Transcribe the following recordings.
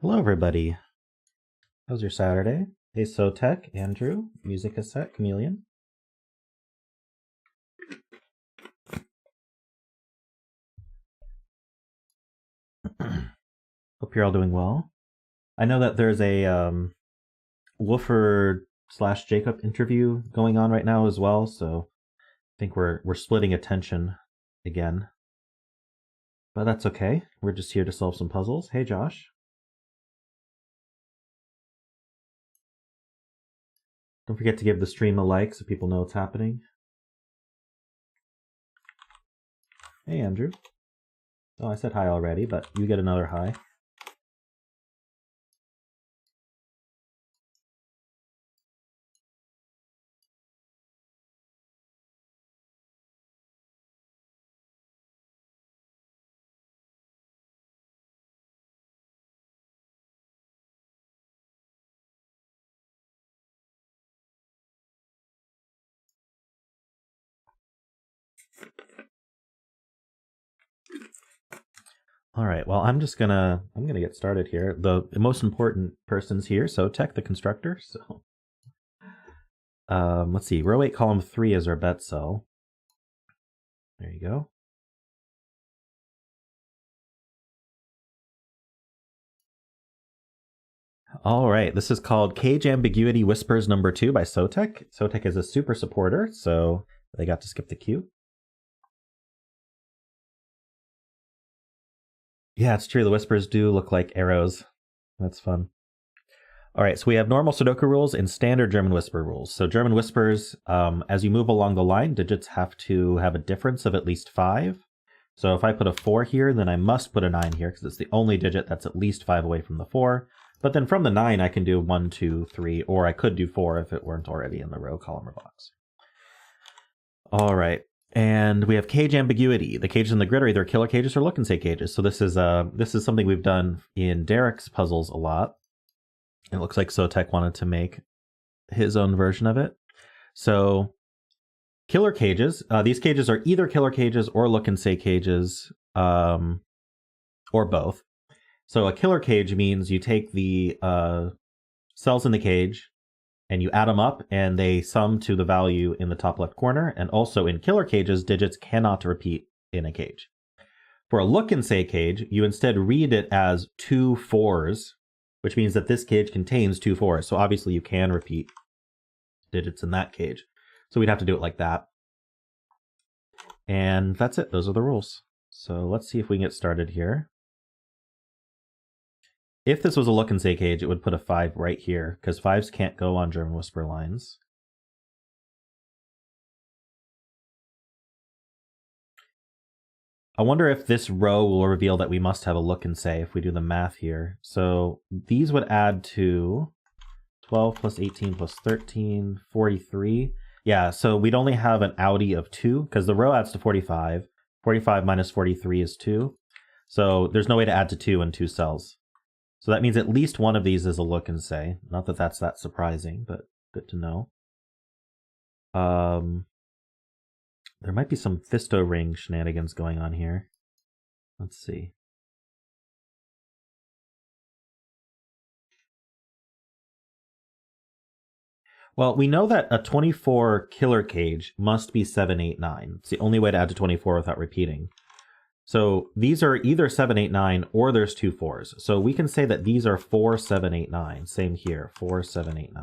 Hello, everybody. How's your Saturday? Hey, Sotek, Andrew, Music Cassette, Chameleon. Hope you're all doing well. I know that there's a Woofer/Jacob interview going on right now as well, so I think we're splitting attention again. But that's okay. We're just here to solve some puzzles. Hey, Josh. Don't forget to give the stream a like so people know what's happening. Hey, Andrew. Oh, I said hi already, but you get another hi. All right, well, I'm gonna get started here. The most important person's here, Sotek, the constructor. So, let's see. Row 8, column 3 is our bet cell. There you go. All right, this is called Cage Ambiguity Whispers number 2 by Sotek. Sotek is a super supporter, so they got to skip the queue. Yeah, it's true. The whispers do look like arrows. That's fun. All right, so we have normal Sudoku rules and standard German whisper rules. So German whispers, as you move along the line, digits have to have a difference of at least 5. So if I put a 4 here, then I must put a 9 here because it's the only digit that's at least 5 away from the 4. But then from the 9, I can do 1, 2, 3, or I could do 4 if it weren't already in the row, column, or box. All right. And we have cage ambiguity. The cages in the grid are either killer cages or look and say cages. So this is something we've done in Derek's puzzles a lot. It looks like Sotek wanted to make his own version of it. So killer cages. These cages are either killer cages or look and say cages, or both. So a killer cage means you take the cells in the cage and you add them up and they sum to the value in the top left corner. And also in killer cages, digits cannot repeat in a cage. For a look and say cage, you instead read it as 2 4s, which means that this cage contains 2 4s. So obviously you can repeat digits in that cage. So we'd have to do it like that. And that's it. Those are the rules. So let's see if we can get started here. If this was a look and say cage, it would put a 5 right here, because 5s can't go on German whisper lines. I wonder if this row will reveal that we must have a look and say if we do the math here. So these would add to 12 plus 18 plus 13, 43. Yeah, so we'd only have an outie of 2, because the row adds to 45. 45 minus 43 is 2. So there's no way to add to 2 in 2 cells. So that means at least one of these is a look and say. Not that that's that surprising, but good to know. There might be some Pesto ring shenanigans going on here. Let's see. Well, we know that a 24 killer cage must be 7, 8, 9. It's the only way to add to 24 without repeating. So these are either 7, 8, 9, or there's 2 4s. So we can say that these are 4, 7, 8, 9. Same here, 4, 7, 8,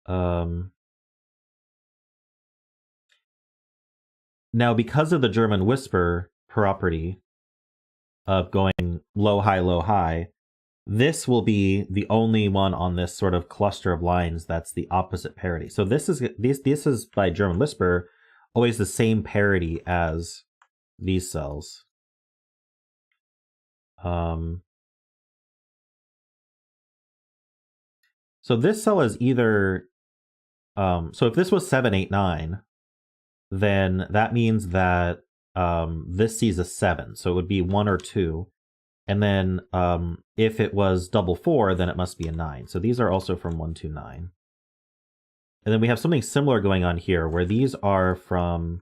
9. Now, because of the German whisper property of going low, high, this will be the only one on this sort of cluster of lines that's the opposite parity. So this is by German whisper always the same parity as these cells. So this cell is either so if this was 7, 8, 9, then that means that this sees a 7, so it would be 1 or 2. And then if it was double 4, then it must be a 9. So these are also from 1 to 9. And then we have something similar going on here, where these are from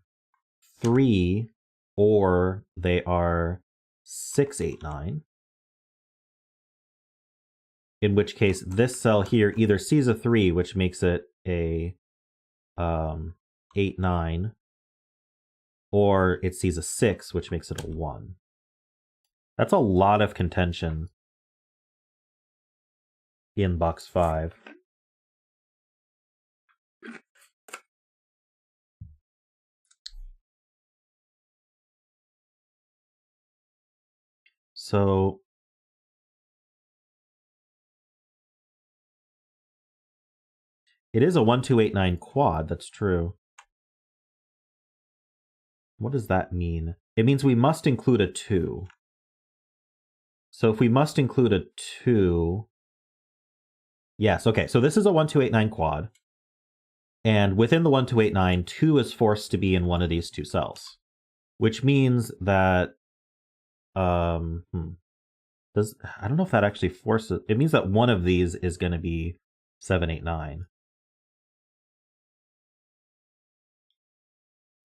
3, or they are 6, 8, 9. in which case this cell here either sees a 3, which makes it a 8, 9, or it sees a 6, which makes it a 1. That's a lot of contention in box 5. So it is a 1, 2, 8, 9 quad, that's true. What does that mean? It means we must include a 2. So if we must include a 2... Yes, okay, so this is a 1, 2, 8, 9 quad. And within the 1, 2, 8, 9, 2 is forced to be in one of these two cells. Which means that... I don't know if that actually forces... It means that one of these is going to be 7, 8, 9.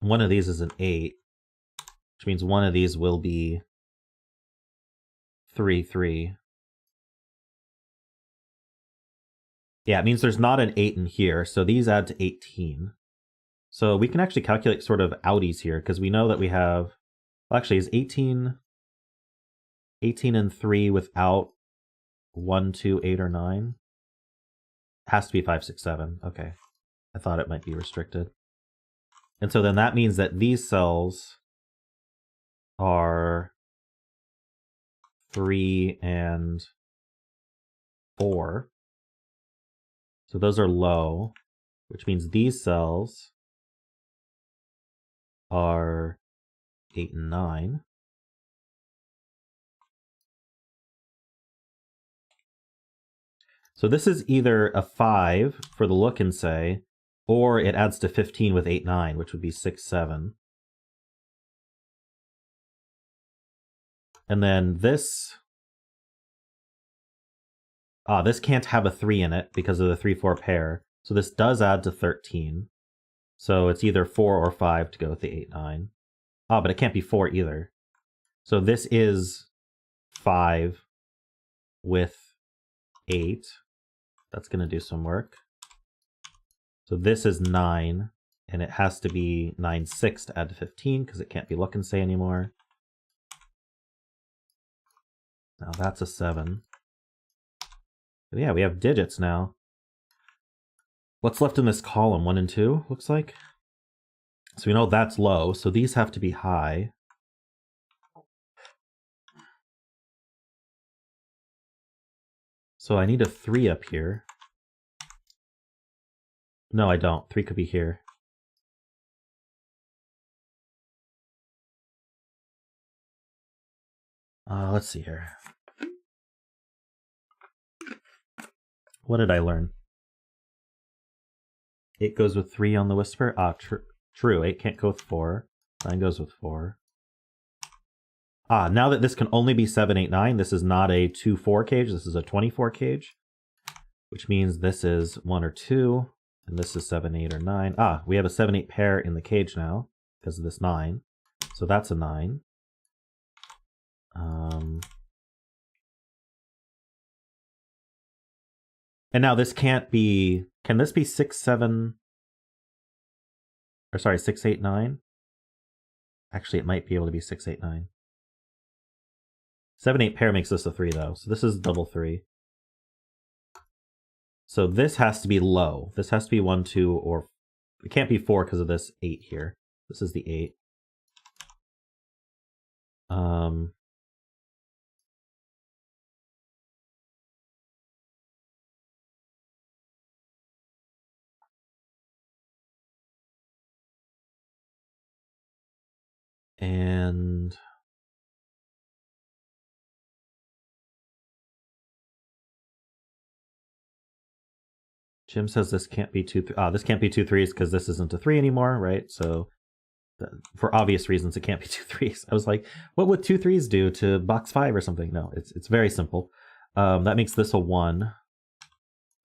One of these is an 8, which means one of these will be 3, 3. Yeah, it means there's not an 8 in here, so these add to 18. So we can actually calculate sort of outies here, because we know that we have... Well, actually, is 18 and 3 without 1, 2, 8, or 9? It has to be 5, 6, 7. Okay. I thought it might be restricted. And so then that means that these cells are 3 and 4. So those are low, which means these cells are 8 and 9. So this is either a 5 for the look and say, or it adds to 15 with 8, 9, which would be 6, 7. And then this... this can't have a 3 in it because of the 3, 4 pair. So this does add to 13. So it's either 4 or 5 to go with the 8, 9. But it can't be 4 either. So this is 5 with 8. That's going to do some work. So this is 9, and it has to be 9, 6 to add to 15, because it can't be look and say anymore. Now that's a 7. But yeah, we have digits now. What's left in this column? 1 and 2, looks like. So we know that's low, so these have to be high. So I need a 3 up here. No, I don't. 3 could be here. Let's see here. What did I learn? 8 goes with 3 on the whisper. True. 8 can't go with 4. 9 goes with 4. Now that this can only be 7, 8, 9, this is not a 2, 4 cage. This is a 24 cage, which means this is 1 or 2, and this is 7, 8, or 9. We have a 7, 8 pair in the cage now because of this 9. So that's a 9. And now this can't be... Can this be 6, 7... Or sorry, 6, 8, 9? Actually, it might be able to be 6, 8, 9. 7, 8 pair makes this a 3, though. So this is double 3. So this has to be low. This has to be 1, 2, or... It can't be 4 because of this 8 here. This is the 8. And... Jim says this can't be 2, this can't be 2 3s because this isn't a 3 anymore, right? So for obvious reasons, it can't be 2 3s. I was like, what would 2 3s do to box 5 or something? No, it's very simple. That makes this a 1.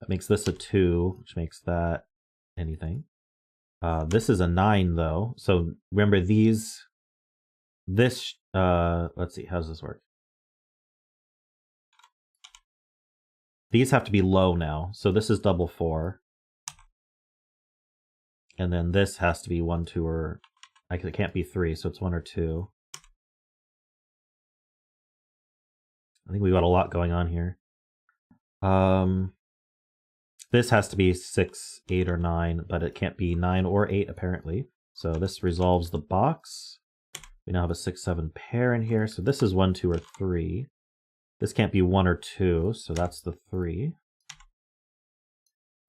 That makes this a 2, which makes that anything. This is a 9 though. So remember these, let's see, how does this work? these have to be low now. So this is double 4. And then this has to be 1, 2, or it can't be 3, so it's 1 or 2. I think we've got a lot going on here. This has to be 6, 8, or 9, but it can't be 9 or 8 apparently. So this resolves the box. We now have a 6, 7 pair in here. So this is 1, 2, or 3. This can't be 1 or 2, so that's the 3.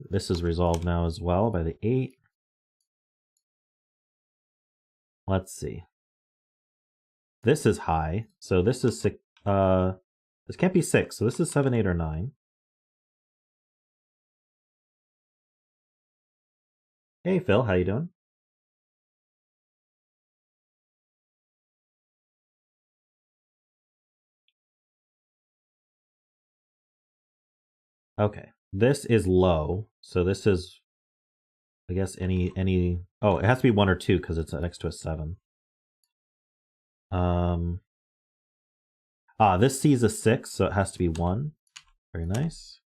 This is resolved now as well by the 8. Let's see. This is high, so this is 6. This can't be 6, so this is 7, 8, or 9. Hey Phil, how you doing? Okay, this is low, so this is, I guess, any. Oh, it has to be 1 or 2 because it's next to a 7. This sees a 6, so it has to be 1. Very nice.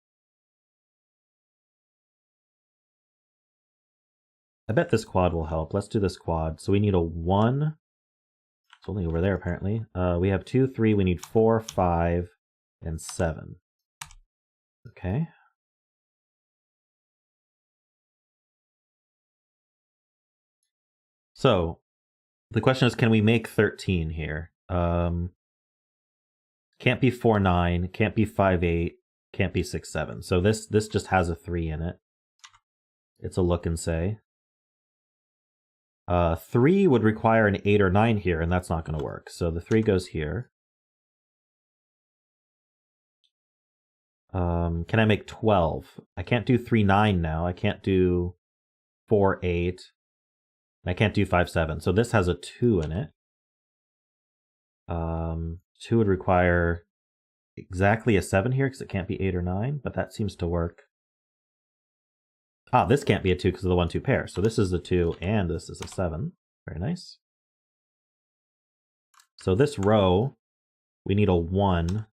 I bet this quad will help. Let's do this quad. So we need a 1. It's only over there, apparently. We have 2, 3. We need 4, 5, and 7. Okay. So the question is, can we make 13 here? Can't be 4, 9. Can't be 5, 8. Can't be 6, 7. So this just has a 3 in it. It's a look and say. 3 would require an 8 or 9 here, and that's not going to work. So the 3 goes here. Can I make 12? I can't do 3, 9 now. I can't do 4, 8. I can't do 5, 7. So this has a 2 in it. 2 would require exactly a 7 here because it can't be 8 or 9, but that seems to work. This can't be a 2 because of the 1, 2 pair. So this is a 2 and this is a 7. Very nice. So this row, we need a 1,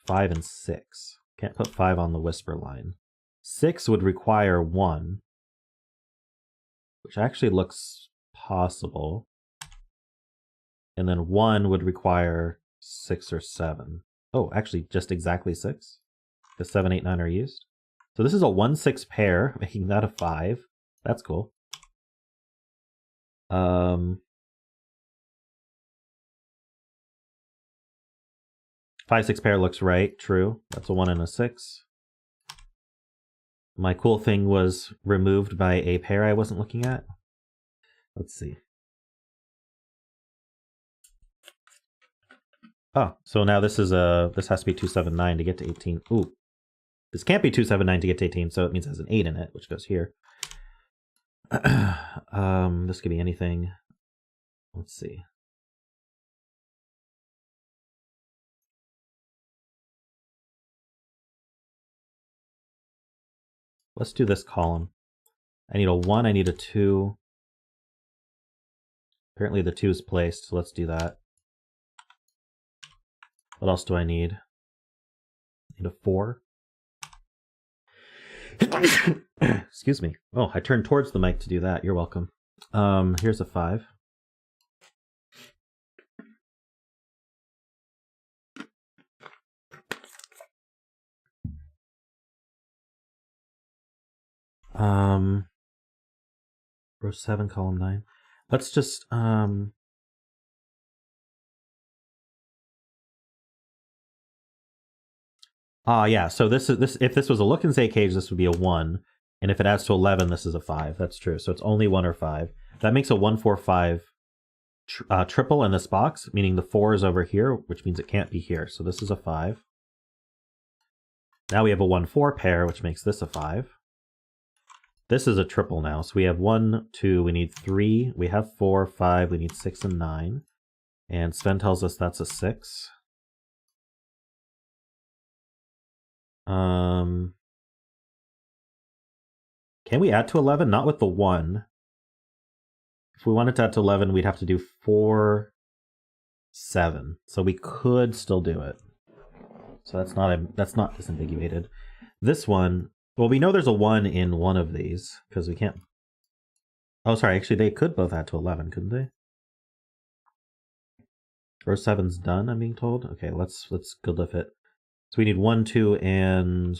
5, and 6. Can't put 5 on the whisper line. 6 would require 1, which actually looks possible. And then 1 would require 6 or 7. Oh, actually just exactly 6. The 7, 8, 9 are used. So this is a 1, 6 pair, making that a 5. That's cool. 5, 6 pair looks right, true. That's a 1 and a 6. My cool thing was removed by a pair I wasn't looking at. Let's see. Oh, so now this is this has to be 279 to get to 18. Ooh. This can't be 279 to get to 18, so it means it has an 8 in it, which goes here. This could be anything. Let's see. Let's do this column. I need a 1, I need a 2. Apparently the 2 is placed, so let's do that. What else do I need? I need a 4. Excuse me. Oh, I turned towards the mic to do that. You're welcome. Here's a 5. Row 7, column 9. Let's just yeah, so this if this was a look and say cage, this would be a 1. And if it adds to 11, this is a 5. That's true. So it's only 1 or 5. That makes a 1, 4, 5 triple in this box, meaning the 4 is over here, which means it can't be here. So this is a 5. Now we have a 1, 4 pair, which makes this a 5. This is a triple now. So we have 1, 2, we need 3. We have 4, 5, we need 6 and 9. And Sven tells us that's a 6. Can we add to 11? Not with the 1. If we wanted to add to 11, we'd have to do 4, 7. So we could still do it. So that's not disambiguated. This one, well, we know there's a 1 in one of these because we can't. Oh, sorry. Actually, they could both add to 11, couldn't they? Row 7's done, I'm being told. Okay, let's go lift it. So we need 1, 2, and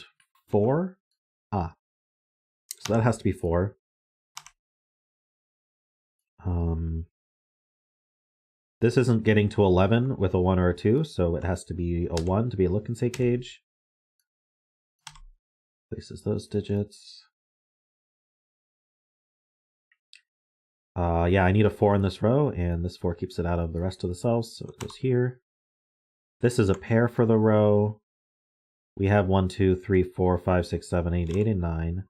4. Ah, so that has to be 4. This isn't getting to 11 with a 1 or a 2, so it has to be a 1 to be a look and say cage. Places those digits. Yeah, I need a 4 in this row, and this 4 keeps it out of the rest of the cells, so it goes here. This is a pair for the row. We have 1, 2, 3, 4, 5, 6, 7, 8, 8, and 9.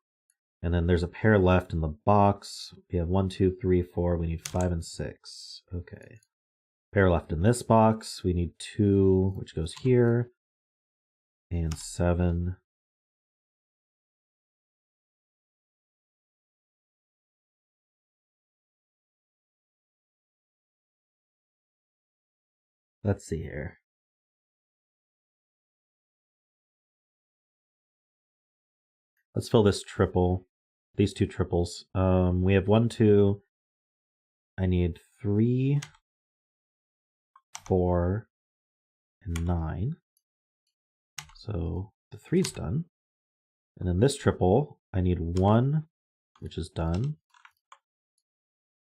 And then there's a pair left in the box. We have 1, 2, 3, 4. We need 5 and 6. Okay. Pair left in this box. We need 2, which goes here. And 7. Let's see here. Let's fill this triple. These 2 triples. We have 1, 2. I need 3, 4, and 9. So the 3's done. And then this triple, I need 1, which is done.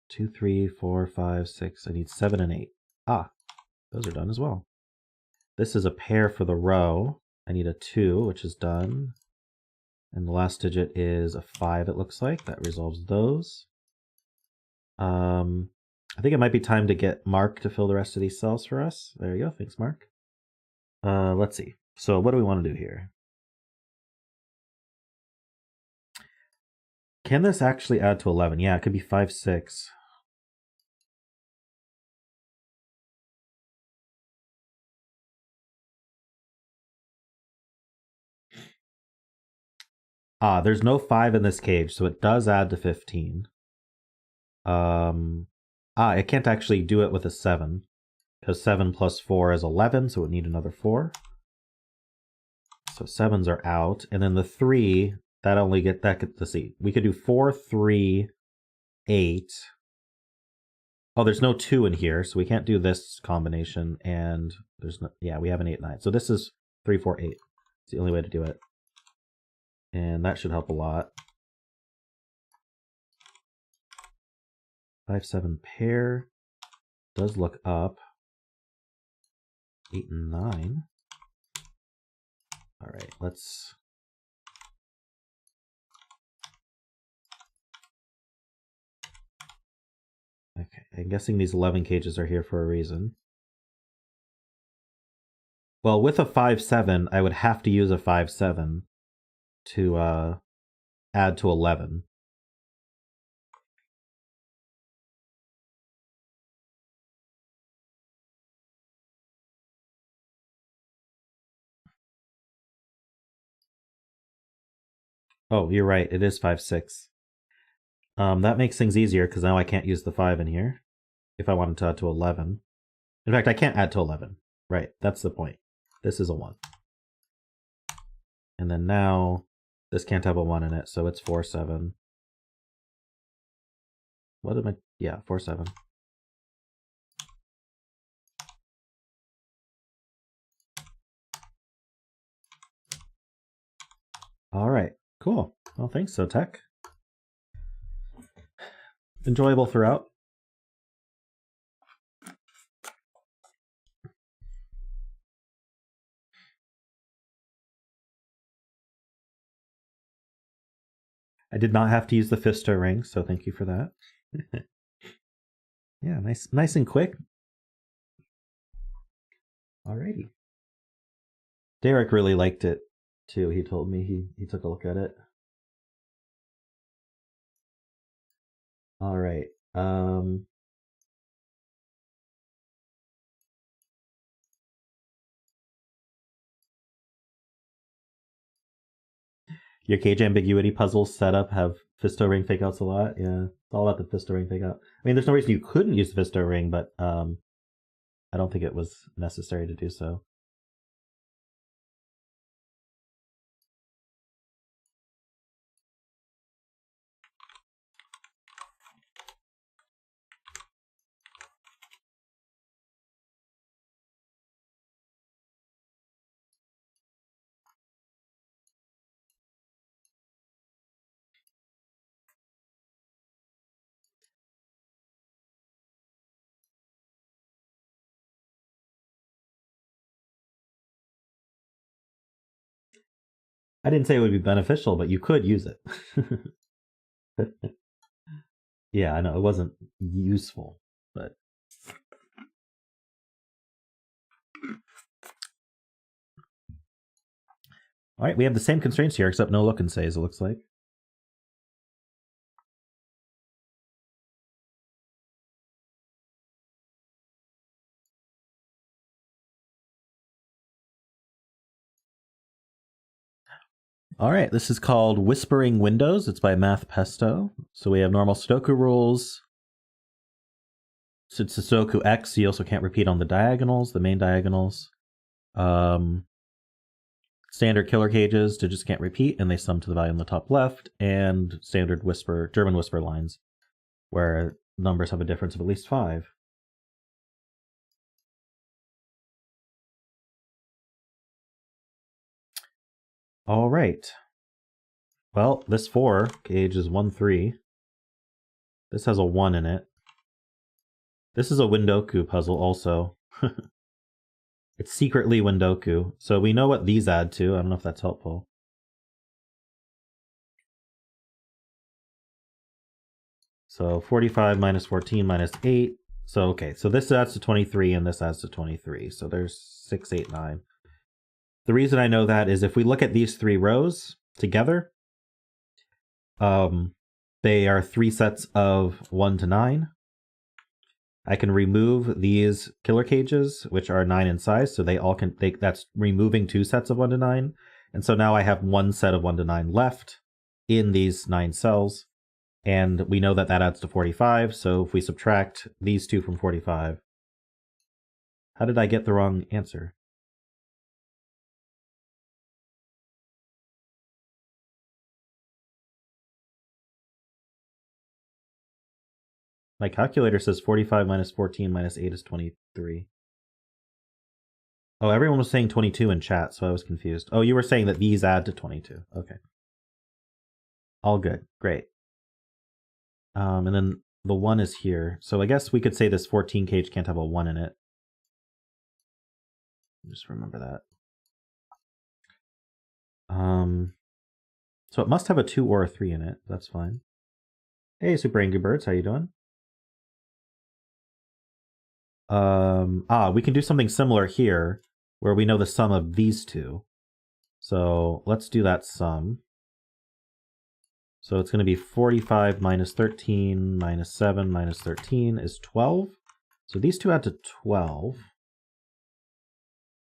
2, 3, 4, 5, 6. I need 7 and 8. Ah, those are done as well. This is a pair for the row. I need a 2, which is done. And the last digit is a 5, it looks like. That resolves those. I think it might be time to get Mark to fill the rest of these cells for us. There you go. Thanks, Mark. Let's see. So what do we want to do here? Can this actually add to 11? Yeah, it could be 5, 6. Ah, there's no 5 in this cage, so it does add to 15. It can't actually do it with a 7, because 7 plus 4 is 11, so it would need another 4. So 7s are out, and then the 3, let's see, we could do 4, 3, 8. Oh, there's no 2 in here, so we can't do this combination, and there's no, yeah, we have an 8, 9. So this is 3, 4, 8. It's the only way to do it. And that should help a lot. 5, 7 pair does look up. 8 and 9. All right, let's. Okay, I'm guessing these 11 cages are here for a reason. Well, with a 5, 7, I would have to use a 5, 7 to add to 11. Oh, you're right. It is 5, 6. That makes things easier because now I can't use the 5 in here if I wanted to add to 11. In fact, I can't add to 11. Right, that's the point. This is a 1. And then now this can't have a 1 in it, so it's 4, 7. What am I? Yeah, 4, 7. All right, cool. Well, thanks, Sotek. Enjoyable throughout. I did not have to use the Fisto ring, so thank you for that. Yeah, nice and quick. Alrighty. Derek really liked it too. He told me he took a look at it. All right. Your cage ambiguity puzzles setup have Fisto ring fakeouts a lot. Yeah, it's all about the Fisto ring fakeout. I mean, there's no reason you couldn't use the Fisto ring, but I don't think it was necessary to do so. I didn't say it would be beneficial, but you could use it. Yeah, I know it wasn't useful, but all right, we have the same constraints here, except no look and says, it looks like. All right, this is called Whispering Windows. It's by Math Pesto. So we have normal Sudoku rules. So it's Sudoku X, you also can't repeat on the diagonals, the main diagonals. Standard killer cages, digits can't repeat, and they sum to the value on the top left. And standard whisper, German whisper lines, where numbers have a difference of at least 5. All right. Well, this 4 gauge is 1, 3. This has a 1 in it. This is a Windoku puzzle also. It's secretly Windoku. So we know what these add to. I don't know if that's helpful. So 45 minus 14 minus 8. So, okay, so this adds to 23 and this adds to 23. So there's 6, 8, 9. The reason I know that is if we look at these 3 rows together, they are 3 sets of 1 to 9. I can remove these killer cages, which are 9 in size, so they all can. That's removing 2 sets of 1 to 9, and so now I have 1 set of 1 to 9 left in these 9 cells, and we know that that adds to 45. So if we subtract these 2 from 45, how did I get the wrong answer? My calculator says 45 minus 14 minus 8 is 23. Oh, everyone was saying 22 in chat, so I was confused. Oh, you were saying that these add to 22. Okay. All good. Great. And then the 1 is here. So I guess we could say this 14 cage can't have a 1 in it. Just remember that. So it must have a 2 or a 3 in it. That's fine. Hey, Super Angry Birds, how you doing? We can do something similar here, where we know the sum of these 2. So let's do that sum. So it's going to be 45 minus 13 minus 7 minus 13 is 12. So these 2 add to 12.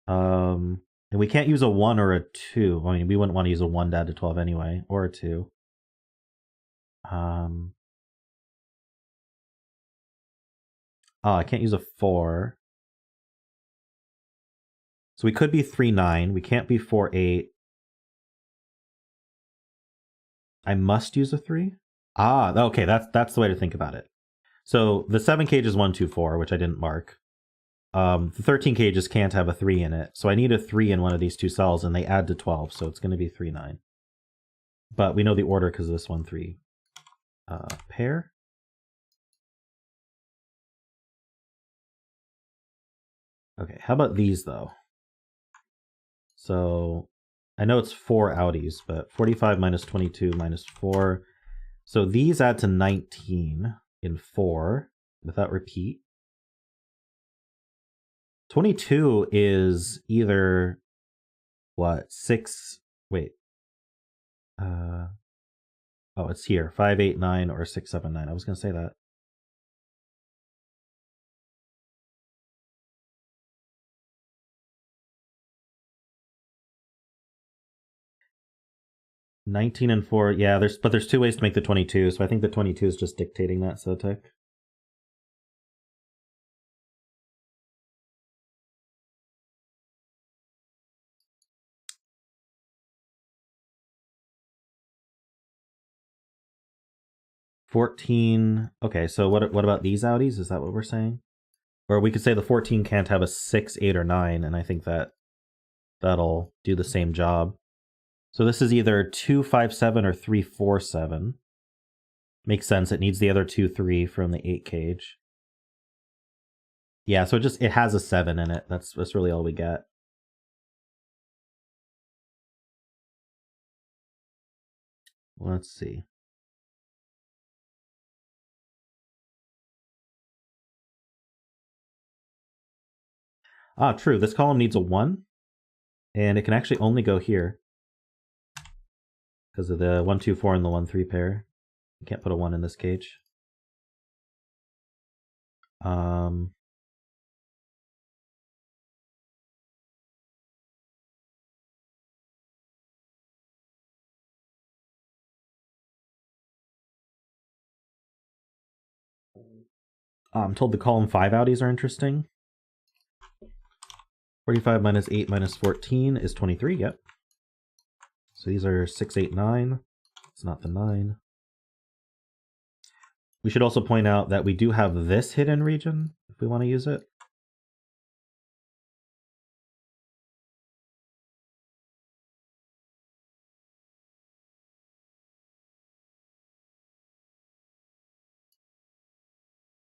And we can't use a 1 or a 2. I mean, we wouldn't want to use a 1 to add to 12 anyway, or a 2. I can't use a 4. So we could be 3, 9. We can't be 4, 8. I must use a 3? Okay, that's the way to think about it. So the 7 cage is 1, 2, 4, which I didn't mark. The 13 cages can't have a 3 in it. So I need a 3 in one of these 2 cells, and they add to 12, so it's going to be 3, 9. But we know the order because of this 1, 3 pair. Okay, how about these, though? So I know it's 4 outies, but 45 minus 22 minus 4. So these add to 19 in 4 without repeat. 22 is either, what, 6, wait. Oh, it's here, 5, 8, 9, or 6, 7, 9. I was going to say that. $19 and 4, yeah, but there's 2 ways to make the 22, so I think the 22 is just dictating that, Sotek. $14, okay, so what about these outies? Is that what we're saying? Or we could say the 14 can't have a 6, 8, or 9, and I think that'll do the same job. So this is either 2, 5, 7 or 3, 4, 7. Makes sense. It needs the other 2, 3 from the 8 cage. Yeah, so it has a 7 in it. That's really all we get. Let's see. Ah, true. This column needs a 1, and it can actually only go here because of the 1, 2, 4 and the 1, 3 pair. You can't put a 1 in this cage. I'm told the column 5 outies are interesting. 45 minus 8 minus 14 is 23, yep. So these are 6, 8, 9. It's not the 9. We should also point out that we do have this hidden region if we want to use it.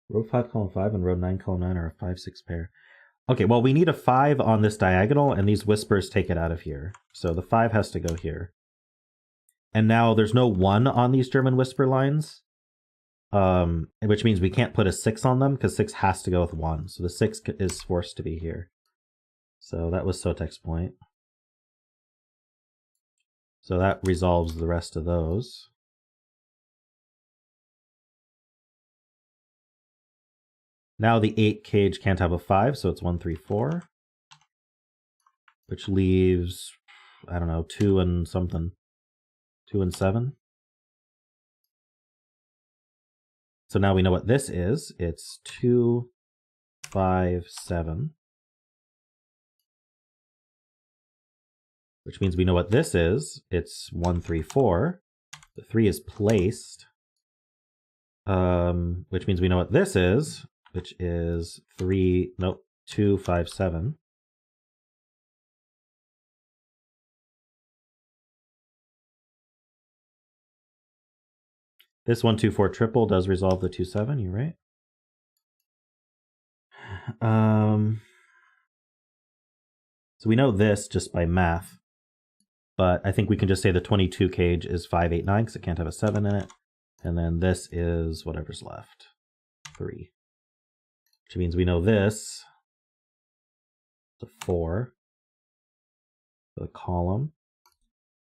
Row 5, column 5, and row 9, column 9 are a 5, 6 pair. Okay, well, we need a 5 on this diagonal, and these whispers take it out of here. So the 5 has to go here. And now there's no 1 on these German whisper lines, which means we can't put a 6 on them, because 6 has to go with 1. So the 6 is forced to be here. So that was Sotek's point. So that resolves the rest of those. Now the 8 cage can't have a 5, so it's 1, 3, 4. Which leaves, I don't know, 2 and something. 2 and 7. So now we know what this is. It's 2, 5, 7. Which means we know what this is. It's 1, 3, 4. The 3 is placed. Which means we know what this is, which is 2, 5, 7. This 1, 2, 4 triple does resolve the 2, 7, you're right. So we know this just by math, but I think we can just say the 22 cage is 5, 8, 9 because it can't have a 7 in it. And then this is whatever's left, 3. Which means we know this, the 4, the column.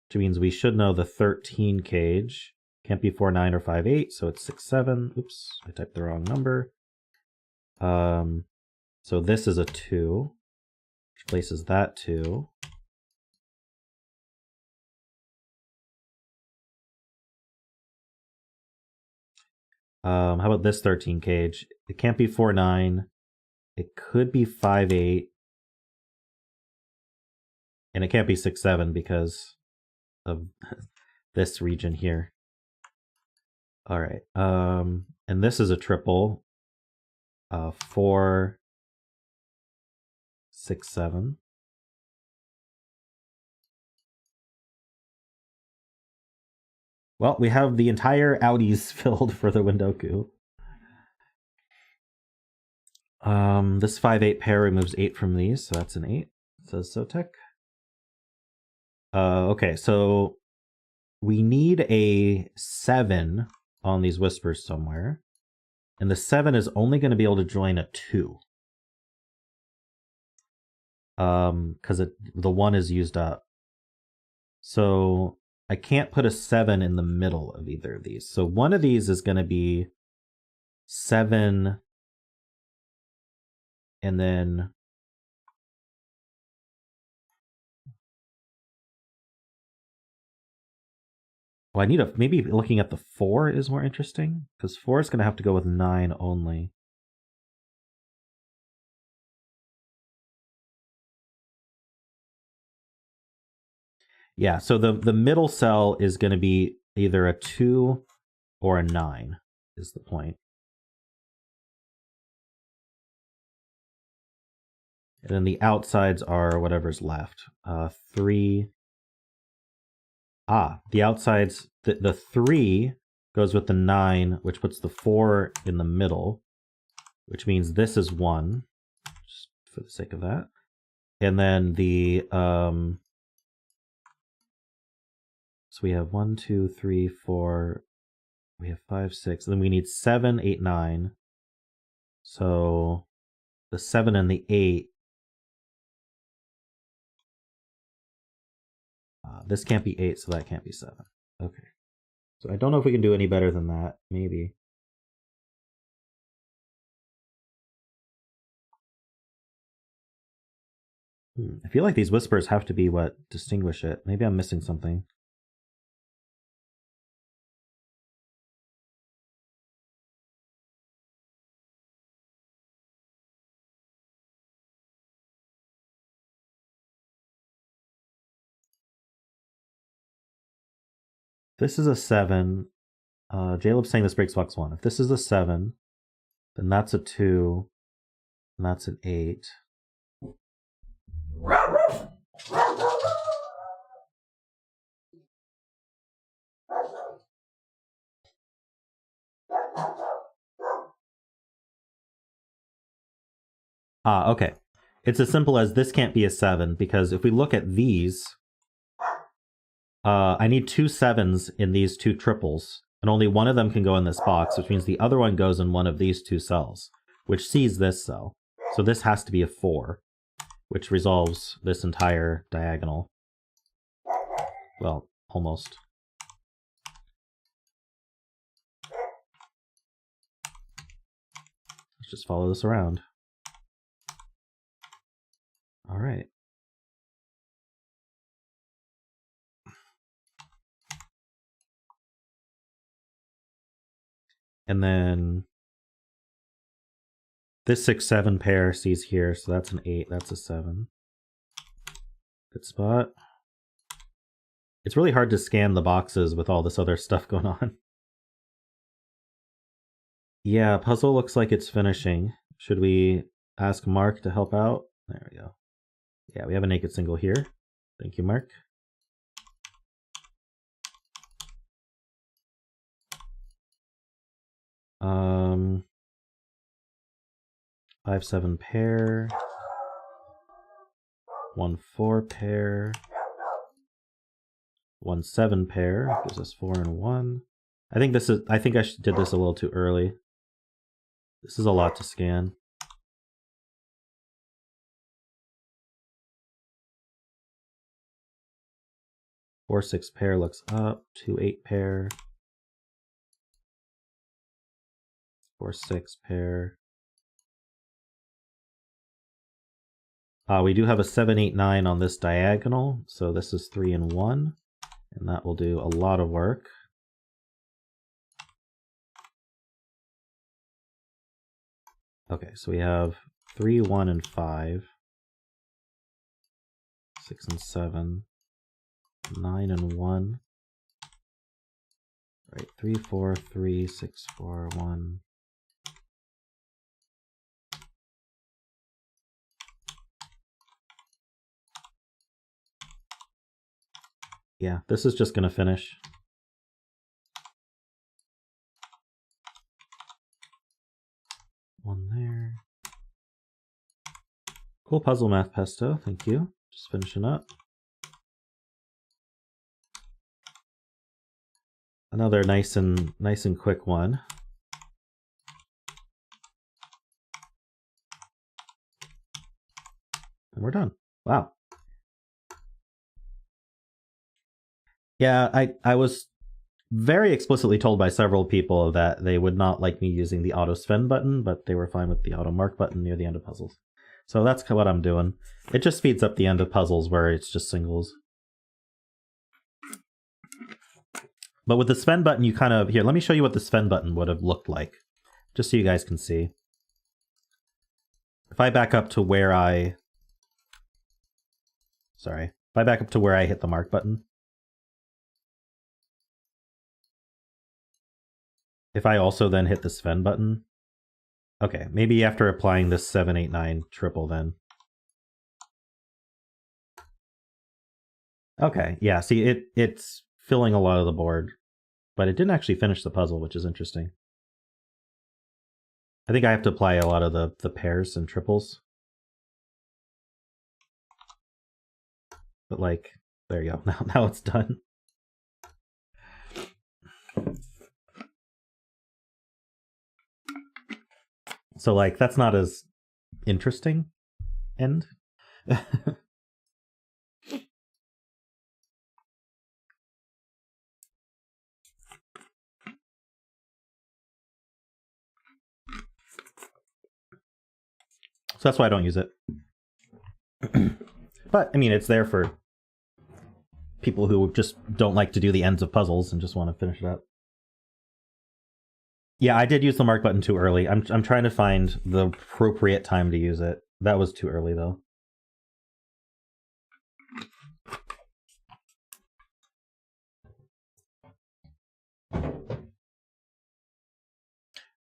Which means we should know the 13 cage. Can't be 4, 9, or 5, 8, so it's 6, 7. Oops, I typed the wrong number. So this is a 2, which places that 2. How about this 13 cage? It can't be 4, 9. It could be 5, 8. And it can't be 6, 7 because of this region here. All right. And this is a triple. 4, 6, 7. Well, we have the entire outies filled for the Windoku. This 5, 8 pair removes 8 from these, so that's an 8, says Sotek. Okay, so we need a 7 on these whispers somewhere. And the 7 is only going to be able to join a 2. Because the 1 is used up. So I can't put a 7 in the middle of either of these. So one of these is going to be 7 and then I need maybe looking at the 4 is more interesting, because 4 is going to have to go with 9 only. Yeah, so the middle cell is going to be either a 2 or a 9 is the point. And then the outsides are whatever's left. 3. The outsides, the 3 goes with the 9, which puts the 4 in the middle, which means this is 1, just for the sake of that. And then the So we have 1, 2, 3, 4. We have 5, 6. And then we need 7, 8, 9. So the 7 and the 8. This can't be 8, so that can't be 7. Okay. So I don't know if we can do any better than that. Maybe. I feel like these whispers have to be what distinguish it. Maybe I'm missing something. This is a 7. Jaleb's saying this breaks box 1. If this is a 7, then that's a 2, and that's an 8. Okay. It's as simple as this can't be a 7, because if we look at these, I need 2 7s in these 2 triples, and only one of them can go in this box, which means the other one goes in one of these 2 cells, which sees this cell. So this has to be a 4, which resolves this entire diagonal. Well, almost. Let's just follow this around. All right. And then this 6, 7 pair sees here, so that's an 8, that's a 7. Good spot. It's really hard to scan the boxes with all this other stuff going on. Yeah, puzzle looks like it's finishing. Should we ask Mark to help out? There we go. Yeah, we have a naked single here. Thank you, Mark. Um, 5, 7 pair. 1, 4 pair. 1, 7 pair gives us 4 and 1. I think this is. I think I did this a little too early. This is a lot to scan. Four, 6 pair looks up. 2, 8 pair. 4, 6 pair. We do have a 7, 8, 9 on this diagonal, so this is 3 and 1, and that will do a lot of work. Okay, so we have 3, 1, and 5, 6 and 7, 9 and 1. Right, 3, 4, 3, 6, 4, 1. Yeah, this is just going to finish. One there. Cool puzzle math, Pesto. Thank you. Just finishing up. Another nice and quick one. And we're done. Wow. Yeah, I was very explicitly told by several people that they would not like me using the auto Sven button, but they were fine with the auto mark button near the end of puzzles. So that's what I'm doing. It just speeds up the end of puzzles where it's just singles. But with the Sven button, you kind of... Here, let me show you what the Sven button would have looked like, just so you guys can see. If I back up to where I... Sorry. If I back up to where I hit the mark button. If I also then hit the Sven button. Okay, maybe after applying this 7, 8, 9 triple then. Okay, yeah, see, it's filling a lot of the board, but it didn't actually finish the puzzle, which is interesting. I think I have to apply a lot of the pairs and triples. But like, there you go, now it's done. So, like, that's not as interesting end. So that's why I don't use it. But, I mean, it's there for people who just don't like to do the ends of puzzles and just want to finish it up. Yeah, I did use the mark button too early. I'm trying to find the appropriate time to use it. That was too early, though.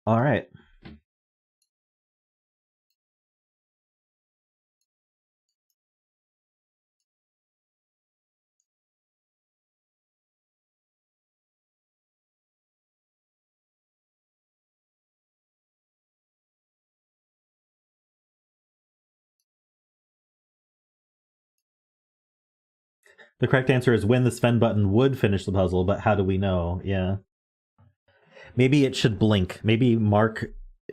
All right. The correct answer is when the Sven button would finish the puzzle, but how do we know? Yeah. Maybe it should blink. Maybe Mark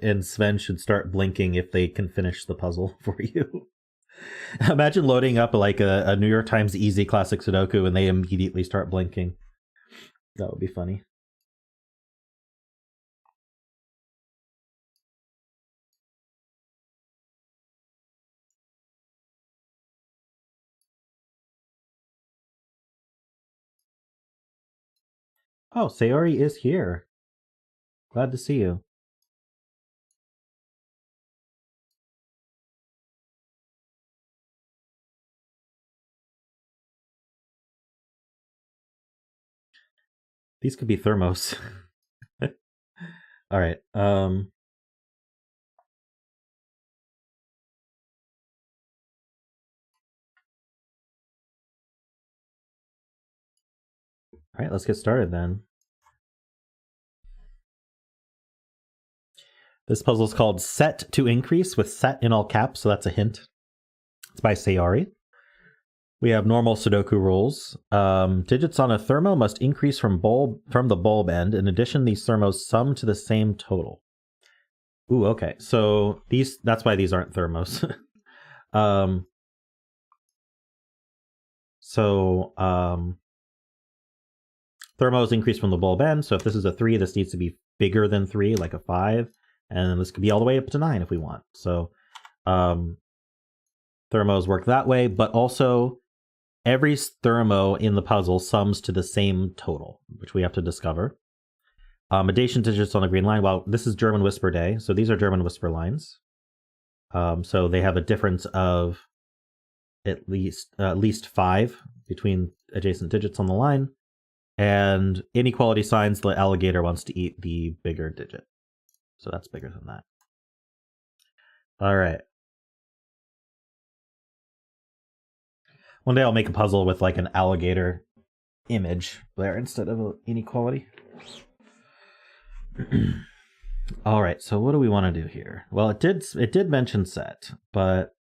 and Sven should start blinking if they can finish the puzzle for you. Imagine loading up like a New York Times Easy Classic Sudoku and they immediately start blinking. That would be funny. Oh, Sayori is here. Glad to see you. These could be thermos. All right. All right, let's get started then. This puzzle is called Set to Increase with set in all caps, so that's a hint. It's by Sayori. We have normal Sudoku rules. Digits on a thermo must increase from the bulb end. In addition, these thermos sum to the same total. Ooh, okay. So that's why these aren't thermos. Thermos increase from the bulb end. So if this is a 3, this needs to be bigger than 3, like a 5. And this could be all the way up to 9 if we want. So thermos work that way, but also every thermo in the puzzle sums to the same total, which we have to discover. Addition digits on the green line. Well, this is German Whisper Day, so these are German Whisper lines. So they have a difference of at least 5 between adjacent digits on the line. And inequality signs, the alligator wants to eat the bigger digit. So that's bigger than that. All right. One day I'll make a puzzle with like an alligator image there instead of an inequality. All right, so what do we want to do here? Well, it did mention set, but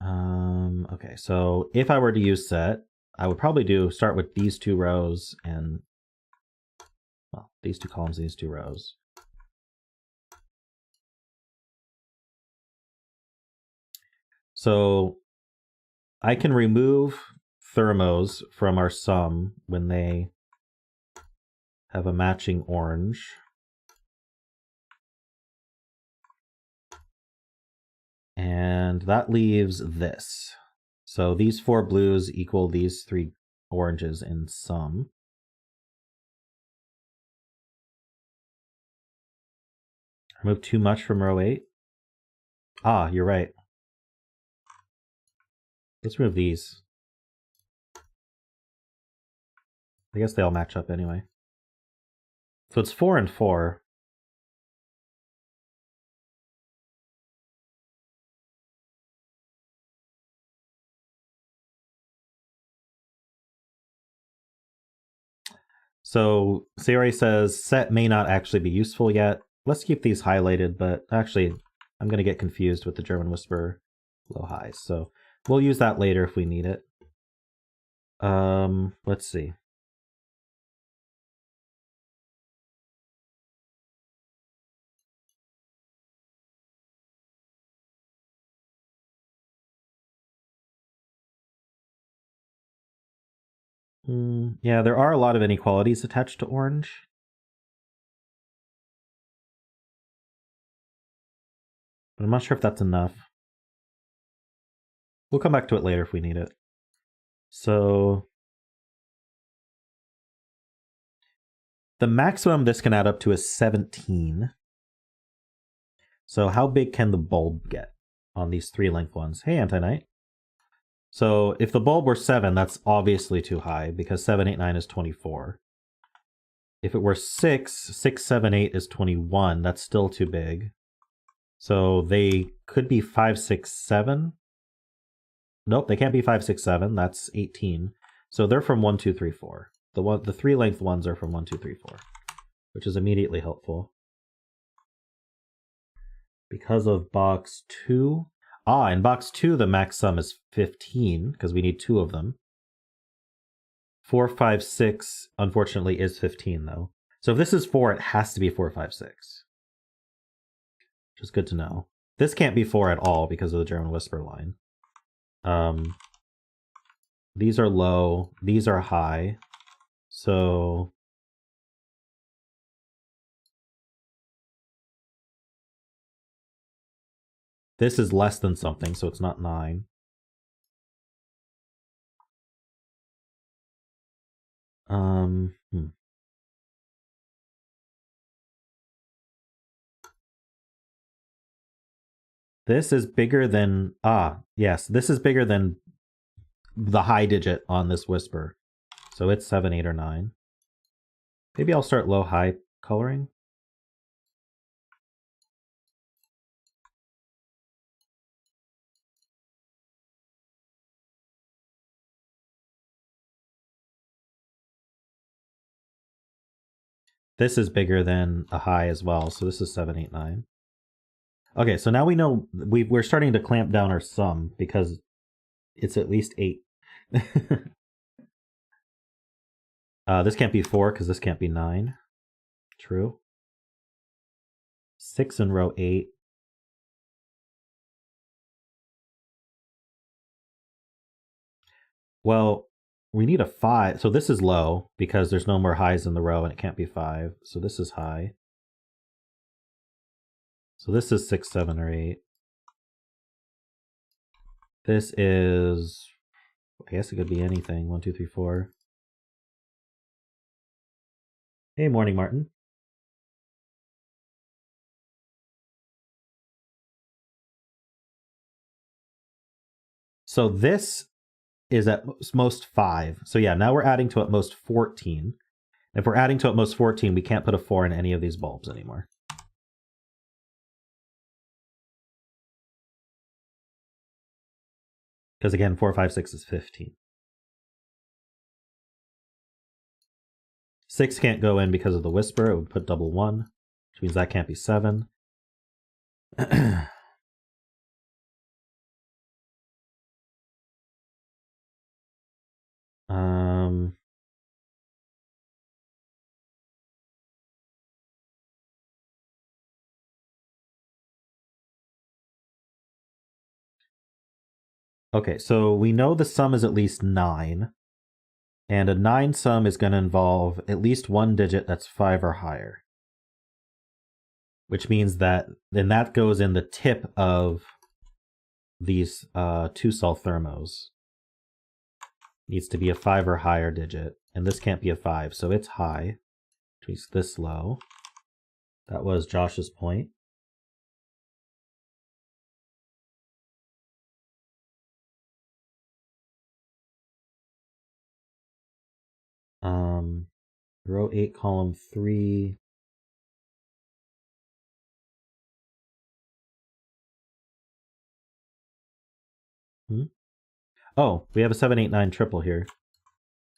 okay, so if I were to use set, I would probably start with these 2 rows and, well, these 2 columns, these 2 rows. So I can remove thermos from our sum when they have a matching orange. And that leaves this. So these 4 blues equal these 3 oranges in sum. Remove too much from row 8. Ah, you're right. Let's remove these. I guess they all match up anyway. So it's 4 and 4. So Sayori says set may not actually be useful yet. Let's keep these highlighted, but actually I'm going to get confused with the German Whisper low highs. So we'll use that later if we need it. Let's see. Yeah, there are a lot of inequalities attached to orange. But I'm not sure if that's enough. We'll come back to it later if we need it. So the maximum this can add up to is 17. So how big can the bulb get on these 3 length ones? Hey, Anti-Knight. So if the bulb were 7, that's obviously too high because 7, 8, 9 is 24. If it were 6, 6, 7, 8 is 21. That's still too big. So they could be 5, 6, 7. Nope, they can't be 5, 6, 7. That's 18. So they're from 1, 2, 3, 4. The 3 length ones are from 1, 2, 3, 4, which is immediately helpful. Because of box 2. In box 2, the max sum is 15, because we need 2 of them. 4, 5, 6, unfortunately, is 15, though. So if this is 4, it has to be 4, 5, 6. Which is good to know. This can't be 4 at all because of the German Whisper line. These are low. These are high. So this is less than something, so it's not 9. This is bigger than... yes, this is bigger than the high digit on this Whisper. So it's 7, 8, or 9. Maybe I'll start low-high coloring. This is bigger than a high as well, so this is 7, 8, 9. Okay, so now we know we're starting to clamp down our sum because it's at least 8. This can't be 4 because this can't be 9. True. 6 in row 8. Well, we need a 5. So this is low because there's no more highs in the row and it can't be 5. So this is high. So this is 6, 7, or 8. This is... I guess it could be anything. 1, 2, 3, 4. Hey, morning, Martin. So this is at most 5. So yeah, now we're adding to at most 14. If we're adding to at most 14, we can't put a 4 in any of these bulbs anymore. Because again, 4, 5, 6 is 15. 6 can't go in because of the Whisper. It would put double 1, which means that can't be 7. Okay, so we know the sum is at least 9. And a 9 sum is going to involve at least one digit that's 5 or higher. Which means that then that goes in the tip of these 2-cell thermos. Needs to be a 5 or higher digit. And this can't be a 5, so it's high. Which means this low. That was Josh's point. Row 8, column 3. Oh, we have a 7, 8, 9 triple here.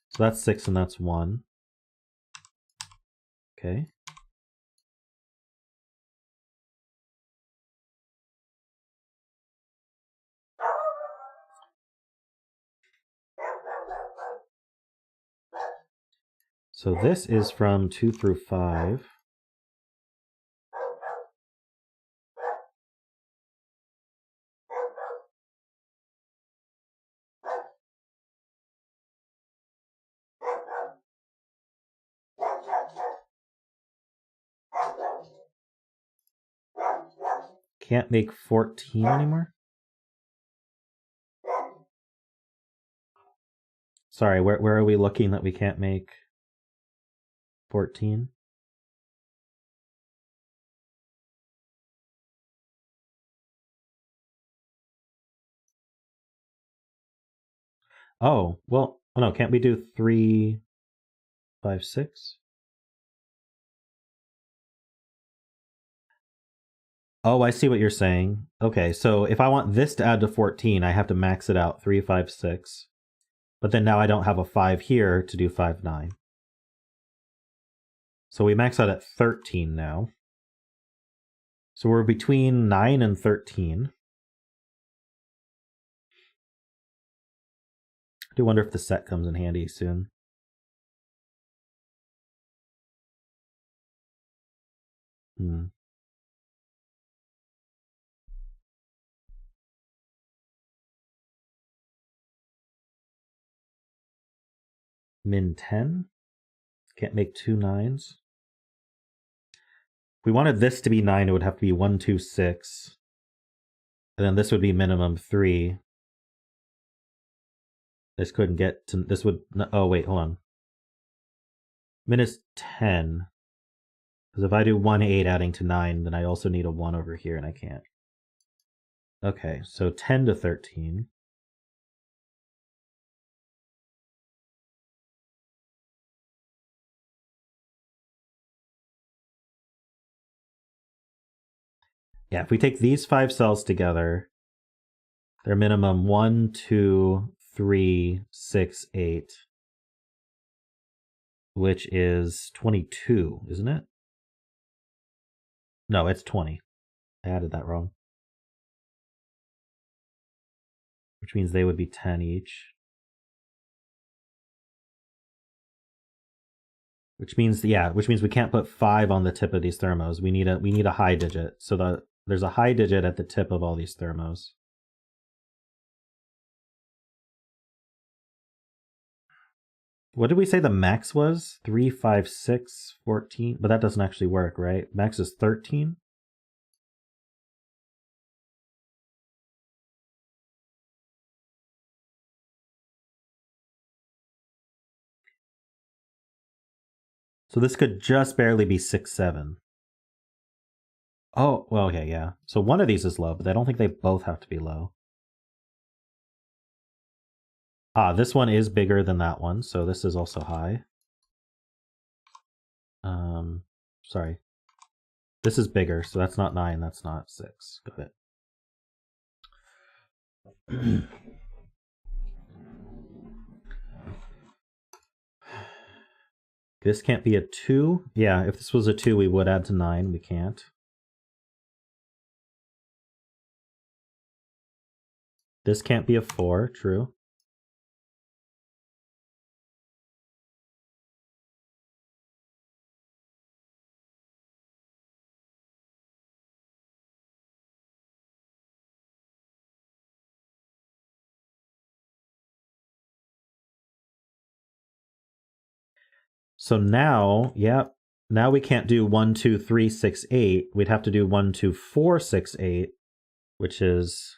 So that's 6 and that's 1. Okay. So this is from 2 through 5. Can't make 14 anymore? Sorry, where are we looking that we can't make 14? Oh, well, oh no, can't we do 3, 5, 6? Oh, I see what you're saying. Okay, so if I want this to add to 14, I have to max it out 3, 5, 6. But then now I don't have a 5 here to do 5, 9. So we max out at 13 now. So we're between 9 and 13. I do wonder if the set comes in handy soon. Min 10? Can't make 2 9s. If we wanted this to be 9, it would have to be 1, 2, 6. And then this would be minimum 3. This couldn't get to... This would... Oh, wait, hold on. Min is 10. Because if I do 1, 8 adding to 9, then I also need a 1 over here, and I can't. Okay, so 10 to 13. Yeah, if we take these 5 cells together, they're minimum 1, 2, 3, 6, 8, which is 22, isn't it? No, it's 20. I added that wrong. Which means they would be 10 each. Which means, yeah, which means we can't put 5 on the tip of these thermos. We need a high digit. So there's a high digit at the tip of all these thermos. What did we say the max was? 3, 5, 6, 14? But that doesn't actually work, right? Max is 13? So this could just barely be 6, 7. Oh, well, okay, yeah. So one of these is low, but I don't think they both have to be low. Ah, this one is bigger than that one, so this is also high. Sorry. This is bigger, so that's not 9, that's not 6. Got it. This can't be a 2. Yeah, if this was a 2, we would add to 9. We can't. This can't be a 4. True. So now, yeah, now we can't do 1, 2, 3, 6, 8. We'd have to do 1, 2, 4, 6, 8, which is,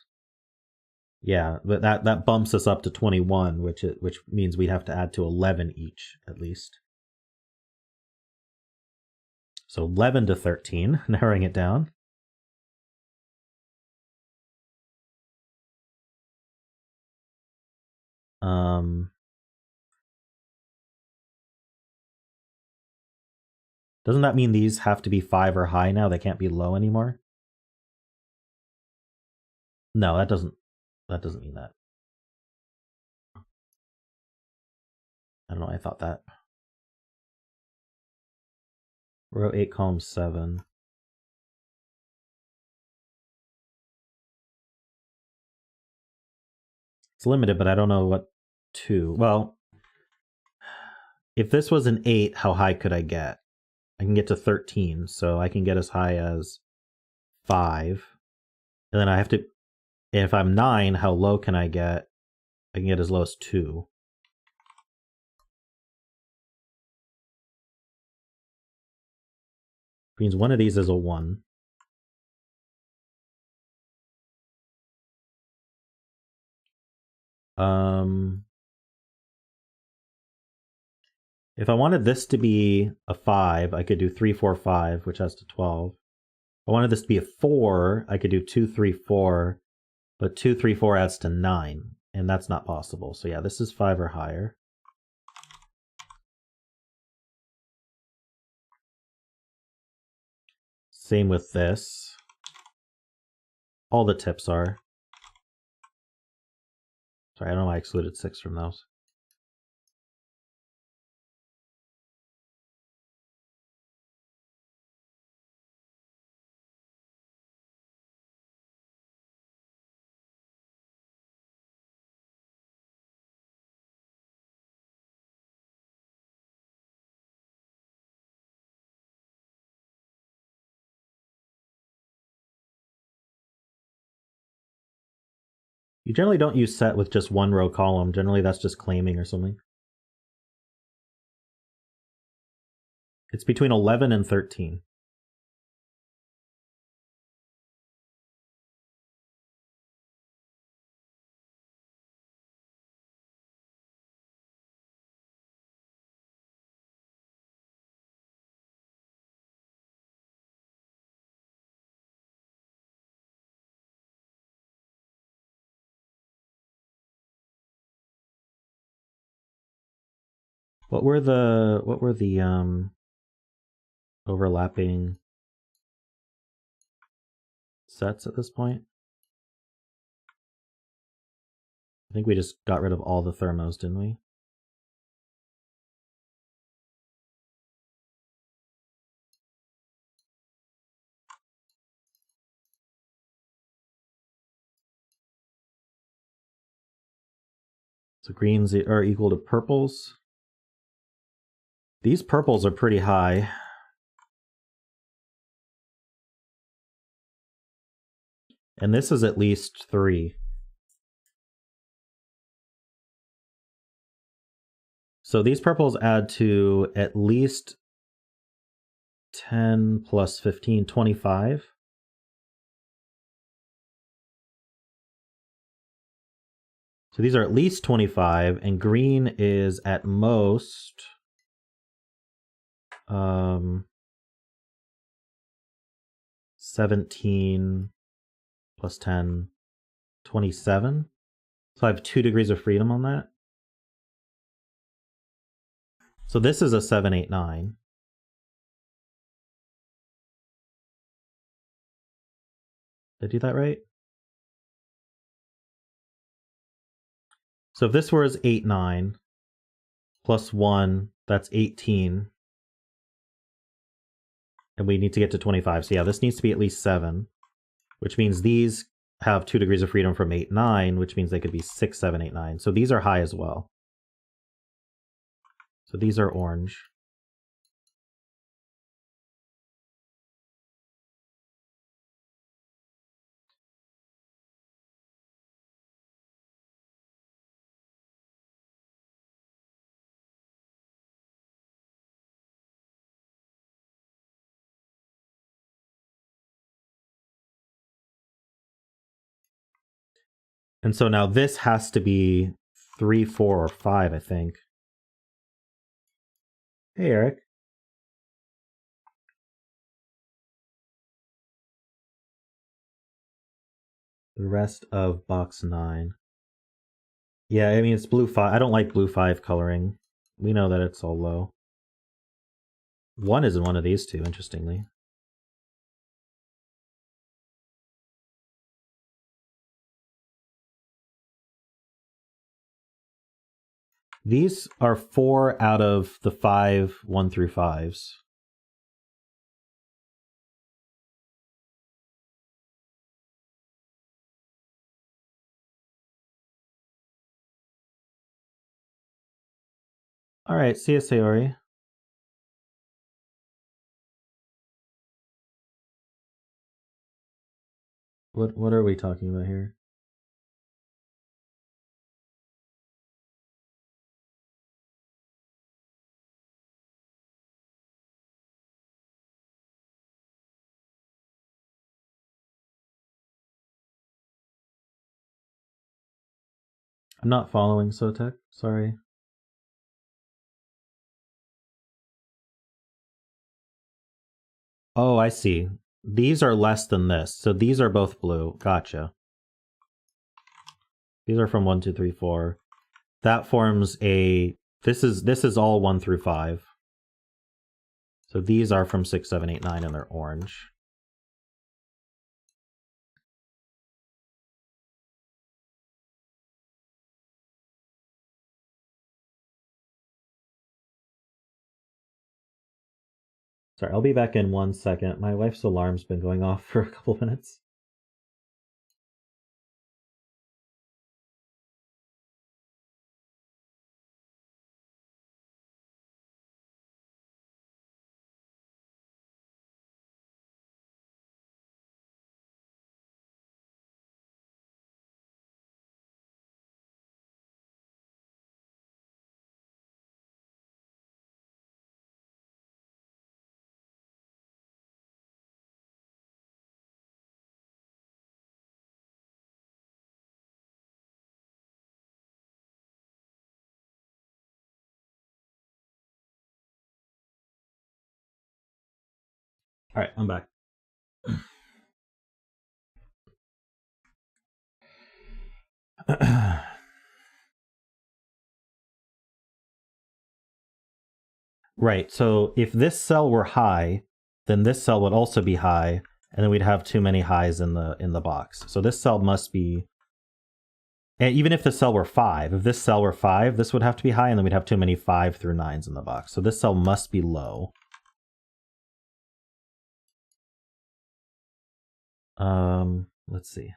yeah, but that bumps us up to 21, which means we'd have to add to 11 each at least. So 11 to 13, narrowing it down. Doesn't that mean these have to be 5 or high now? They can't be low anymore? No, that doesn't mean that. I don't know, I thought that. Row 8, column 7. It's limited, but I don't know what to. Well, if this was an 8, how high could I get? I can get to 13, so I can get as high as 5. And then I have to, if I'm 9, how low can I get? I can get as low as 2. means one of these is a 1. If I wanted this to be a 5, I could do 3, 4, 5, which has to 12. If I wanted this to be a 4, I could do 2, 3, 4, but 2, 3, 4 adds to 9, and that's not possible. So yeah, this is 5 or higher. Same with this. All the tips are. Sorry, I don't know why I excluded 6 from those. You generally don't use set with just one row column. Generally, that's just claiming or something. It's between 11 and 13. What were the overlapping sets at this point? I think we just got rid of all the thermos, didn't we? So greens are equal to purples. These purples are pretty high. And this is at least 3. So these purples add to at least 10 plus 15, 25. So these are at least 25, and green is at most 17 plus 10, 27. So I have 2 degrees of freedom on that. So this is a 7, 8, 9. Did I do that right? So if this was 8, 9, plus 1, that's 18. And we need to get to 25. So yeah, this needs to be at least 7, which means these have 2 degrees of freedom from 8, 9, which means they could be 6, 7, 8, 9. So these are high as well. So these are orange. And so now this has to be 3, 4, or 5, I think. Hey, Eric. The rest of box 9. Yeah, I mean, it's blue 5. I don't like blue 5 coloring. We know that it's all low. 1 is in one of these two, interestingly. These are 4 out of the 5 1 through 5s. All right, see you, Sayori. What are we talking about here? I'm not following Sotek, sorry. Oh, I see. These are less than this, so these are both blue. Gotcha. These are from 1, 2, 3, 4. That forms a... This is all 1 through 5. So these are from 6, 7, 8, 9, and they're orange. Sorry, I'll be back in 1 second. My wife's alarm's been going off for a couple minutes. All right, I'm back. Right, so if this cell were high, then this cell would also be high, and then we'd have too many highs in the box. So this cell must be... And even if the cell were 5, if this cell were 5, this would have to be high, and then we'd have too many 5 through 9s in the box. So this cell must be low. Let's see.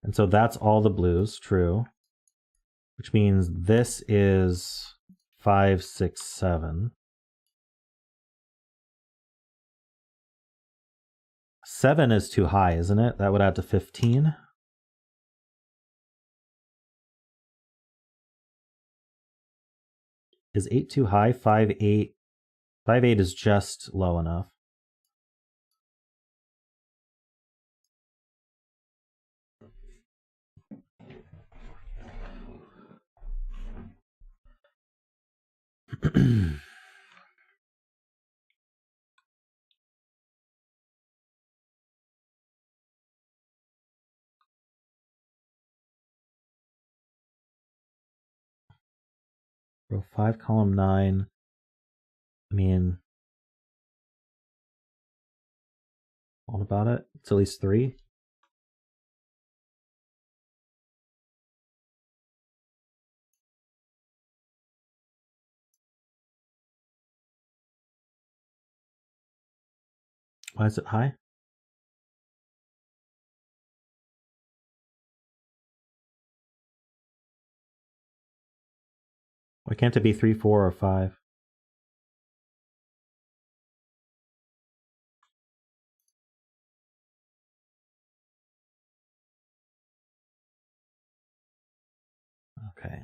And so that's all the blues, true. Which means this is 5, 6, 7. 7 is too high, isn't it? That would add to 15. Is 8 too high? 5, 8. 5, 8 is just low enough. Row 5, column 9. I mean, what about it? It's at least 3. Why is it high? Why can't it be 3, 4, or 5? Okay.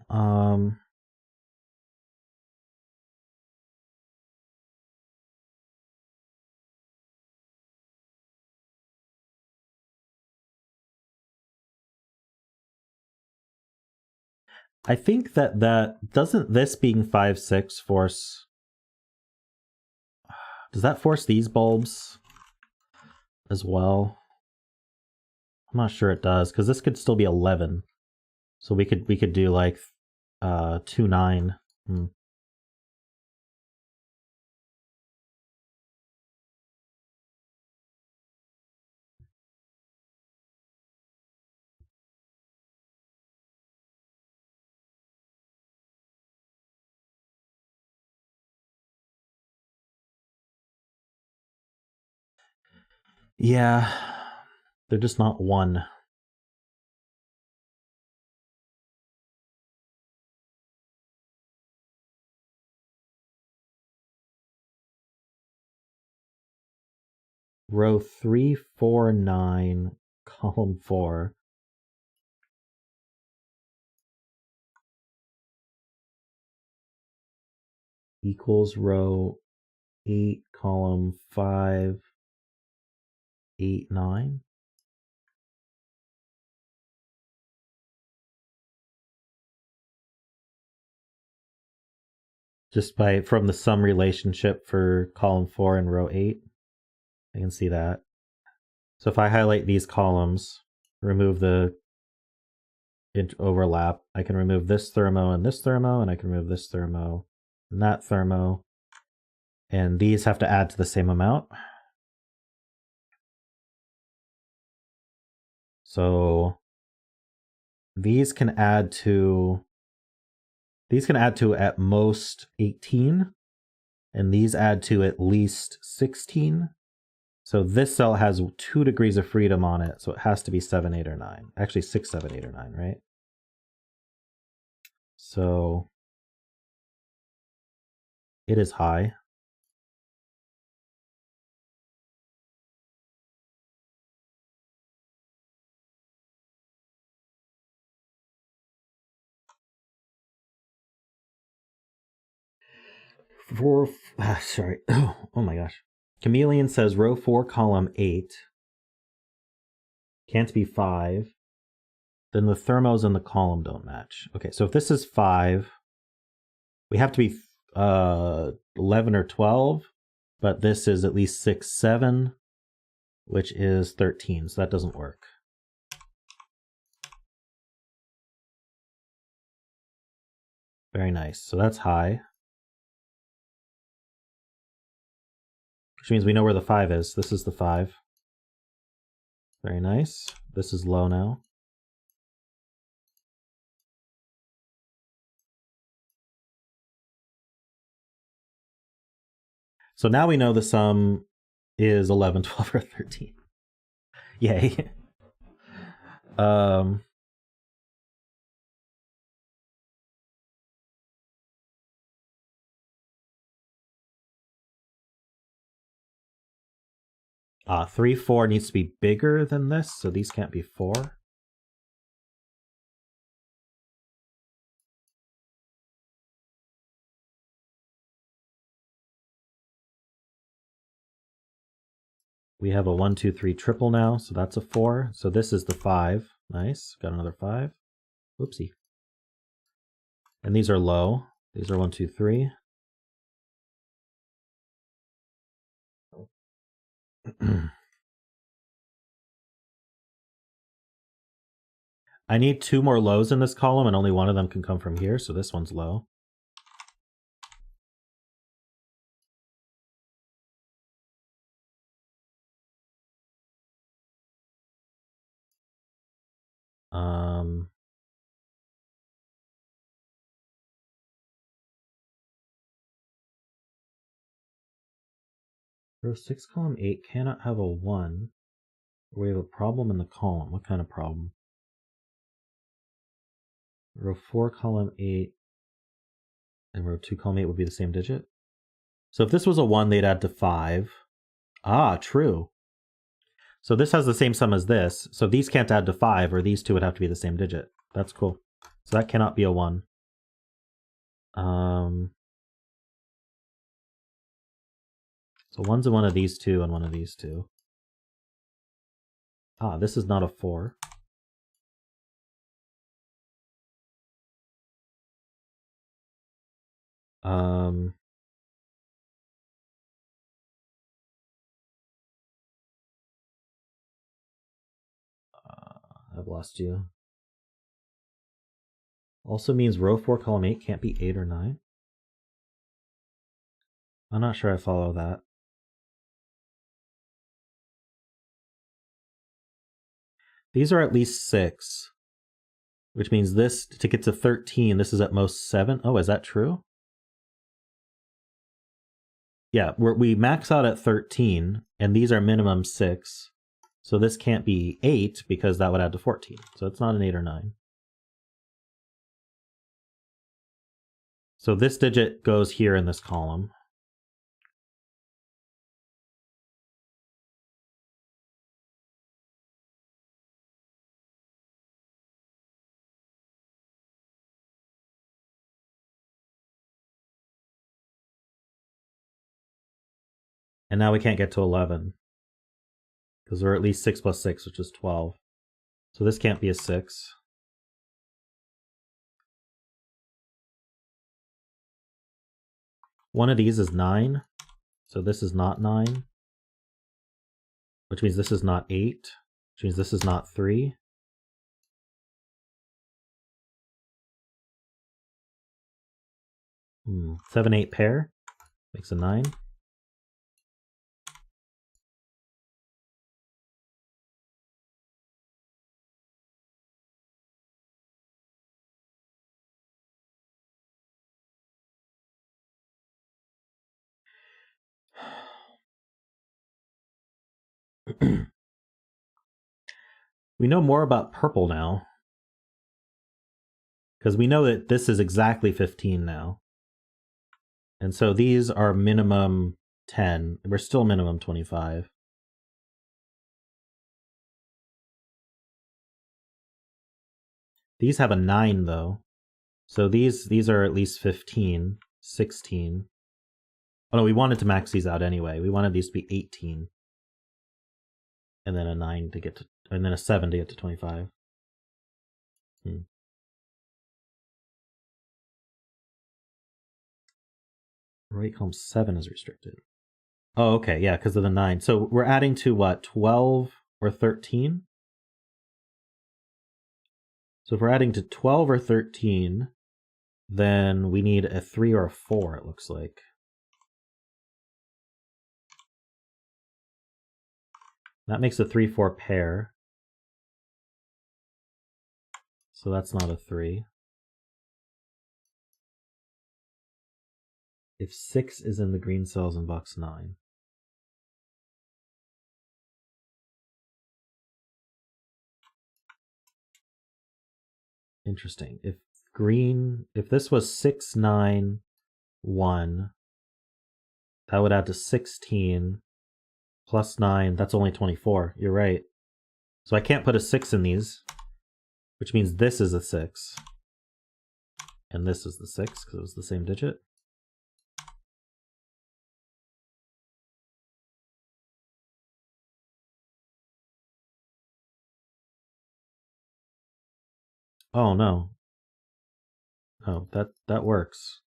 I think that doesn't this being 5, 6 force... Does that force these bulbs as well? I'm not sure it does, because this could still be 11. So we could do like 2, 9. Yeah, they're just not 1. Row 3, 4, 9, column 4. Equals row 8, column 5, 8, 9. Just from the sum relationship for column 4 and row 8, I can see that. So if I highlight these columns, remove the overlap, I can remove this thermo, and I can remove this thermo and that thermo, and these have to add to the same amount. So these can add to at most 18, and these add to at least 16. So this cell has 2 degrees of freedom on it, so it has to be 7, 8, or 9. Actually 6, 7, 8, or 9, right? So it is high. Sorry. Oh my gosh. Chameleon says row 4, column 8. Can't be 5. Then the thermos and the column don't match. Okay, so if this is 5, we have to be 11 or 12, but this is at least 6, 7, which is 13, so that doesn't work. Very nice. So that's high. Which means we know where the 5 is. This is the 5. Very nice. This is low now. So now we know the sum is 11, 12, or 13. Yay. Ah, 3, 4 needs to be bigger than this, so these can't be 4. We have a 1, 2, 3 triple now, so that's a 4. So this is the 5. Nice. Got another 5. Oopsie. And these are low. These are 1, 2, 3. I need 2 more lows in this column, and only one of them can come from here, so this one's low. Row 6, column 8 cannot have a 1. We have a problem in the column. What kind of problem? Row 4, column 8, and row 2, column 8 would be the same digit. So if this was a 1, they'd add to 5. Ah, true. So this has the same sum as this. So these can't add to 5, or these two would have to be the same digit. That's cool. So that cannot be a 1. So one's in one of these two and one of these two. Ah, this is not a 4. I've lost you. Also means row 4, column 8 can't be 8 or 9. I'm not sure I follow that. These are at least 6, which means this, to get to 13, this is at most 7. Oh, is that true? Yeah, we max out at 13, and these are minimum 6. So this can't be 8, because that would add to 14. So it's not an 8 or 9. So this digit goes here in this column. And now we can't get to 11. Because we're at least 6 plus 6, which is 12. So this can't be a 6. One of these is 9. So this is not 9. Which means this is not 8. Which means this is not 3. Hmm. 7, 8 pair makes a 9. We know more about purple now. Because we know that this is exactly 15 now. And so these are minimum 10. We're still minimum 25. These have a 9 though. So these are at least 15, 16. Oh no, we wanted to max these out anyway. We wanted these to be 18. And then a 9 to get to, and then a 7 to get to 25. Right column 7 is restricted. Oh, okay, yeah, because of the 9. So we're adding to what, 12 or 13? So if we're adding to 12 or 13, then we need a 3 or a 4, it looks like. That makes a 3-4 pair. So that's not a 3. If 6 is in the green cells in box 9. Interesting. If this was 6, 9, 1, that would add to 16 plus 9. That's only 24. You're right. So I can't put a 6 in these, which means this is a 6. And this is the 6 because it was the same digit. Oh no. Oh, that works.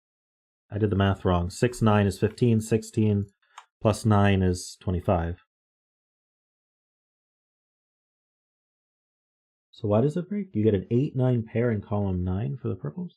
I did the math wrong. 6, 9 is 15, 16 plus 9 is 25. So why does it break? You get an 8, 9 pair in column 9 for the purples?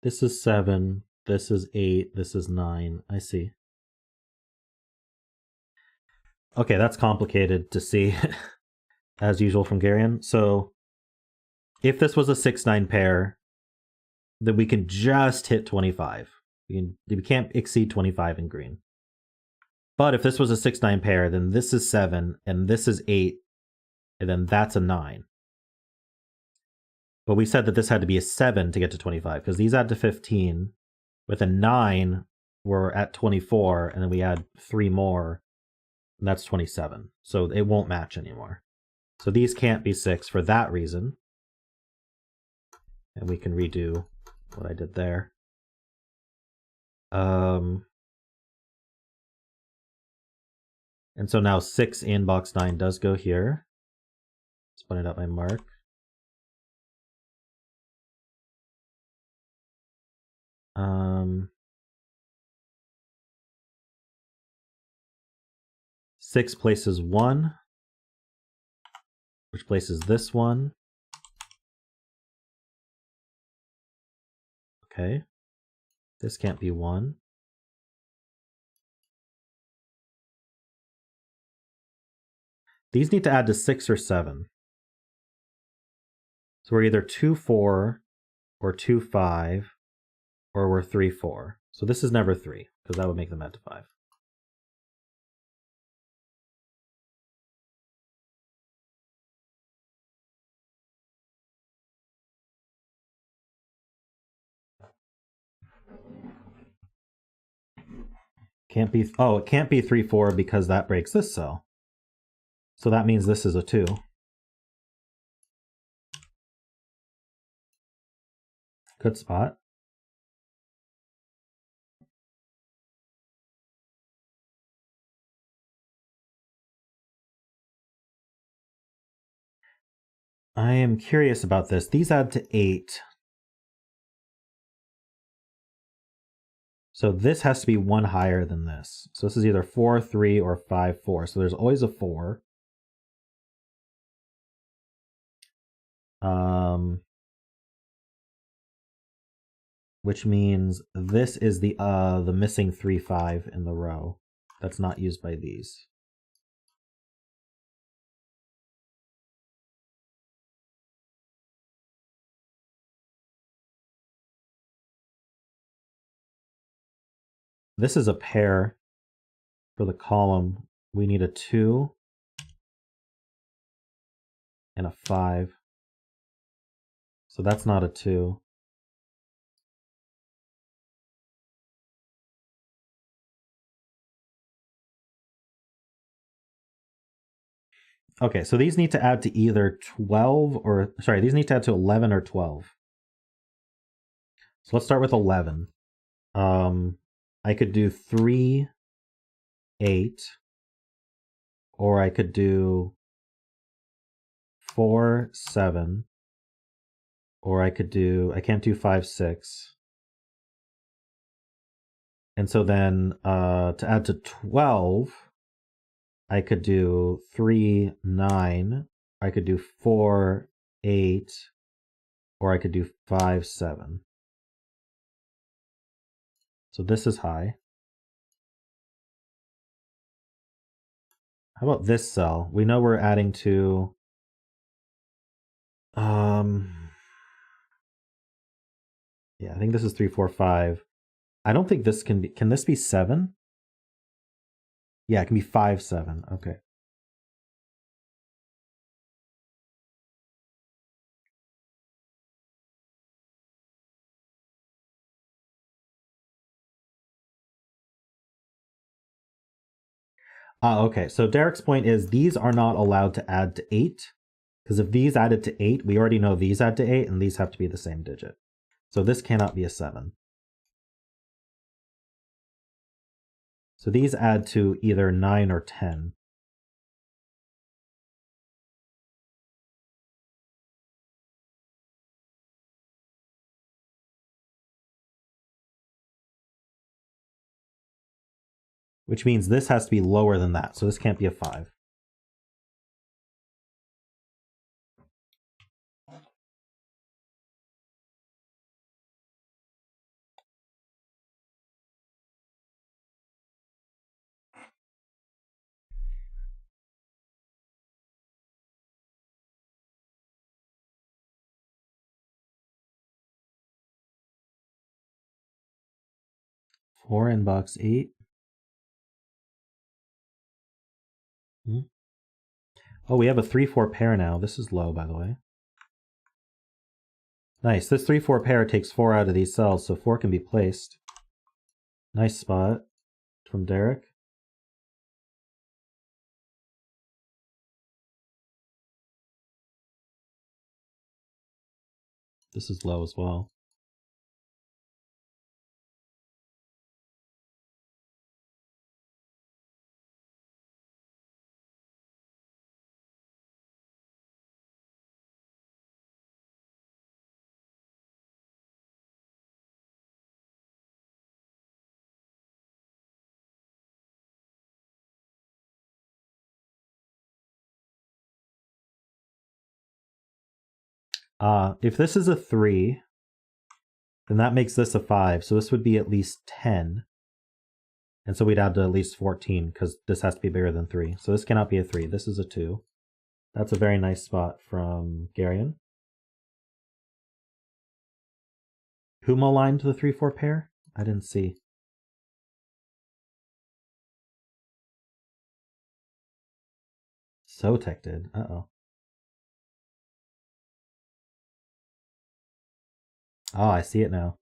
This is 7, this is 8, this is 9. I see. Okay, that's complicated to see, as usual from Garion. So if this was a 6, 9 pair, then we can just hit 25. We can't exceed 25 in green. But if this was a 6, 9 pair, then this is 7, and this is 8, and then that's a 9. But we said that this had to be a 7 to get to 25, because these add to 15. With a 9, we're at 24, and then we add 3 more, and that's 27. So it won't match anymore. So these can't be 6 for that reason. And we can redo what I did there. And so now 6 in box 9 does go here. Let's point it out my mark. Six places 1, which places this one. Okay, this can't be 1. These need to add to 6 or 7. So we're either 2, 4, or 2, 5, or we're 3, 4. So this is never 3, because that would make them add to 5. Can't be, oh, it can't be 3, 4 because that breaks this cell. So that means this is a 2. Good spot. I am curious about this. These add to 8. So this has to be 1 higher than this. So this is either 4, 3, or 5, 4. So there's always a 4. Which means this is the missing 3, 5 in the row that's not used by these. This is a pair for the column. We need a 2 and a 5. So that's not a 2. Okay, so these need to add to either 12 or, sorry, these need to add to 11 or 12. So let's start with 11. I could do 3, 8, or I could do 4, 7, or I could do, I can't do 5, 6. And so then to add to 12, I could do 3, 9, I could do 4, 8, or I could do 5, 7. So this is high. How about this cell? We know we're adding to yeah, I think this is 3, 4, 5. I don't think this can be, can this be 7? Yeah, it can be 5, 7. Okay. Okay, so Derek's point is these are not allowed to add to 8, because if these added to 8, we already know these add to 8, and these have to be the same digit. So this cannot be a 7. So these add to either 9 or 10. Which means this has to be lower than that, so this can't be a 5. Four in box 8. Oh, we have a 3, 4 pair now. This is low, by the way. Nice. This 3, 4 pair takes 4 out of these cells, so 4 can be placed. Nice spot from Derek. This is low as well. If this is a 3, then that makes this a 5. So this would be at least 10. And so we'd add to at least 14, because this has to be bigger than 3. So this cannot be a 3. This is a 2. That's a very nice spot from Garion. Who maligned the 3, 4 pair? I didn't see. Sotek did. Uh-oh. Oh, I see it now.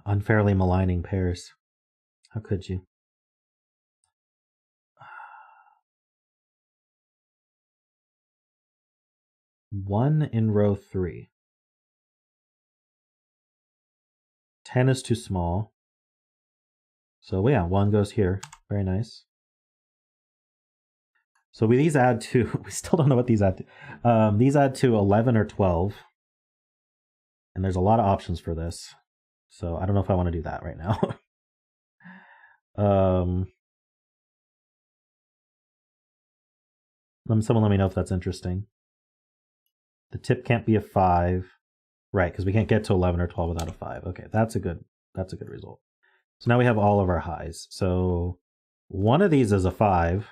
Unfairly maligning pairs. How could you? One in row 3. 10 is too small. So yeah, 1 goes here. Very nice. So these add to, we still don't know what these add to. These add to 11 or 12. And there's a lot of options for this. So I don't know if I want to do that right now. Someone let me know if that's interesting. The tip can't be a 5. Right, because we can't get to 11 or 12 without a 5. Okay, that's a good result. So now we have all of our highs. So one of these is a 5.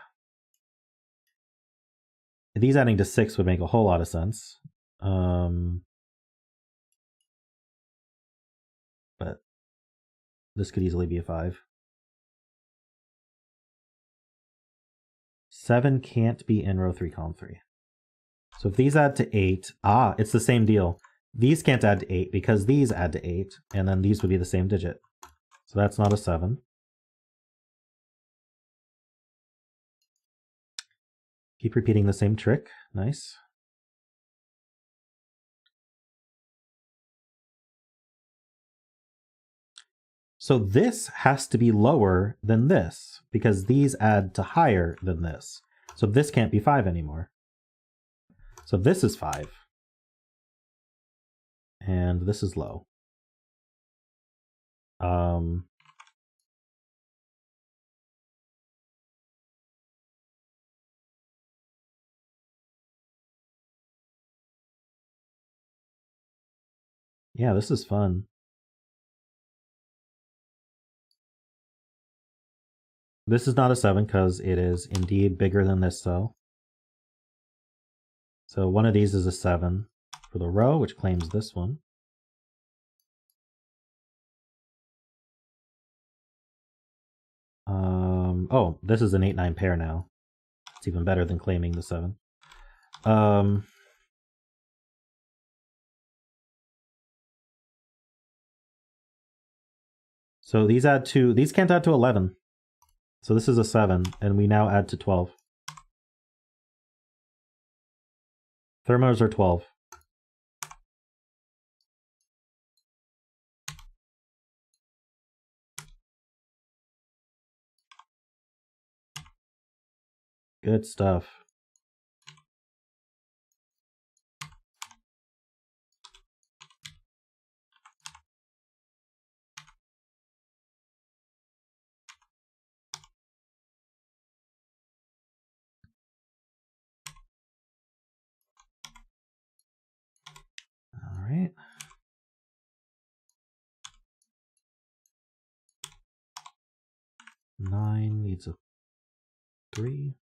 These adding to 6 would make a whole lot of sense. But this could easily be a 5. 7 can't be in row 3, column 3. So if these add to 8, it's the same deal. These can't add to 8 because these add to 8, and then these would be the same digit. So that's not a 7. Keep repeating the same trick. Nice. So this has to be lower than this because these add to higher than this. So this can't be 5 anymore. So this is 5. And this is low. Yeah, this is fun. This is not a 7 because it is indeed bigger than this cell. So one of these is a 7 for the row, which claims this one. Oh, this is an 8-9 pair now. It's even better than claiming the 7. So these can't add to 11. So this is a 7, and we now add to 12. Thermos are 12. Good stuff. All right. Nine needs a 3.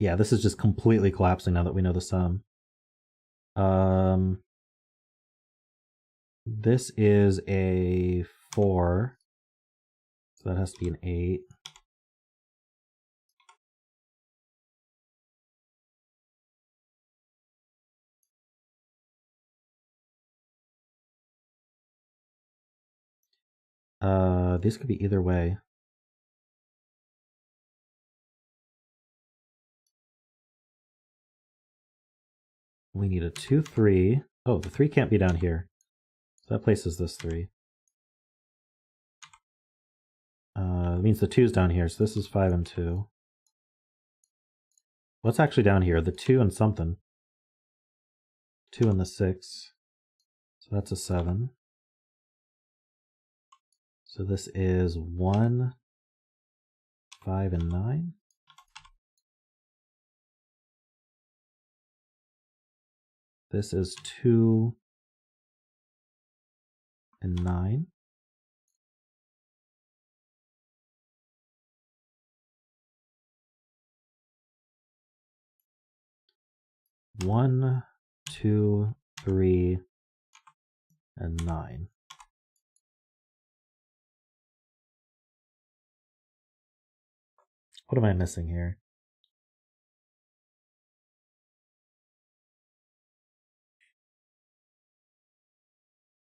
Yeah, this is just completely collapsing now that we know the sum. This is a 4. So that has to be an 8. These could be either way. We need a 2, 3. Oh, the 3 can't be down here. So that places this 3. It means the 2's down here, so this is 5 and 2. What's actually down here? The 2 and something. 2 and the 6. So that's a 7. So this is 1, 5, and 9. This is 2 and 9. One, 2, 3, and 9. What am I missing here?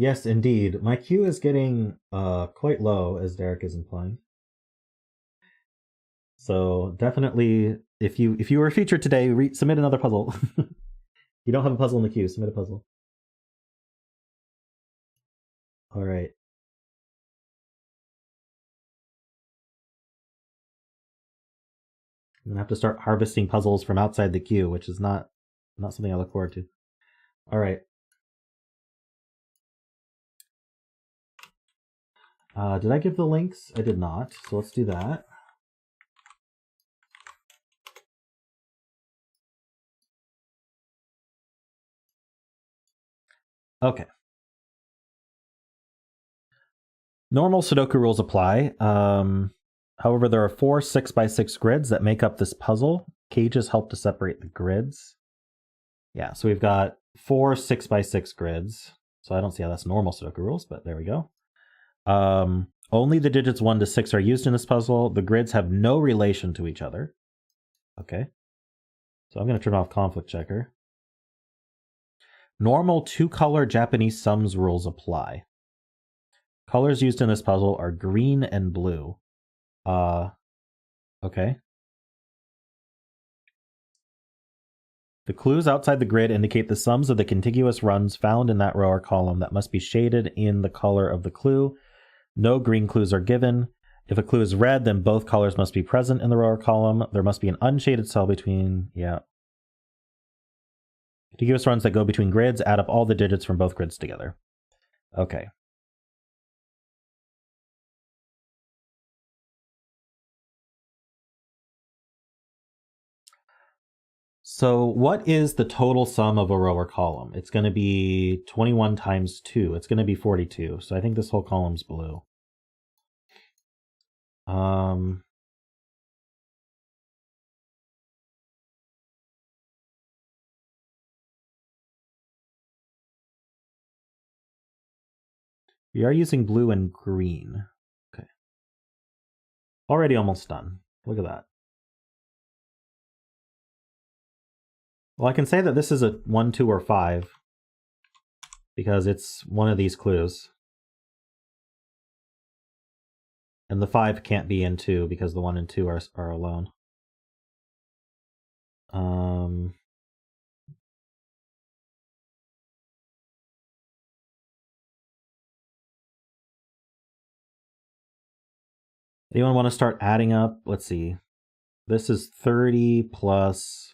Yes, indeed. My queue is getting quite low, as Derek is implying. So definitely, if you were featured today, submit another puzzle. You don't have a puzzle in the queue, submit a puzzle. All right. I'm gonna have to start harvesting puzzles from outside the queue, which is not something I look forward to. All right. Did I give the links? I did not. So let's do that. Okay. Normal Sudoku rules apply. However, there are 4 6x6 grids that make up this puzzle. Cages help to separate the grids. Yeah, so we've got 4 6x6 grids. So I don't see how that's normal Sudoku rules, but there we go. Only the digits 1 to 6 are used in this puzzle. The grids have no relation to each other. Okay. So I'm going to turn off conflict checker. Normal 2-color Japanese sums rules apply. Colors used in this puzzle are green and blue. Okay. The clues outside the grid indicate the sums of the contiguous runs found in that row or column that must be shaded in the color of the clue. No green clues are given. If a clue is red, then both colors must be present in the row or column. There must be an unshaded cell between, contiguous runs that go between grids, add up all the digits from both grids together. Okay. So what is the total sum of a row or column? It's going to be 21 times 2. It's going to be 42. So I think this whole column's blue. We are using blue and green. Okay. Already almost done. Look at that. Well, I can say that this is a 1, 2, or 5 because it's one of these clues. And the 5 can't be in 2 because the 1 and 2 are alone. Anyone want to start adding up? Let's see. This is 30 plus...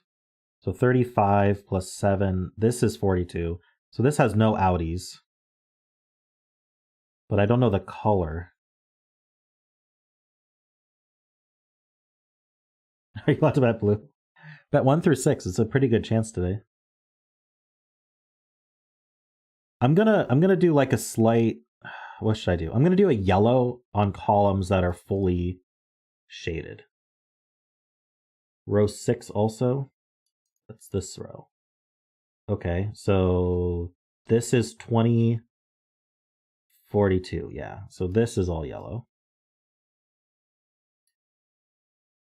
So 35 plus 7. This is 42. So this has no outies. But I don't know the color. Are you allowed to bet blue? Bet 1 through 6. It's a pretty good chance today. I'm gonna do like a slight... What should I do? I'm gonna do a yellow on columns that are fully shaded. Row 6 also. That's this row. Okay, so this is 20, 42, yeah. So this is all yellow.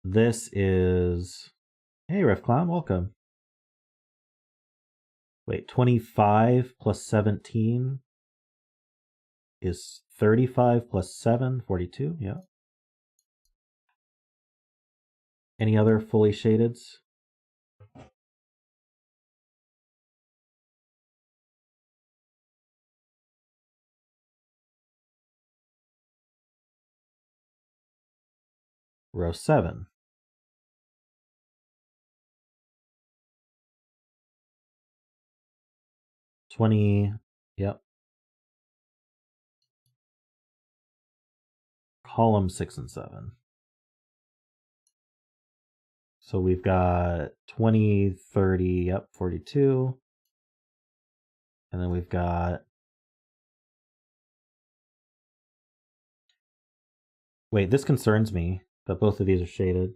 This is... Hey, Ref Clown, welcome. Wait, 25 plus 17 is 35 plus 7, 42, yeah. Any other fully shadeds? Row 7. Yep. Column 6 and 7. So we've got 20, 30, yep, 42. And then we've got... Wait, this concerns me that both of these are shaded.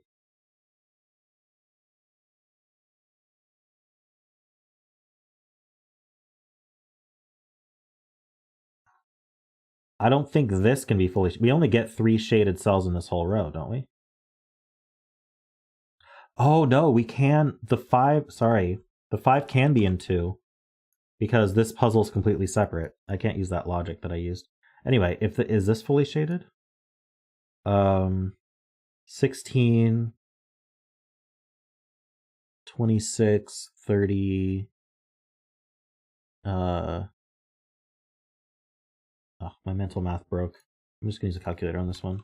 I don't think this can be fully... We only get 3 shaded cells in this whole row, don't we? Oh, no, we can... The 5 can be in 2. because this puzzle is completely separate. I can't use that logic that I used. Anyway, is this fully shaded? 16, 26, 30. Oh, my mental math broke. I'm just gonna use a calculator on this one.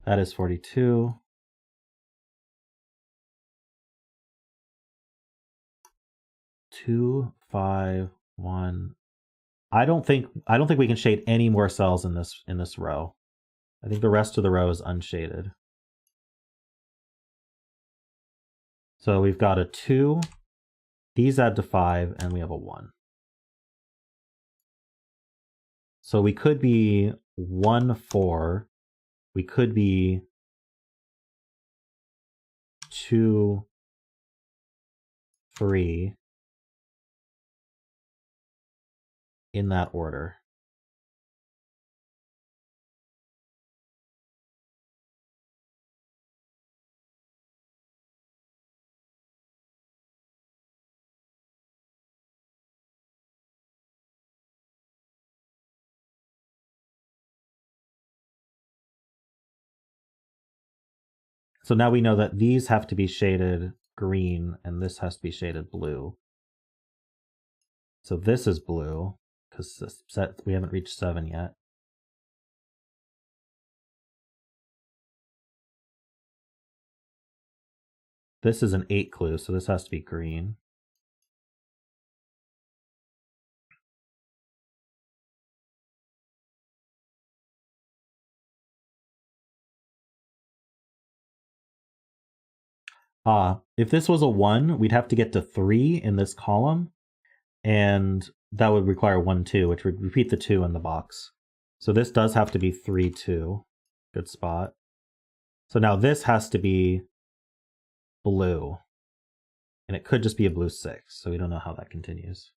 That is 42. 2, 5, 1. I don't think we can shade any more cells in this row. I think the rest of the row is unshaded. So we've got a 2. These add to 5, and we have a 1. So we could be 1, 4. We could be 2, 3 in that order. So now we know that these have to be shaded green and this has to be shaded blue. So this is blue because we haven't reached 7 yet. This is an 8 clue, so this has to be green. If this was a 1, we'd have to get to 3 in this column, and that would require 1, 2, which would repeat the 2 in the box. So this does have to be 3, 2. Good spot. So now this has to be blue, and it could just be a blue 6, so we don't know how that continues.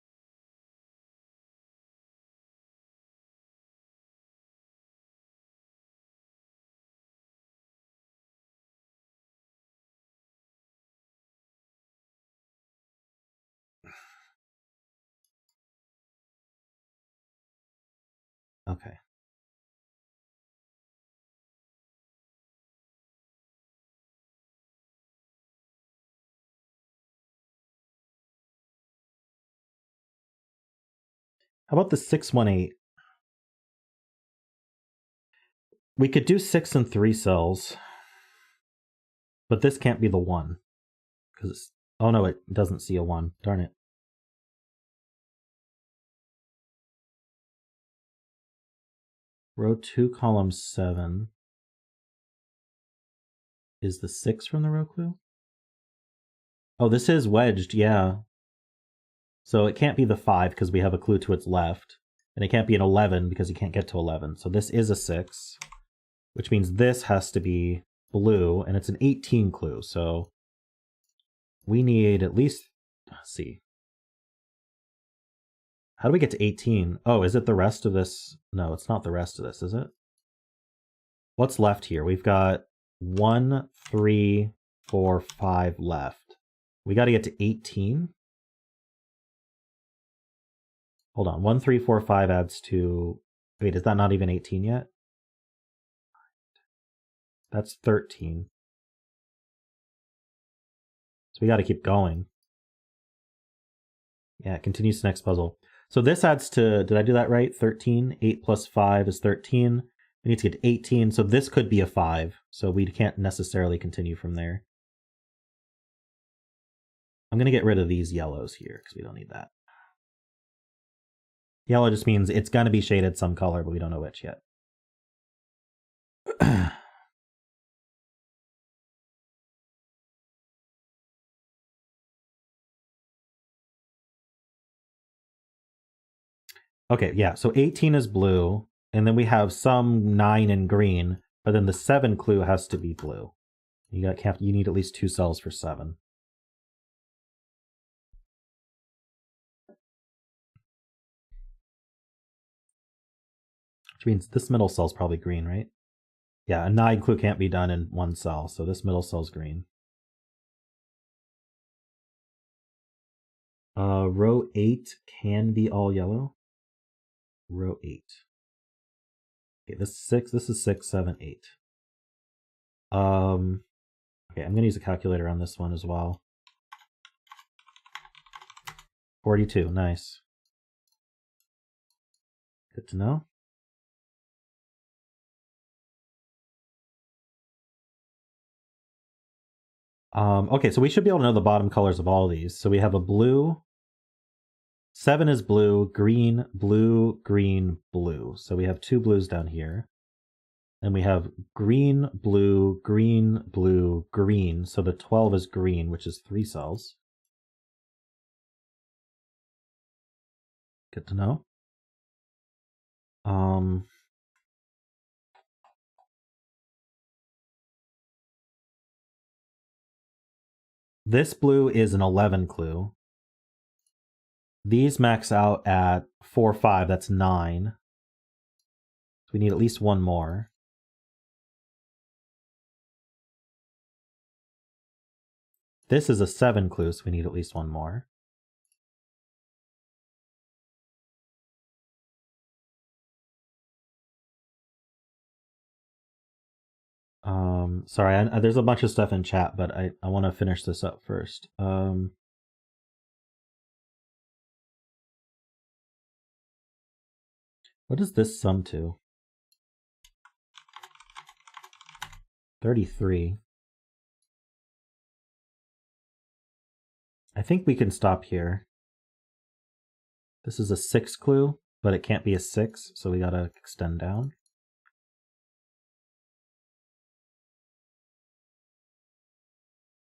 Okay. How about the 618? We could do 6 and 3 cells, but this can't be the 1. Because oh no, it doesn't see a 1. Darn it. Row 2, column 7. Is the 6 from the row clue? Oh, this is wedged, yeah. So it can't be the 5 because we have a clue to its left. And it can't be an 11 because you can't get to 11. So this is a 6, which means this has to be blue, and it's an 18 clue. So we need at least, let's see. How do we get to 18? Oh, is it the rest of this? No, it's not the rest of this, is it? What's left here? We've got 1, 3, 4, 5 left. We got to get to 18. Hold on. 1, 3, 4, 5 adds to... Wait, is that not even 18 yet? That's 13. So we got to keep going. Yeah, it continues to next puzzle. So this adds to... Did I do that right? 13. 8 plus 5 is 13. We need to get to 18. So this could be a 5. So we can't necessarily continue from there. I'm going to get rid of these yellows here because we don't need that. Yellow just means it's going to be shaded some color, but we don't know which yet. Okay, yeah, so 18 is blue, and then we have some 9 in green, but then the 7 clue has to be blue. You need at least 2 cells for 7. Which means this middle cell's probably green, right? Yeah, a 9 clue can't be done in 1 cell, so this middle cell's green. Row 8 can be all yellow. Row 8. Okay, this is 6. This is 6, 7, 8. Okay, I'm going to use a calculator on this one as well. 42, nice. Good to know. Okay, so we should be able to know the bottom colors of all of these. So we have a blue. 7 is blue, green, blue, green, blue. So we have 2 blues down here. And we have green, blue, green, blue, green. So the 12 is green, which is 3 cells. Good to know. This blue is an 11 clue. These max out at 4, 5. That's 9. So we need at least one more. This is a 7 clue, so we need at least one more. Sorry, there's a bunch of stuff in chat, but I want to finish this up first. What does this sum to? 33. I think we can stop here. This is a 6 clue, but it can't be a 6, so we gotta extend down.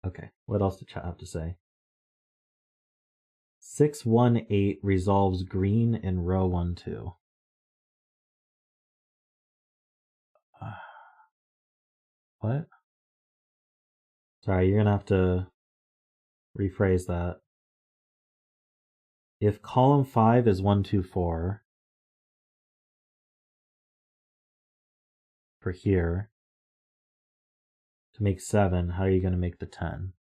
Okay, what else did chat have to say? 618 resolves green in row 1, 2. What? Sorry, you're gonna have to rephrase that. If column 5 is 1, 2, 4 for here, to make 7, how are you gonna make the 10?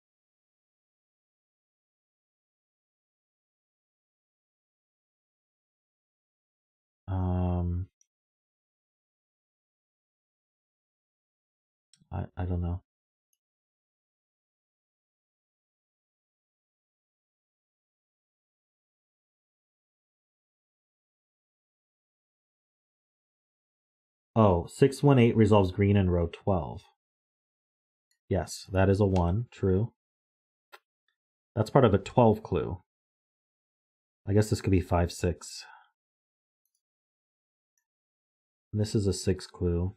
I don't know. Oh, 618 resolves green in row 12. Yes, that is a 1, true. That's part of a 12 clue. I guess this could be 5, 6. And this is a 6 clue.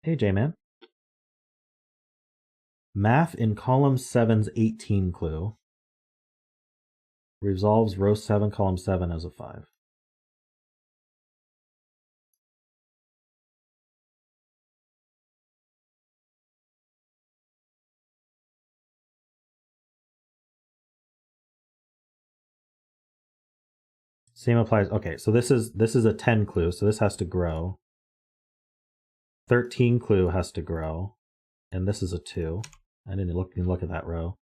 Hey, J-Man. Math in column 7's 18 clue resolves row 7, column 7 as a 5. Same applies. Okay, so this is a 10 clue, so this has to grow. 13 clue has to grow, and this is a 2. I didn't look at that row.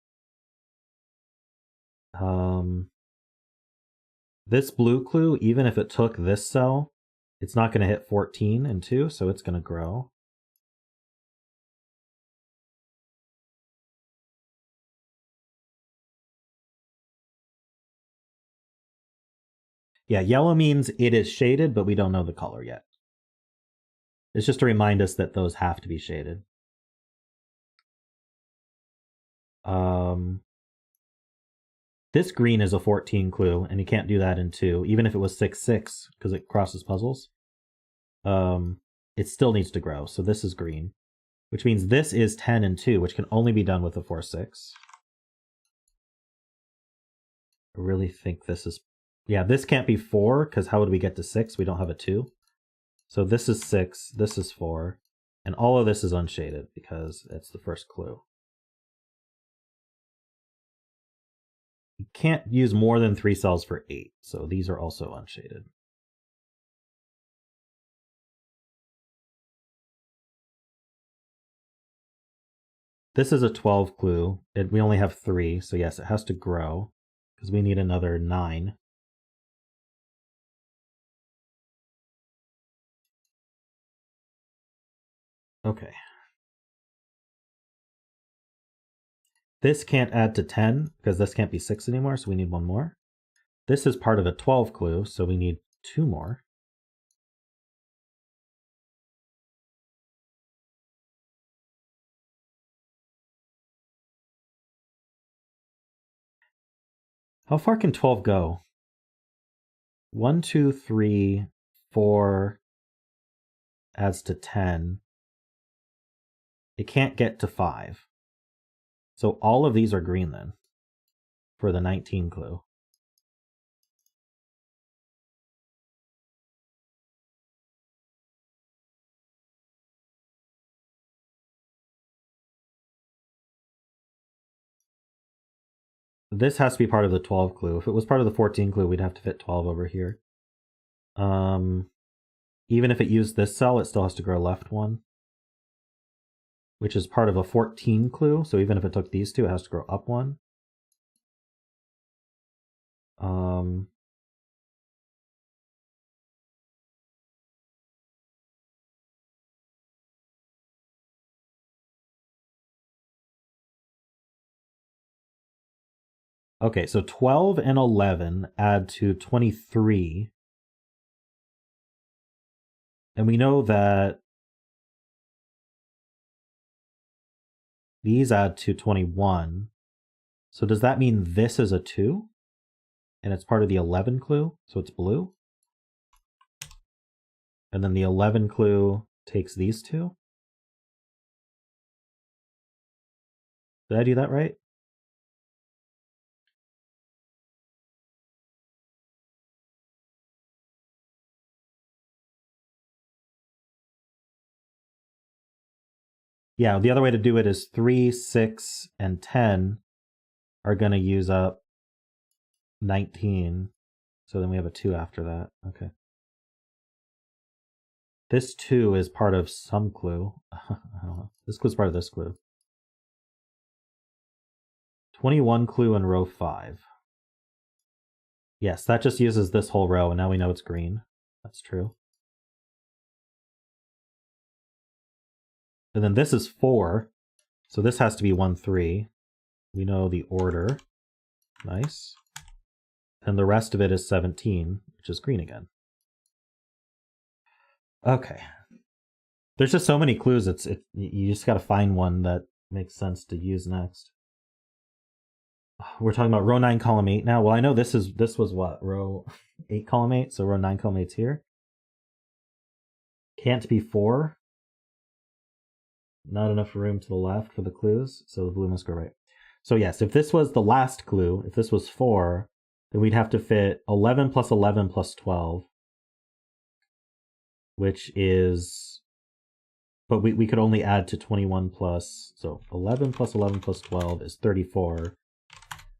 This blue clue, even if it took this cell, it's not going to hit 14 and 2, so it's going to grow. Yeah, yellow means it is shaded, but we don't know the color yet. It's just to remind us that those have to be shaded. This green is a 14 clue, and you can't do that in 2, even if it was 6, 6, because it crosses puzzles. It still needs to grow, so this is green, which means this is 10 and 2, which can only be done with a 4, 6. I really think this is... Yeah, this can't be 4, because how would we get to 6? We don't have a 2. So this is 6, this is 4, and all of this is unshaded, because it's the first clue. You can't use more than 3 cells for 8, so these are also unshaded. This is a 12 clue. We only have 3, so yes, it has to grow because we need another 9. Okay. This can't add to 10 because this can't be 6 anymore, so we need 1 more. This is part of a 12 clue, so we need 2 more. How far can 12 go? 1, 2, 3, 4 adds to 10. It can't get to 5. So all of these are green then for the 19 clue. This has to be part of the 12 clue. If it was part of the 14 clue, we'd have to fit 12 over here. Even if it used this cell, it still has to grow left 1, which is part of a 14 clue. So even if it took these two, it has to grow up 1. Okay, so 12 and 11 add to 23. And we know that these add to 21. So does that mean this is a 2? And it's part of the 11 clue, so it's blue? And then the 11 clue takes these two? Did I do that right? Yeah, the other way to do it is 3, 6, and 10 are going to use up 19. So then we have a 2 after that. Okay. This 2 is part of some clue. I don't know. This clue is part of this clue. 21 clue in row 5. Yes, that just uses this whole row, and now we know it's green. That's true. And then this is 4. So this has to be 1, 3. We know the order. Nice. And the rest of it is 17, which is green again. Okay. There's just so many clues. You just got to find one that makes sense to use next. We're talking about row 9, column 8 now. Well, I know this was what? Row 8, column 8. So row 9, column 8's here. Can't be 4. Not enough room to the left for the clues, so the blue must go right. So yes, if this was the last clue, if this was 4, then we'd have to fit 11 plus 11 plus 12, which is, but we could only add to 21 plus, so 11 plus 11 plus 12 is 34.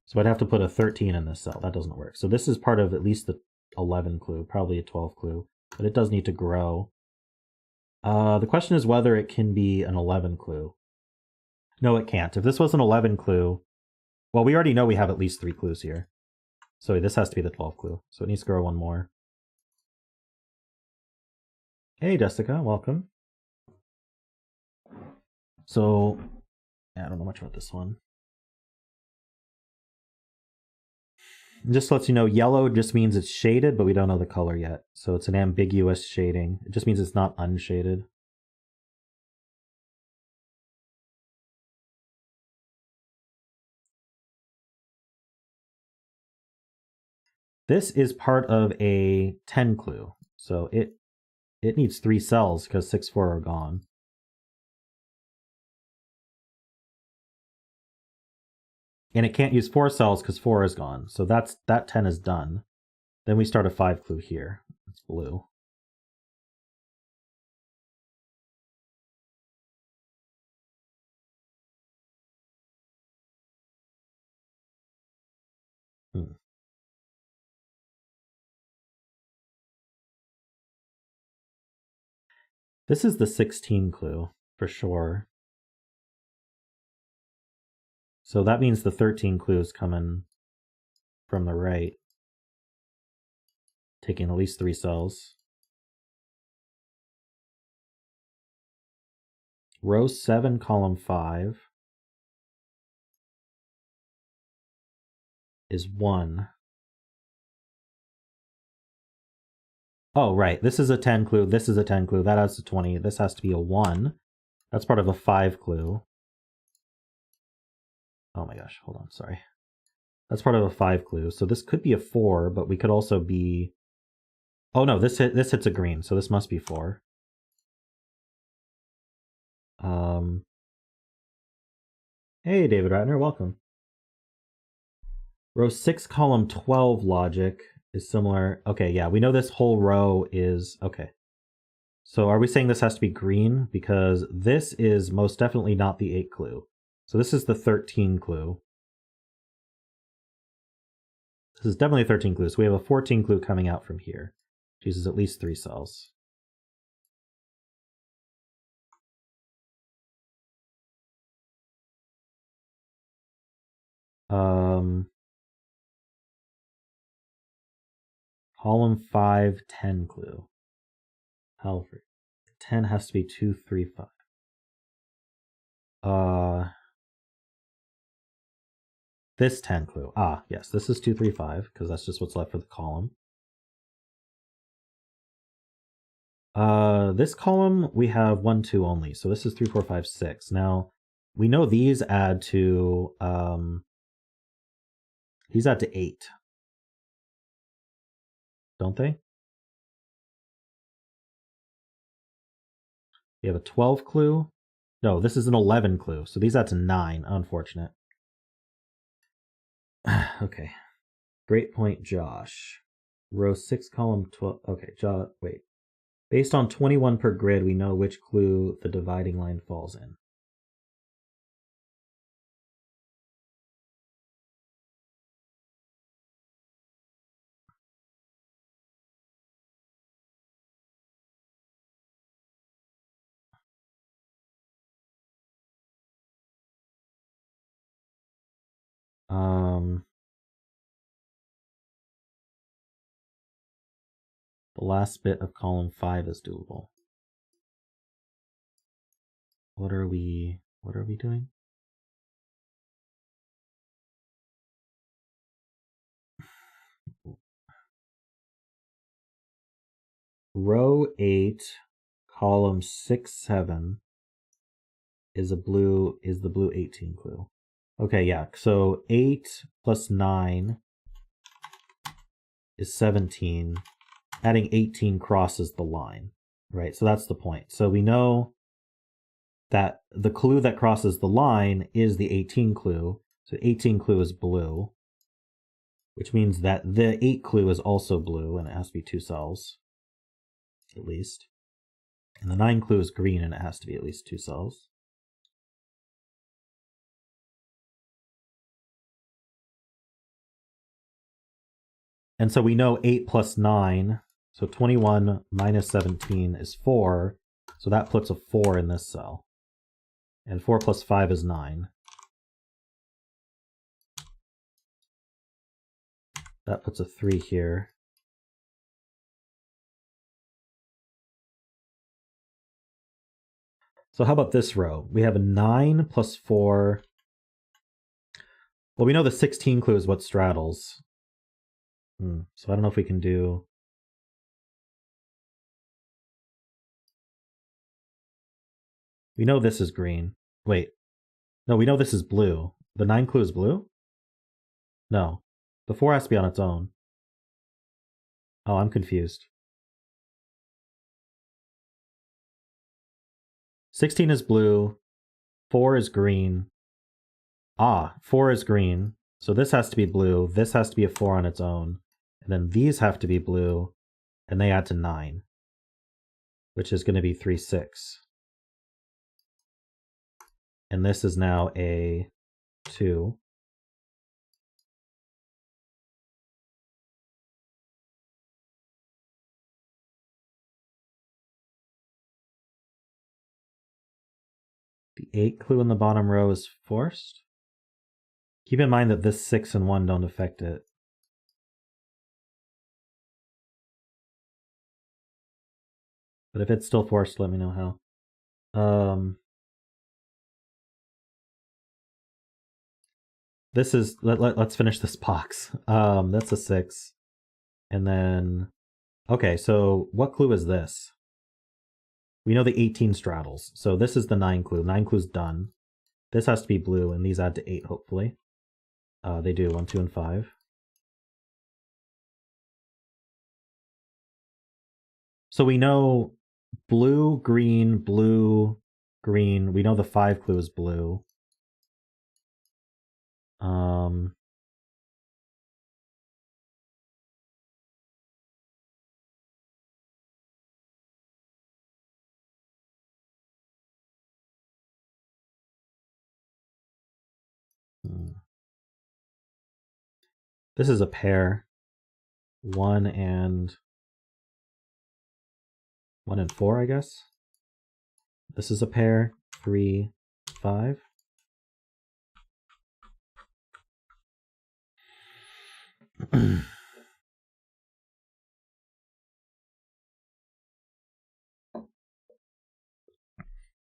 So I'd have to put a 13 in this cell. That doesn't work. So this is part of at least the 11 clue, probably a 12 clue, but it does need to grow. The question is whether it can be an 11 clue. No, it can't. If this was an 11 clue, well, we already know we have at least 3 clues here. So this has to be the 12 clue. So it needs to grow 1 more. Hey, Jessica, welcome. So, yeah, I don't know much about this one. It just lets you know yellow just means it's shaded, but we don't know the color yet. So it's an ambiguous shading. It just means it's not unshaded. This is part of a 10 clue. So it needs 3 cells because 6, 4 are gone. And it can't use 4 cells because 4 is gone. So that 10 is done. Then we start a 5 clue here. It's blue. This is the 16 clue for sure. So that means the 13 clues coming from the right, taking at least 3 cells. Row 7, column 5 is 1. Oh, right. This is a 10 clue. This is a 10 clue. That has a 20. This has to be a 1. That's part of a 5 clue. Oh my gosh. Hold on. Sorry. That's part of a 5 clue. So this could be a 4, but we could also be... Oh no, this hits a green. So this must be 4. Hey, David Ratner. Welcome. Row 6, column 12 logic is similar. Okay, yeah, we know this whole row is... Okay. So are we saying this has to be green? Because this is most definitely not the 8 clue. So this is the 13 clue. This is definitely a 13 clue. So we have a 14 clue coming out from here. Which uses at least 3 cells. Column 5, 10 clue. Halford. 10 has to be 2, 3, 5. This 10 clue. Ah, yes, this is 2, 3, 5, because that's just what's left for the column. This column, we have 1, 2 only. So this is 3, 4, 5, 6. Now, we know these add to 8. Don't they? We have a 12 clue. No, this is an 11 clue. So these add to 9. Unfortunate. Okay. Great point, Josh. Row 6, column 12. Okay, wait. Based on 21 per grid, we know which clue the dividing line falls in. The last bit of column 5 is doable. What are we doing? Row 8, column 6, 7 is the blue 18 clue. Okay, yeah. So 8 plus 9 is 17. Adding 18 crosses the line, right? So that's the point. So we know that the clue that crosses the line is the 18 clue. So 18 clue is blue, which means that the 8 clue is also blue, and it has to be 2 cells, at least. And the 9 clue is green, and it has to be at least 2 cells. And so we know 8 plus 9, so 21 minus 17 is 4, so that puts a 4 in this cell. And 4 plus 5 is 9. That puts a 3 here. So how about this row? We have a 9 plus 4. Well, we know the 16 clue is what straddles. So I don't know if we can do... We know this is green. Wait. No, we know this is blue. The 9 clue is blue? No. The 4 has to be on its own. Oh, I'm confused. 16 is blue. 4 is green. Ah, 4 is green. So this has to be blue. This has to be a 4 on its own. And then these have to be blue. And they add to 9. Which is going to be 3, 6. And this is now a 2. The 8 clue in the bottom row is forced. Keep in mind that this 6 and 1 don't affect it. But if it's still forced, let me know how. This is, let's finish this box. That's a 6. And then, okay, so what clue is this? We know the 18 straddles. So this is the 9 clue. 9 clue's done. This has to be blue, and these add to 8, hopefully. They do, 1, 2, and 5. So we know blue, green, green. We know the 5 clue is blue. This is a pair. 1 and 4, I guess. This is a pair. 3, 5. Yeah,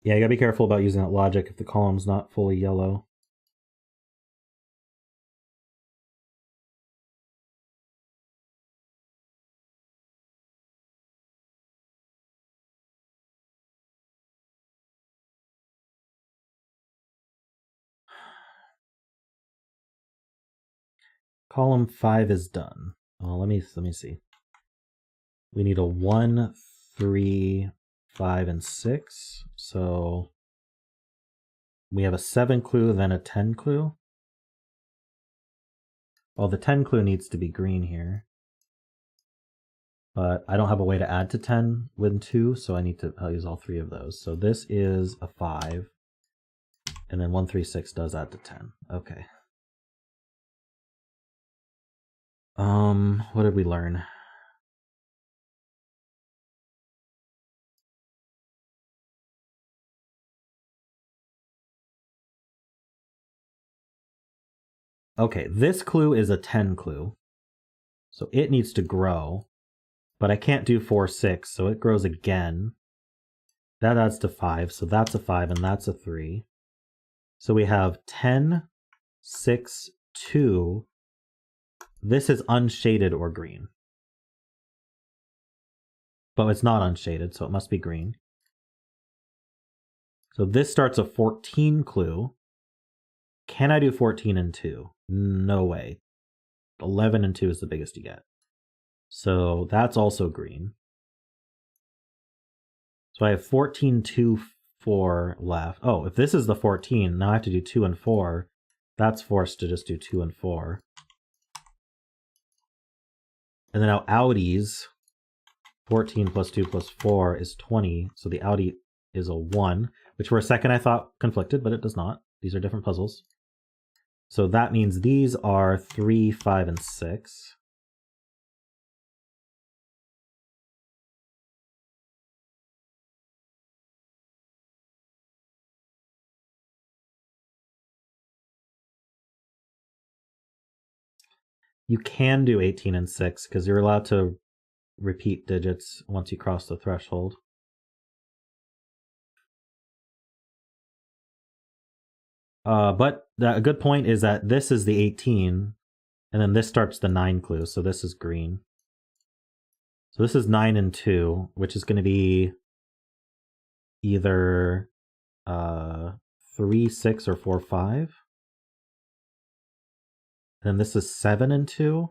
you gotta be careful about using that logic if the column's not fully yellow. Column 5 is done. Oh, let me see. We need a 1, 3, 5, and 6. So we have a 7 clue, then a 10 clue. Well, the 10 clue needs to be green here. But I don't have a way to add to 10 with 2, so I'll use all 3 of those. So this is a 5. And then 1, 3, 6 does add to 10. Okay. What did we learn? Okay, this clue is a 10 clue. So it needs to grow. But I can't do 4, 6, so it grows again. That adds to 5, so that's a 5, and that's a 3. So we have 10, 6, 2. This is unshaded or green. But it's not unshaded, so it must be green. So this starts a 14 clue. Can I do 14 and 2? No way. 11 and 2 is the biggest you get. So that's also green. So I have 14, 2, 4 left. Oh, if this is the 14, now I have to do 2 and 4. That's forced to just do 2 and 4. And then now outies, 14 plus 2 plus 4 is 20. So the outie is a 1, which for a second I thought conflicted, but it does not. These are different puzzles. So that means these are 3, 5, and 6. You can do 18 and 6 because you're allowed to repeat digits once you cross the threshold. But a good point is that this is the 18, and then this starts the 9 clue, so this is green. So this is 9 and 2, which is going to be either 3, 6, or 4, 5. And this is 7 and 2,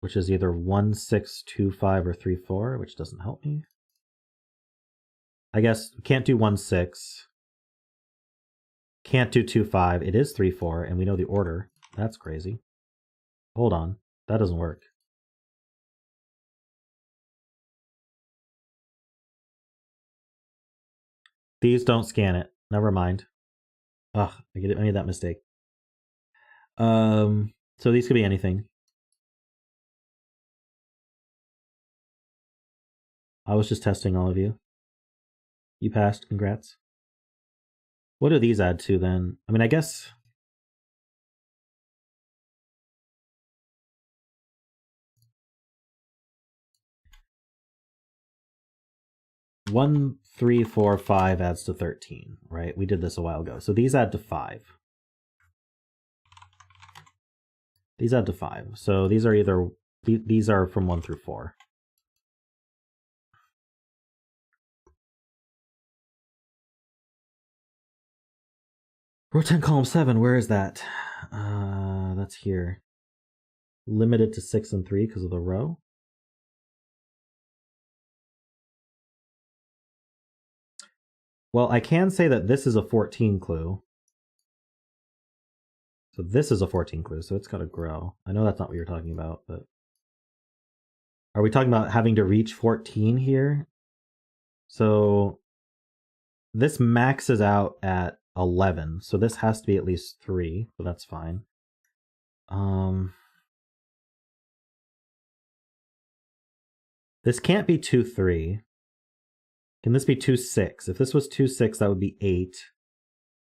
which is either 1, 6, 2, 5, or 3, 4, which doesn't help me. I guess we can't do 1, 6. Can't do 2, 5. It is 3, 4, and we know the order. That's crazy. Hold on. That doesn't work. These don't scan it. Never mind. Ugh, I made that mistake. So these could be anything. I was just testing all of you. You passed. Congrats. What do these add to then? I mean, I guess 1, 3, 4, 5 adds to 13, right? We did this a while ago. So these add to 5. These add to 5. So these are either, these are from 1 through 4. Row 10, column 7, where is that? That's here. Limited to 6 and 3 because of the row. Well, I can say that this is a 14 clue. So this is a 14 clue, so it's got to grow. I know that's not what you're talking about, but... Are we talking about having to reach 14 here? So this maxes out at 11, so this has to be at least 3, but that's fine. This can't be 2, 3. Can this be 2, 6? If this was 2, 6, that would be 8.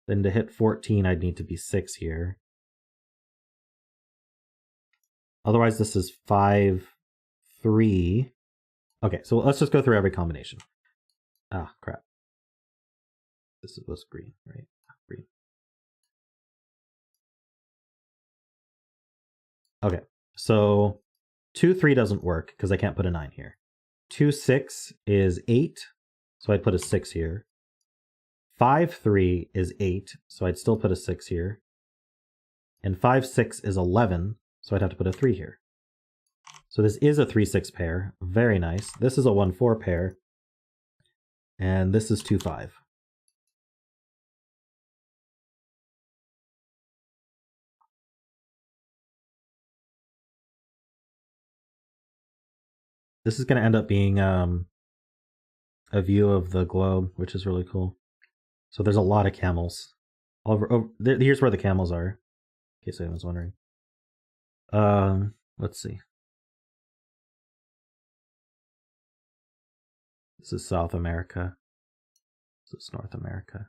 Then to hit 14, I'd need to be 6 here. Otherwise, this is 5, 3. Okay, so let's just go through every combination. Ah, crap. This was green, right? Green. Okay, so 2, 3 doesn't work because I can't put a 9 here. 2, 6 is 8, so I'd put a 6 here. 5, 3 is 8, so I'd still put a 6 here. And 5, 6 is 11, so I'd have to put a 3 here. So this is a 3, 6 pair. Very nice. This is a 1, 4 pair. And this is 2, 5. This is going to end up being a view of the globe, which is really cool. So there's a lot of camels. Here's where the camels are, in case anyone's wondering. Let's see. This is South America. This is North America.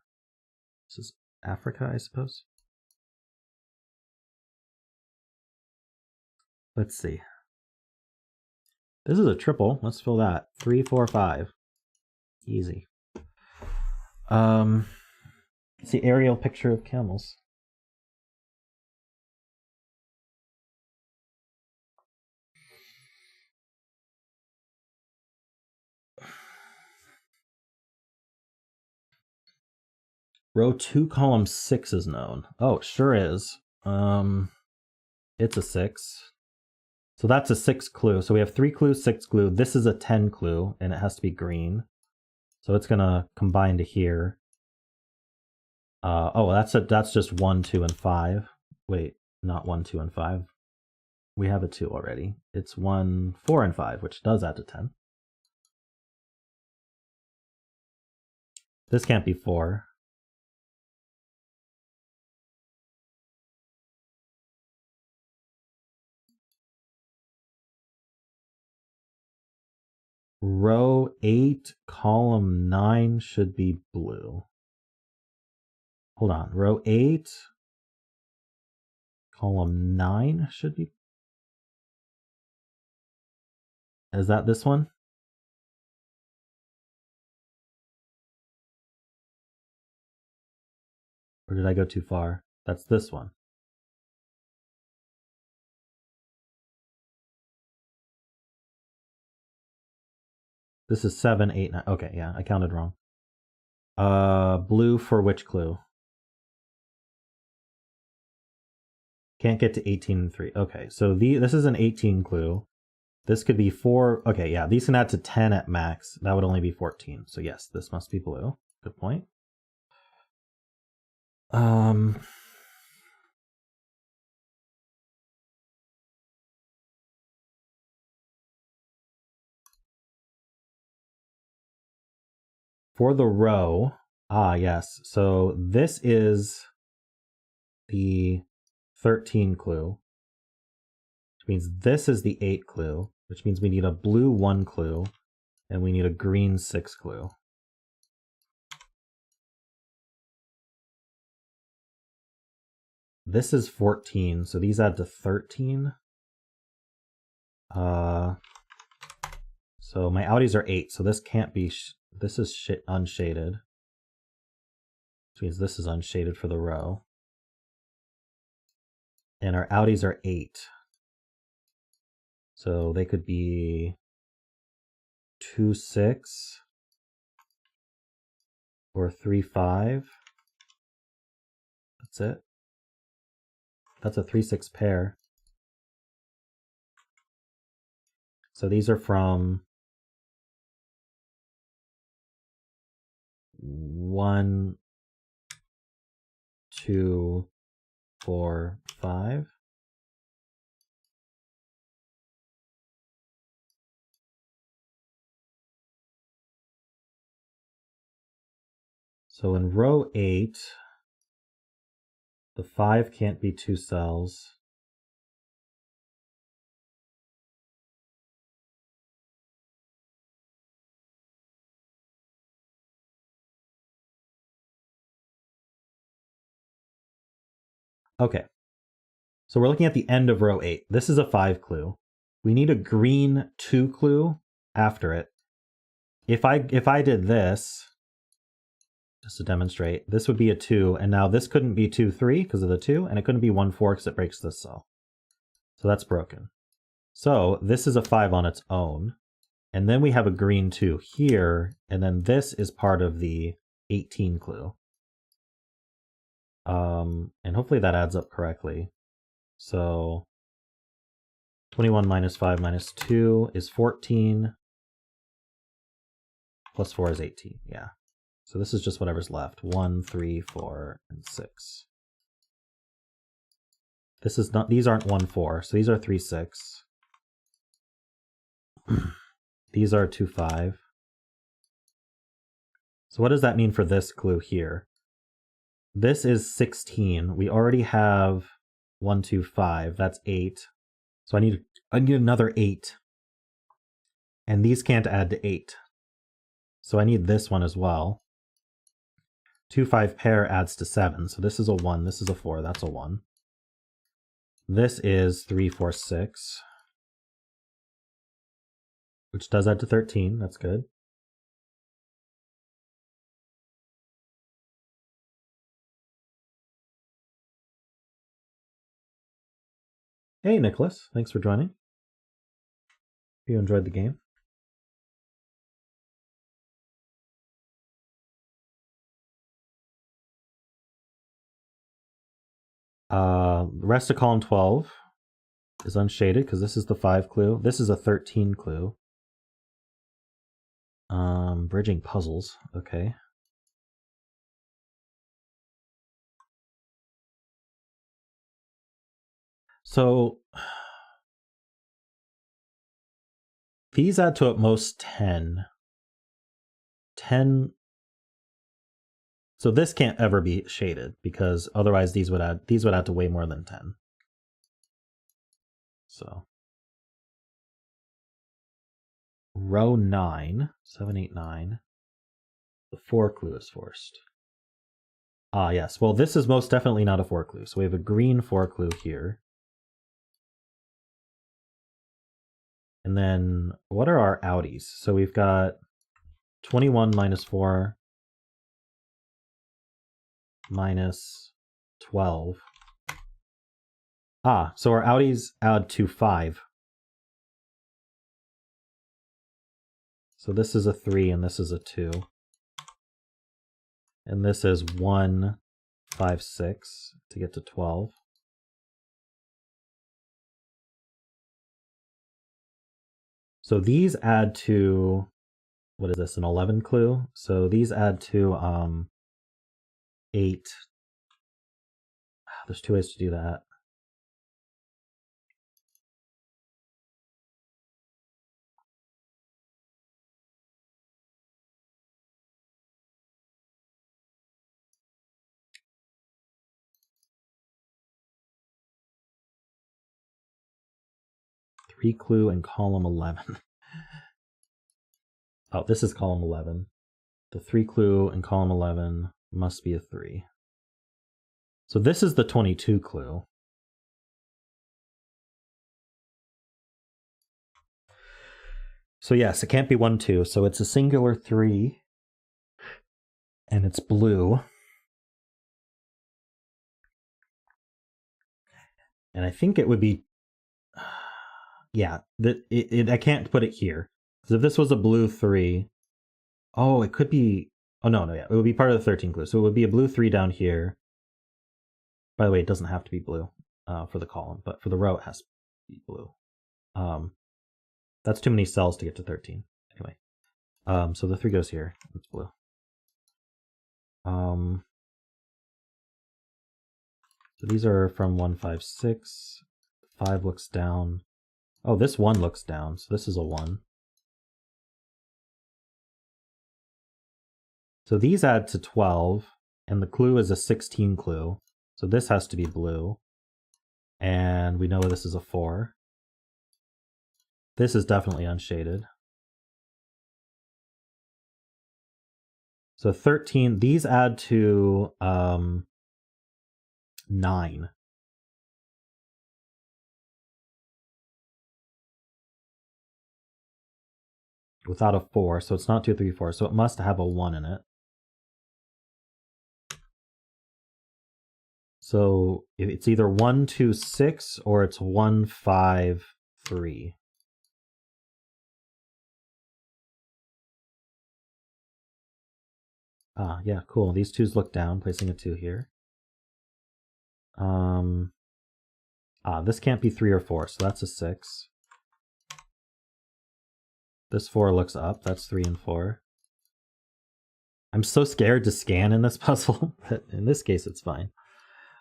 This is Africa, I suppose. Let's see. This is a triple. Let's fill that. 3, 4, 5. Easy. It's the aerial picture of camels. Row 2, column 6 is known. Oh, it sure is. It's a 6. So that's a 6 clue. So we have 3 clues, 6 clue. This is a 10 clue, and it has to be green. So it's gonna combine to here. Oh, that's just 1, 2, and 5. Wait, not 1, 2, and 5. We have a 2 already. It's 1, 4, and 5, which does add to 10. This can't be 4. Row 8, column 9 should be blue. Hold on. Row 8, column 9 should be... Is that this one? Or did I go too far? That's this one. This is 7, 8, 9. Okay, yeah, I counted wrong. Blue for which clue? Can't get to 18 and 3. Okay, so this is an 18 clue. This could be 4. Okay, yeah, these can add to 10 at max. That would only be 14. So yes, this must be blue. Good point. For the row, yes. So this is the 13 clue, which means this is the 8 clue, which means we need a blue 1 clue, and we need a green 6 clue. This is 14, so these add to 13. So my outies are 8, so this can't be This is unshaded, which means this is unshaded for the row. And our outies are 8. So they could be 2, 6 or 3, 5. That's it. That's a 3, 6 pair. So these are from 1, 2, 4, 5. So in row 8, the 5 can't be 2 cells. Okay. So we're looking at the end of row 8. This is a 5 clue. We need a green 2 clue after it. If I did this, just to demonstrate, this would be a 2, and now this couldn't be 2, 3 because of the 2, and it couldn't be 1, 4 because it breaks this cell. So that's broken. So this is a 5 on its own, and then we have a green 2 here, and then this is part of the 18 clue. And hopefully that adds up correctly. So 21 minus 5 minus 2 is 14. Plus 4 is 18, yeah. So this is just whatever's left. 1, 3, 4, and 6. This is not, these aren't 1, 4, so these are 3, 6. These are 2, 5. So what does that mean for this clue here? This is 16. We already have 1, 2, 5. That's 8. So I need another 8. And these can't add to 8. So I need this one as well. 2, 5 pair adds to 7. So this is a 1. This is a 4. That's a 1. This is 3, 4, 6. Which does add to 13. That's good. Hey, Nicholas. Thanks for joining. Hope you enjoyed the game. The rest of column 12 is unshaded because this is the 5 clue. This is a 13 clue. Bridging puzzles. Okay. So these add to at most 10. 10. So this can't ever be shaded because otherwise these would add to way more than 10. So row 9, 7, 8, 9. The 4 clue is forced. Ah, yes. Well, this is most definitely not a 4 clue. So we have a green 4 clue here. And then what are our outies? So we've got 21 minus 4 minus 12. Ah, so our outies add to 5. So this is a 3 and this is a 2. And this is 1, 5, 6 to get to 12. So these add to, what is this, an 11 clue? So these add to 8. There's 2 ways to do that. Three clue in column 11. Oh, this is column 11. The 3 clue in column 11 must be a 3. So this is the 22 clue. So yes, it can't be 1, 2. So it's a singular 3. And it's blue. And I think it would be... yeah, I can't put it here. Because if this was a blue 3... Oh, it could be... Oh, no, yeah. It would be part of the 13 clue. So it would be a blue 3 down here. By the way, it doesn't have to be blue for the column. But for the row, it has to be blue. That's too many cells to get to 13. Anyway. So the 3 goes here. It's blue. So these are from 1, 5, 6. 5 looks down. Oh, this 1 looks down. So this is a 1. So these add to 12, and the clue is a 16 clue. So this has to be blue. And we know this is a 4. This is definitely unshaded. So 13, these add to 9. Without a 4, so it's not 2, 3, 4. So it must have a 1 in it. So it's either 1, 2, 6 or it's 1, 5, 3. Ah, yeah, cool. These 2s look down, placing a 2 here. This can't be 3 or 4, so that's a 6. This 4 looks up, that's 3 and 4. I'm so scared to scan in this puzzle, but in this case it's fine.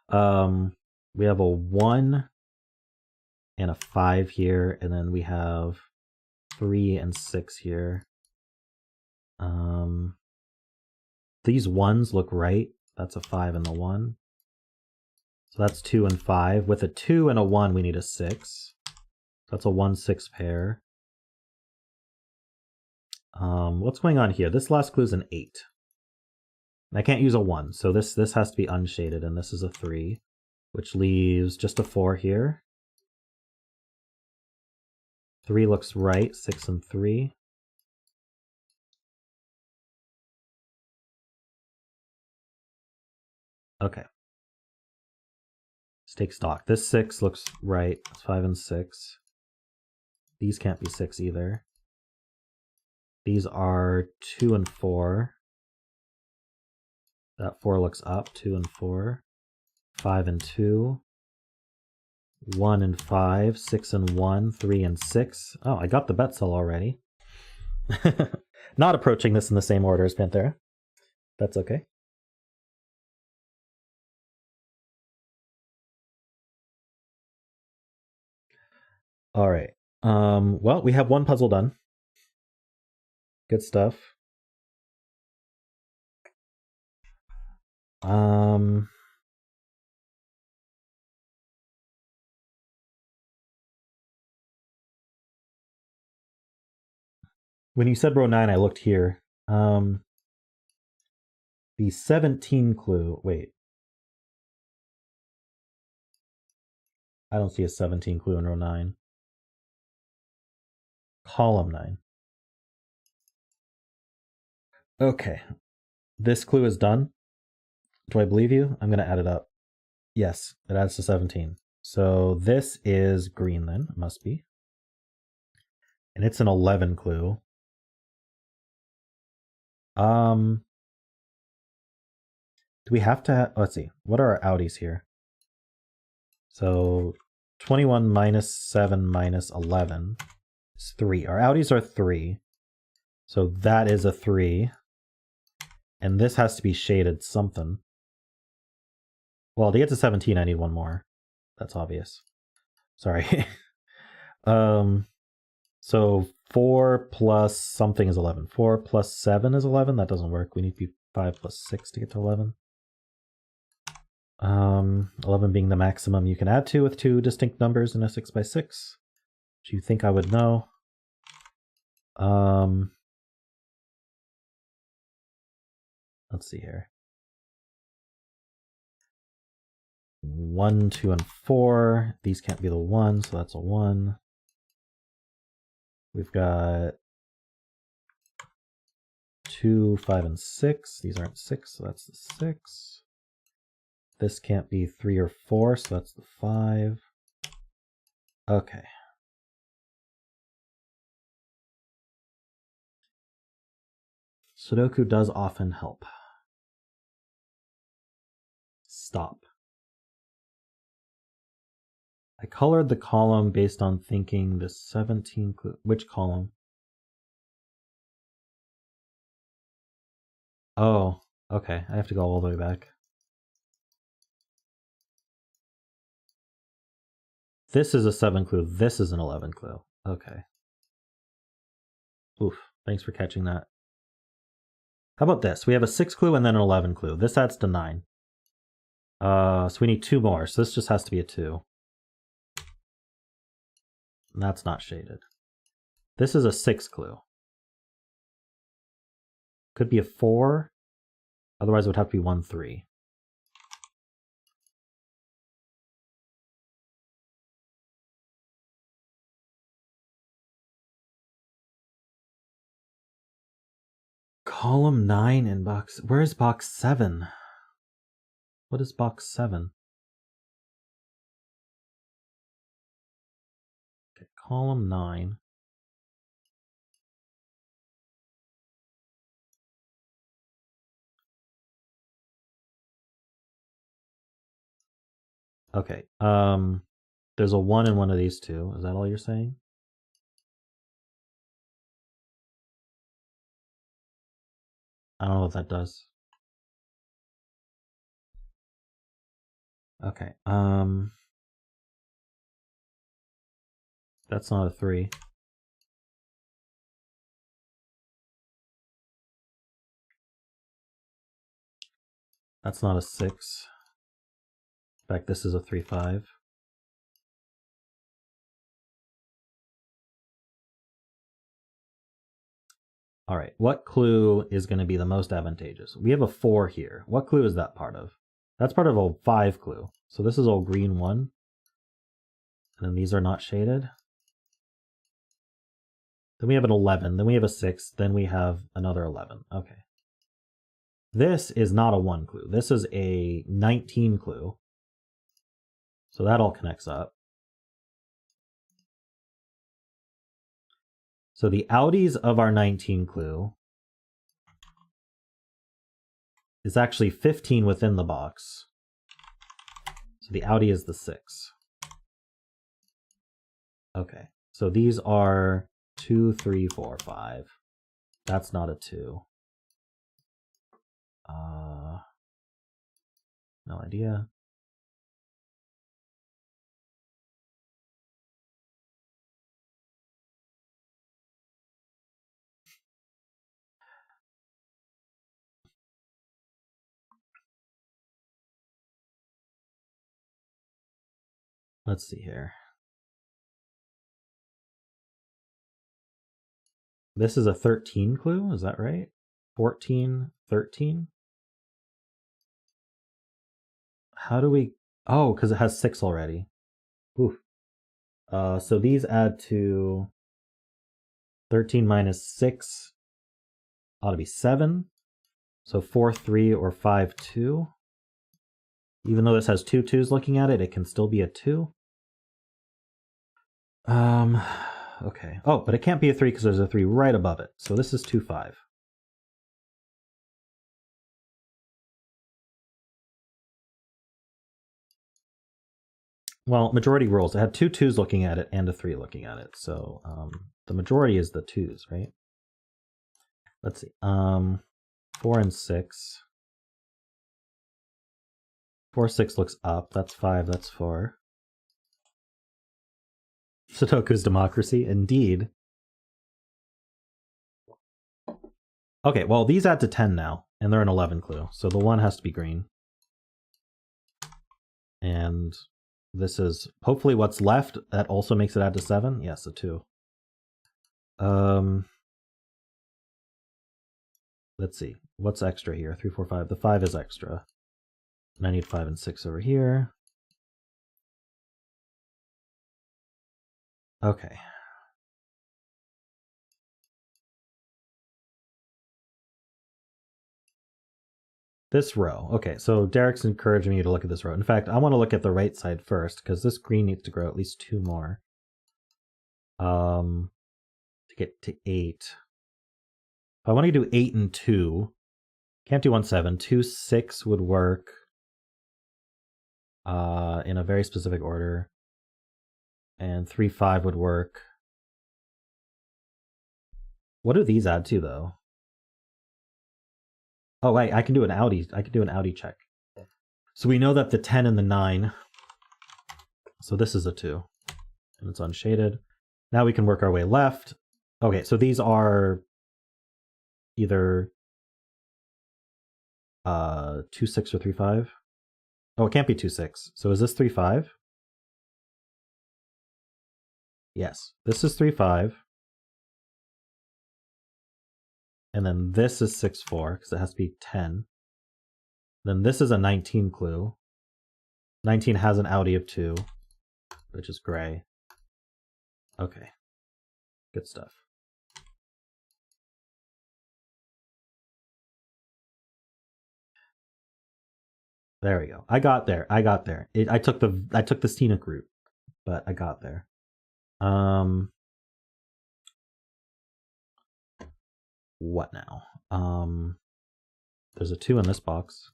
We have a 1 and a 5 here, and then we have 3 and 6 here. These 1s look right. That's a 5 and the 1. So that's 2 and 5. With a 2 and a 1, we need a 6. That's a 1, 6 pair. What's going on here? This last clue is an 8. I can't use a 1, so this has to be unshaded, and this is a 3, which leaves just a 4 here. 3 looks right, 6 and 3. Okay. Let's take stock. This 6 looks right, it's 5 and 6. These can't be 6 either. These are 2 and 4. That 4 looks up, 2 and 4. 5 and 2. 1 and 5. 6 and 1. 3 and 6. Oh, I got the bet cell already. Not approaching this in the same order as Panthera. That's okay. All right. Well, we have one puzzle done. Good stuff. When you said row 9, I looked here. The 17 clue. Wait. I don't see a 17 clue in row 9. Column 9. Okay. This clue is done. Do I believe you? I'm going to add it up. Yes, it adds to 17. So this is green then. It must be. And it's an 11 clue. Do we have to... let's see. What are our outies here? So 21 minus 7 minus 11 is 3. Our outies are 3. So that is a 3. And this has to be shaded something. Well, to get to 17, I need one more. That's obvious. Sorry. So 4 plus something is 11. 4 plus 7 is 11. That doesn't work. We need to be 5 plus 6 to get to 11. 11 being the maximum you can add to with 2 distinct numbers in a 6 by 6. Which you think I would know. Let's see here. 1, 2, and 4. These can't be the 1, so that's a 1. We've got 2, 5, and 6. These aren't 6, so that's the 6. This can't be 3 or 4, so that's the 5. Okay. Sudoku does often help. Stop. I colored the column based on thinking the 17 clue. Which column? Oh, okay. I have to go all the way back. This is a 7 clue. This is an 11 clue. Okay. Oof. Thanks for catching that. How about this? We have a 6 clue and then an 11 clue. This adds to 9. So we need 2 more. So this just has to be a 2. And that's not shaded. This is a 6 clue. Could be a 4. Otherwise it would have to be 1, 3. Column 9 in box. Where is box 7? What is box 7? Okay, column 9. Okay. There's a 1 in one of these two. Is that all you're saying? I don't know what that does. Okay. That's not a 3. That's not a 6. In fact, this is a 3, 5. All right, what clue is going to be the most advantageous? We have a 4 here. What clue is that part of? That's part of a 5 clue. So this is all green 1. And then these are not shaded. Then we have an 11. Then we have a 6. Then we have another 11. Okay. This is not a 1 clue. This is a 19 clue. So that all connects up. So the outies of our 19 clue is actually 15 within the box. So the outie is the 6. Okay, so these are 2, 3, 4, 5. That's not a 2. No idea. Let's see here. This is a 13 clue, is that right? 14, 13? How do we... Oh, because it has 6 already. Oof. So these add to 13 minus 6 ought to be 7. So 4, 3, or 5, 2. Even though this has 2 2s looking at it, it can still be a 2. Okay. Oh, but it can't be a 3 because there's a 3 right above it. So this is 2, 5. Well, majority rules. It had 2 2s looking at it and a 3 looking at it. So the majority is the 2s, right? Let's see. 4 and 6. 4, 6 looks up. That's 5. That's 4. Sudoku's democracy, indeed. Okay, well, these add to 10 now, and they're an 11 clue. So the 1 has to be green. And this is hopefully what's left. That also makes it add to 7. Yes, a 2. Let's see. What's extra here? 3, 4, 5. The 5 is extra. And I need 5 and 6 over here. Okay. This row. Okay, so Derek's encouraging me to look at this row. In fact, I want to look at the right side first because this green needs to grow at least 2 more. To get to 8. If I want to do 8 and 2, can't do 1, 7. 2, 6 would work in a very specific order. And 3, 5 would work. What do these add to, though? Oh, wait, I can do an outie. I can do an outie check. So we know that the 10 and the 9. So this is a 2. And it's unshaded. Now we can work our way left. Okay, so these are either 2, 6 or 3, 5. Oh, it can't be 2, 6. So is this 3, 5? Yes, this is 3, 5. And then this is 6, 4, because it has to be 10. Then this is a 19 clue. 19 has an outie of 2, which is gray. Okay, good stuff. There we go. I got there. I got there. I took the scenic route, but I got there. What now? There's a 2 in this box.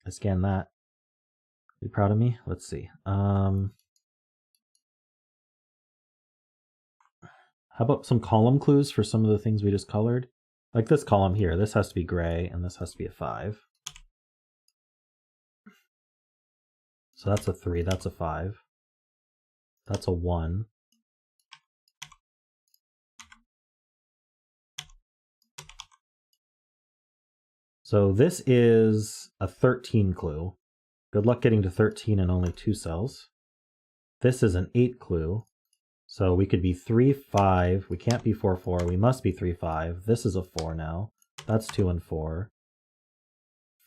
I scanned that. Are you proud of me? Let's see. How about some column clues for some of the things we just colored? Like this column here. This has to be gray, and this has to be a 5. So that's a 3. That's a 5. That's a 1. So this is a 13 clue. Good luck getting to 13 in only 2 cells. This is an 8 clue. So we could be 3, 5. We can't be 4, 4. We must be 3, 5. This is a 4 now. That's 2 and 4.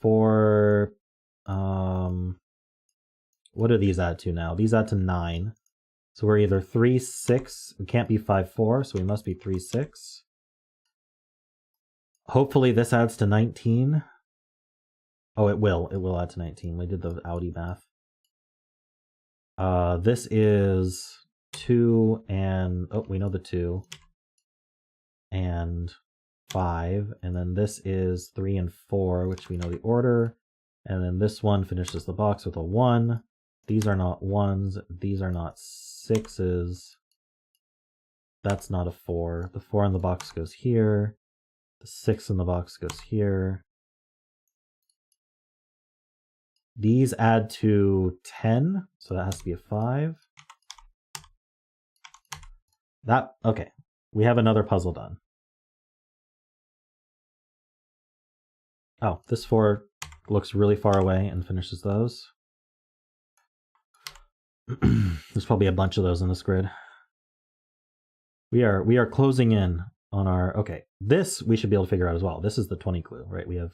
4, what do these add to now? These add to 9. So we're either 3, 6. We can't be 5, 4, so we must be 3, 6. Hopefully this adds to 19. Oh, it will. It will add to 19. We did the outie math. This is 2 and... Oh, we know the 2. And 5. And then this is 3 and 4, which we know the order. And then this one finishes the box with a 1. These are not 1s. These are not 6s. That's not a 4. The 4 in the box goes here. The 6 in the box goes here. These add to 10, so that has to be a 5. Okay, we have another puzzle done. Oh, this 4 looks really far away and finishes those. There's probably a bunch of those in this grid. We are closing in on our... Okay, this we should be able to figure out as well. This is the 20 clue, right? We have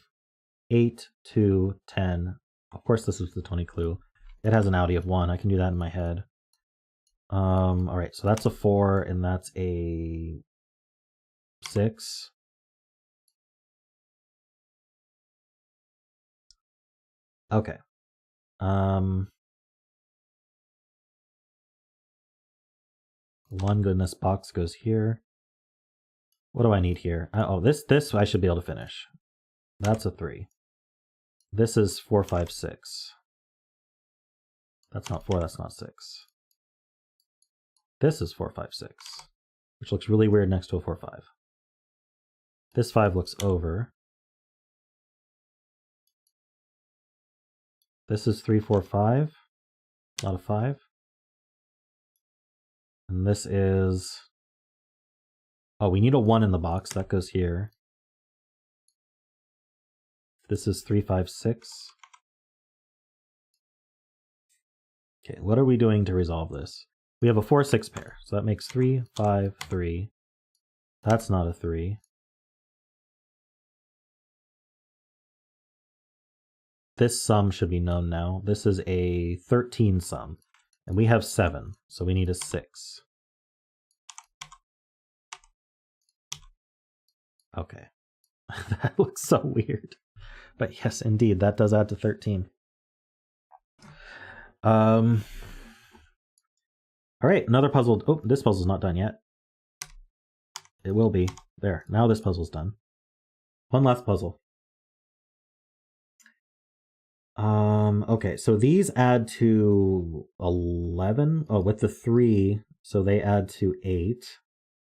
8, 2, 10. Of course, this is the 20 clue. It has an outie of 1. I can do that in my head. All right, so that's a 4, and that's a 6. Okay. One goodness box goes here. What do I need here? Oh, this I should be able to finish. That's a 3. This is 4, 5, 6. That's not 4, that's not 6. This is 4, 5, 6, which looks really weird next to a 4, 5. This 5 looks over. This is 3, 4, 5, not a 5. And this is... Oh, we need a 1 in the box. That goes here. This is 3, 5, 6. Okay, what are we doing to resolve this? We have a 4, 6 pair. So that makes 3, 5, 3. That's not a 3. This sum should be known now. This is a 13 sum. And we have 7, so we need a 6. Okay. That looks so weird. But yes, indeed, that does add to 13. All right, another puzzle. Oh, this puzzle's not done yet. It will be. There, now this puzzle's done. One last puzzle. Okay, so these add to 11. Oh, with the 3, so they add to 8.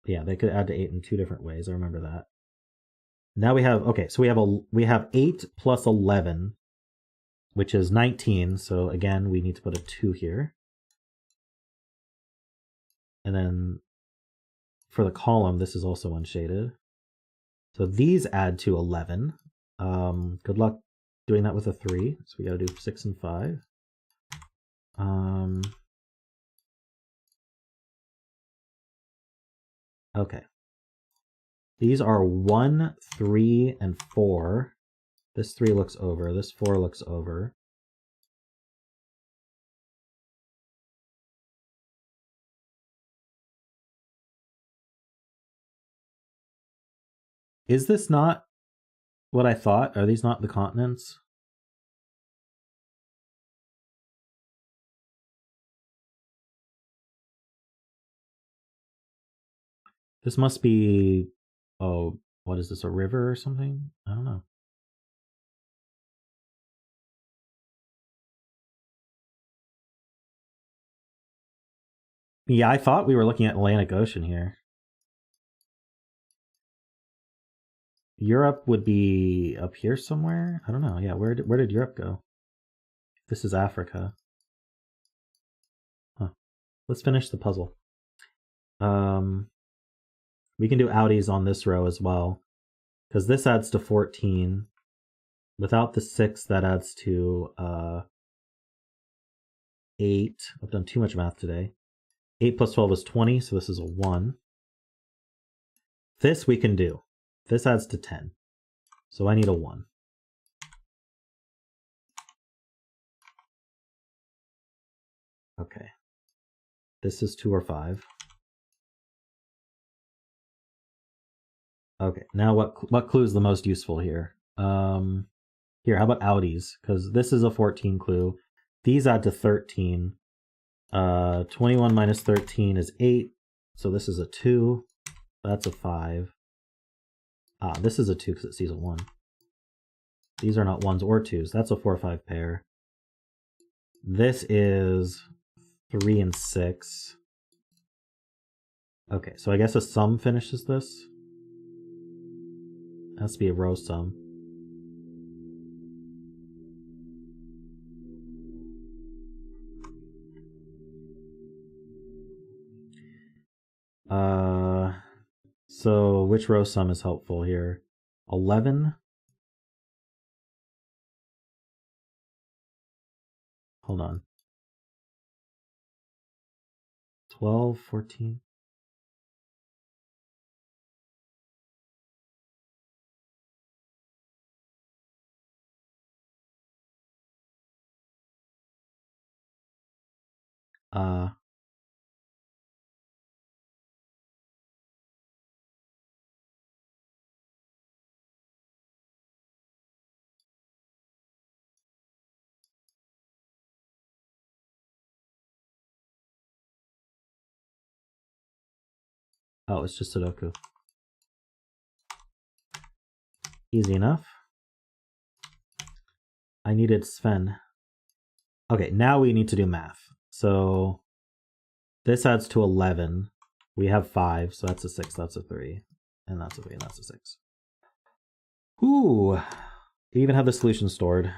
Yeah, they could add to 8 in 2 different ways. I remember that. Now we have, okay, so we have 8 plus 11, which is 19. So again, we need to put a 2 here. And then for the column, this is also unshaded. So these add to 11. Good luck doing that with a 3. So we got to do 6 and 5. Okay. These are 1, 3, and 4. This 3 looks over. This 4 looks over. Is this not what I thought? Are these not the continents? This must be, oh, what is this, a river or something? I don't know. Yeah, I thought we were looking at Atlantic Ocean here. Europe would be up here somewhere? I don't know. Yeah, where did Europe go? This is Africa. Huh. Let's finish the puzzle. We can do outies on this row as well, because this adds to 14. Without the 6, that adds to 8. I've done too much math today. 8 plus 12 is 20, so this is a 1. This we can do. This adds to 10. So I need a 1. Okay. This is 2 or 5. Okay, now what clue is the most useful here? Here, how about outies? Because this is a 14 clue. These add to 13. 21 minus 13 is 8. So this is a 2. That's a 5. This is a 2 because it sees a 1. These are not 1s or 2s. That's a 4 or 5 pair. This is 3 and 6. Okay, so I guess a sum finishes this. Has to be a row sum. So which row sum is helpful here? 11. Hold on. 12, 14. Oh, it's just Sudoku. Easy enough. I needed Sven. Okay, now we need to do math. So this adds to 11. We have 5, so that's a 6, that's a 3. And that's a 3, and that's a 6. Ooh, you even have the solution stored.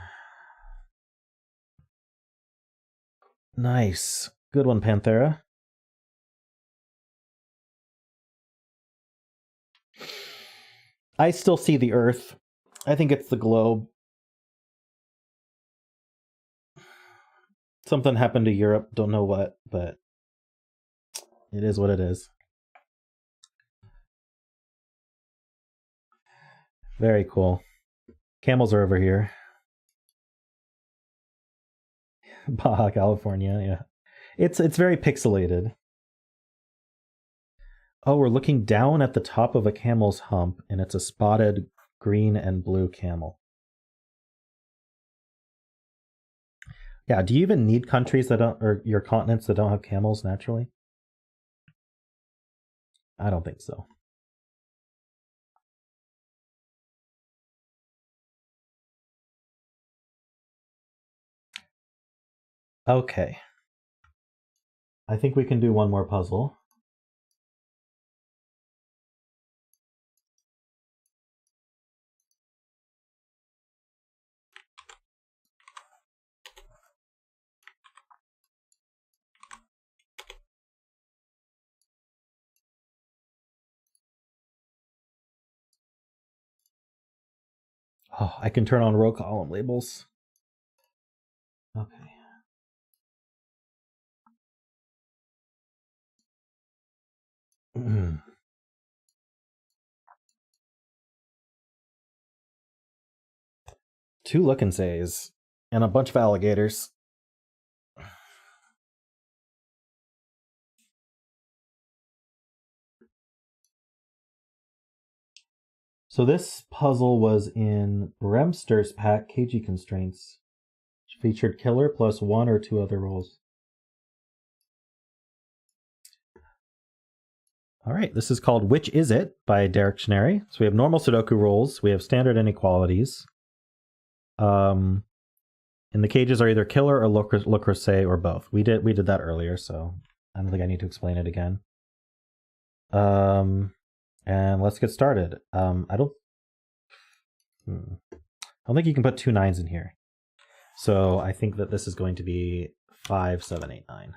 Nice. Good one, Panthera. I still see the Earth. I think it's the globe. Something happened to Europe. Don't know what, but it is what it is. Very cool. Camels are over here. Baja California, yeah. It's very pixelated. Oh, we're looking down at the top of a camel's hump, and it's a spotted green and blue camel. Yeah, do you even need countries that don't, or your continents that don't have camels naturally? I don't think so. Okay. I think we can do one more puzzle. Oh, I can turn on row column labels. Okay. Two look and says and a bunch of alligators. So this puzzle was in Bremster's pack KG Constraints, which featured killer plus one or two other rolls. All right, this is called Which Is It by Derektionary. So we have normal Sudoku rules, we have standard inequalities. And the cages are either killer or Le Creuset or both. We did that earlier, so I don't think I need to explain it again. And let's get started. I don't think you can put two nines in here. So I think that this is going to be 5, 7, 8, 9.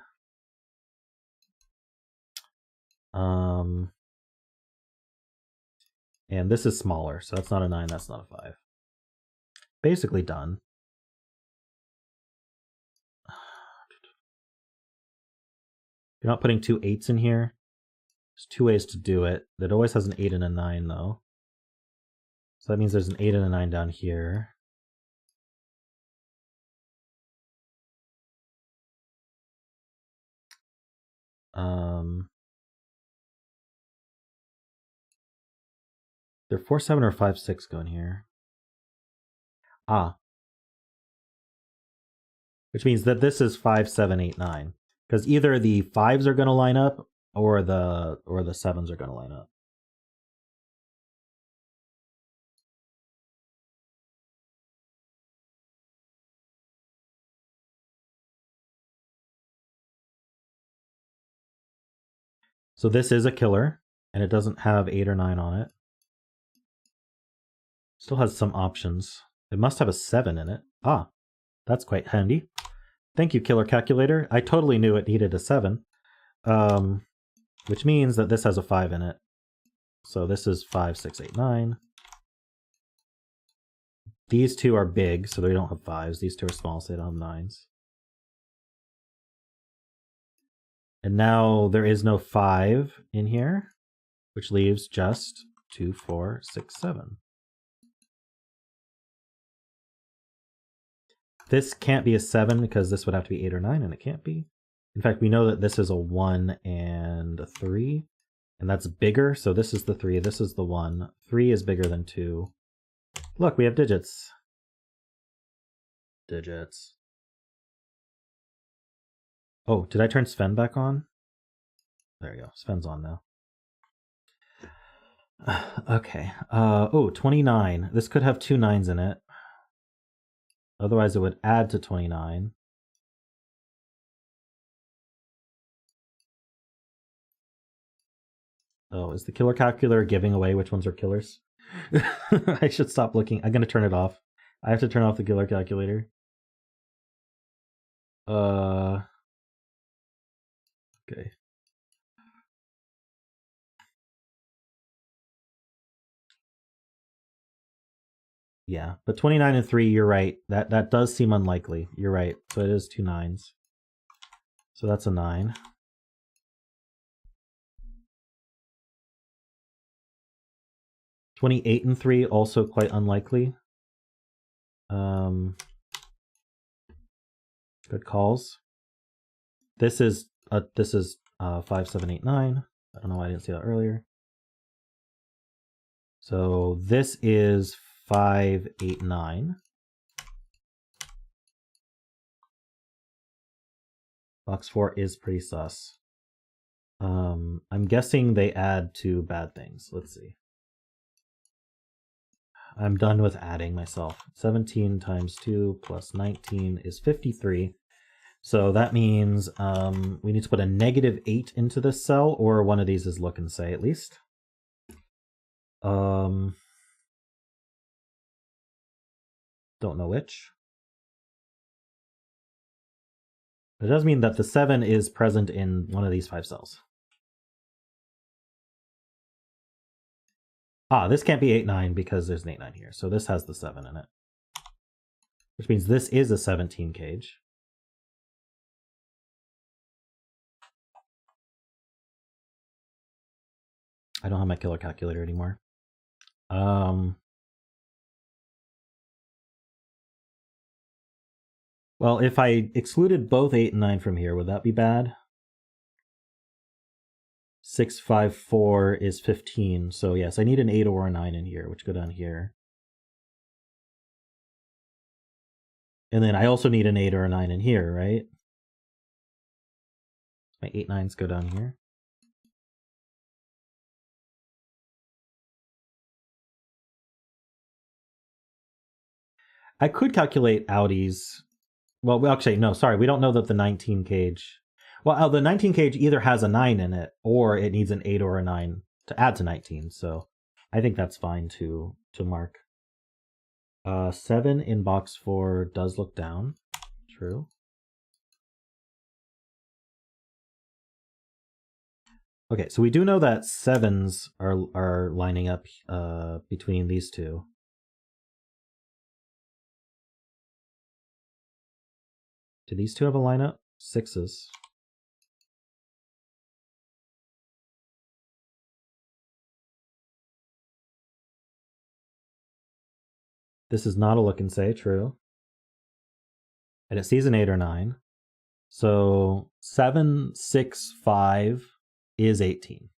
And this is smaller, so that's not a 9, that's not a 5. Basically done. You're not putting two 8s in here. There's two ways to do it. It always has an 8 and a 9, though. So that means there's an 8 and a 9 down here. They're 4, 7, or 5, 6 going here. Which means that this is 5, 7, 8, 9. Because either the 5s are going to line up or the 7s are going to line up. So this is a killer, and it doesn't have 8 or 9 on it. Still has some options. It must have a 7 in it. That's quite handy. Thank you, Killer Calculator. I totally knew it needed a 7. Which means that this has a 5 in it. So this is 5, 6, 8, 9. These two are big, so they don't have 5s. These two are small, so they don't have 9s. And now there is no 5 in here, which leaves just 2, 4, 6, 7. This can't be a 7 because this would have to be 8 or 9, and it can't be. In fact, we know that this is a 1 and a 3, and that's bigger, so this is the 3, this is the 1. 3 is bigger than 2. Look, we have digits. Digits. Oh, did I turn Sven back on? There you go. Sven's on now. Okay. 29. This could have two 9s in it. Otherwise, it would add to 29. Oh, is the killer calculator giving away which ones are killers? I should stop looking. I'm going to turn it off. I have to turn off the killer calculator. Okay. Yeah, but 29 and 3, you're right. That does seem unlikely. You're right. So it is two 9s. So that's a 9. (28) and 3 also quite unlikely. Good calls. This is 5, 7, 8, 9. I don't know why I didn't see that earlier. So this is 5, 8, 9. Box 4 is pretty sus. I'm guessing they add to bad things. Let's see. I'm done with adding myself. 17 times 2 plus 19 is 53. So that means we need to put a -8 into this cell, or one of these is look and say at least. Don't know which. It does mean that the 7 is present in one of these 5 cells. Ah, this can't be 8, 9 because there's an 8, 9 here. So this has the 7 in it. Which means this is a 17 cage. I don't have my killer calculator anymore. Well, if I excluded both 8 and 9 from here, would that be bad? 6, 5, 4 is 15. So yes, I need an 8 or a 9 in here, which go down here. And then I also need an 8 or a 9 in here, right? My 8, 9s go down here. I could calculate outies. Well, actually, no, sorry. We don't know that the 19 cage... Well, the 19 cage either has a 9 in it, or it needs an 8 or a 9 to add to 19. So I think that's fine to mark. 7 in box 4 does look down. True. Okay, so we do know that 7s are lining up between these two. Do these two have a lineup? 6s. This is not a look and say, true. And it sees an 8 or 9. So 7, 6, 5 is 18.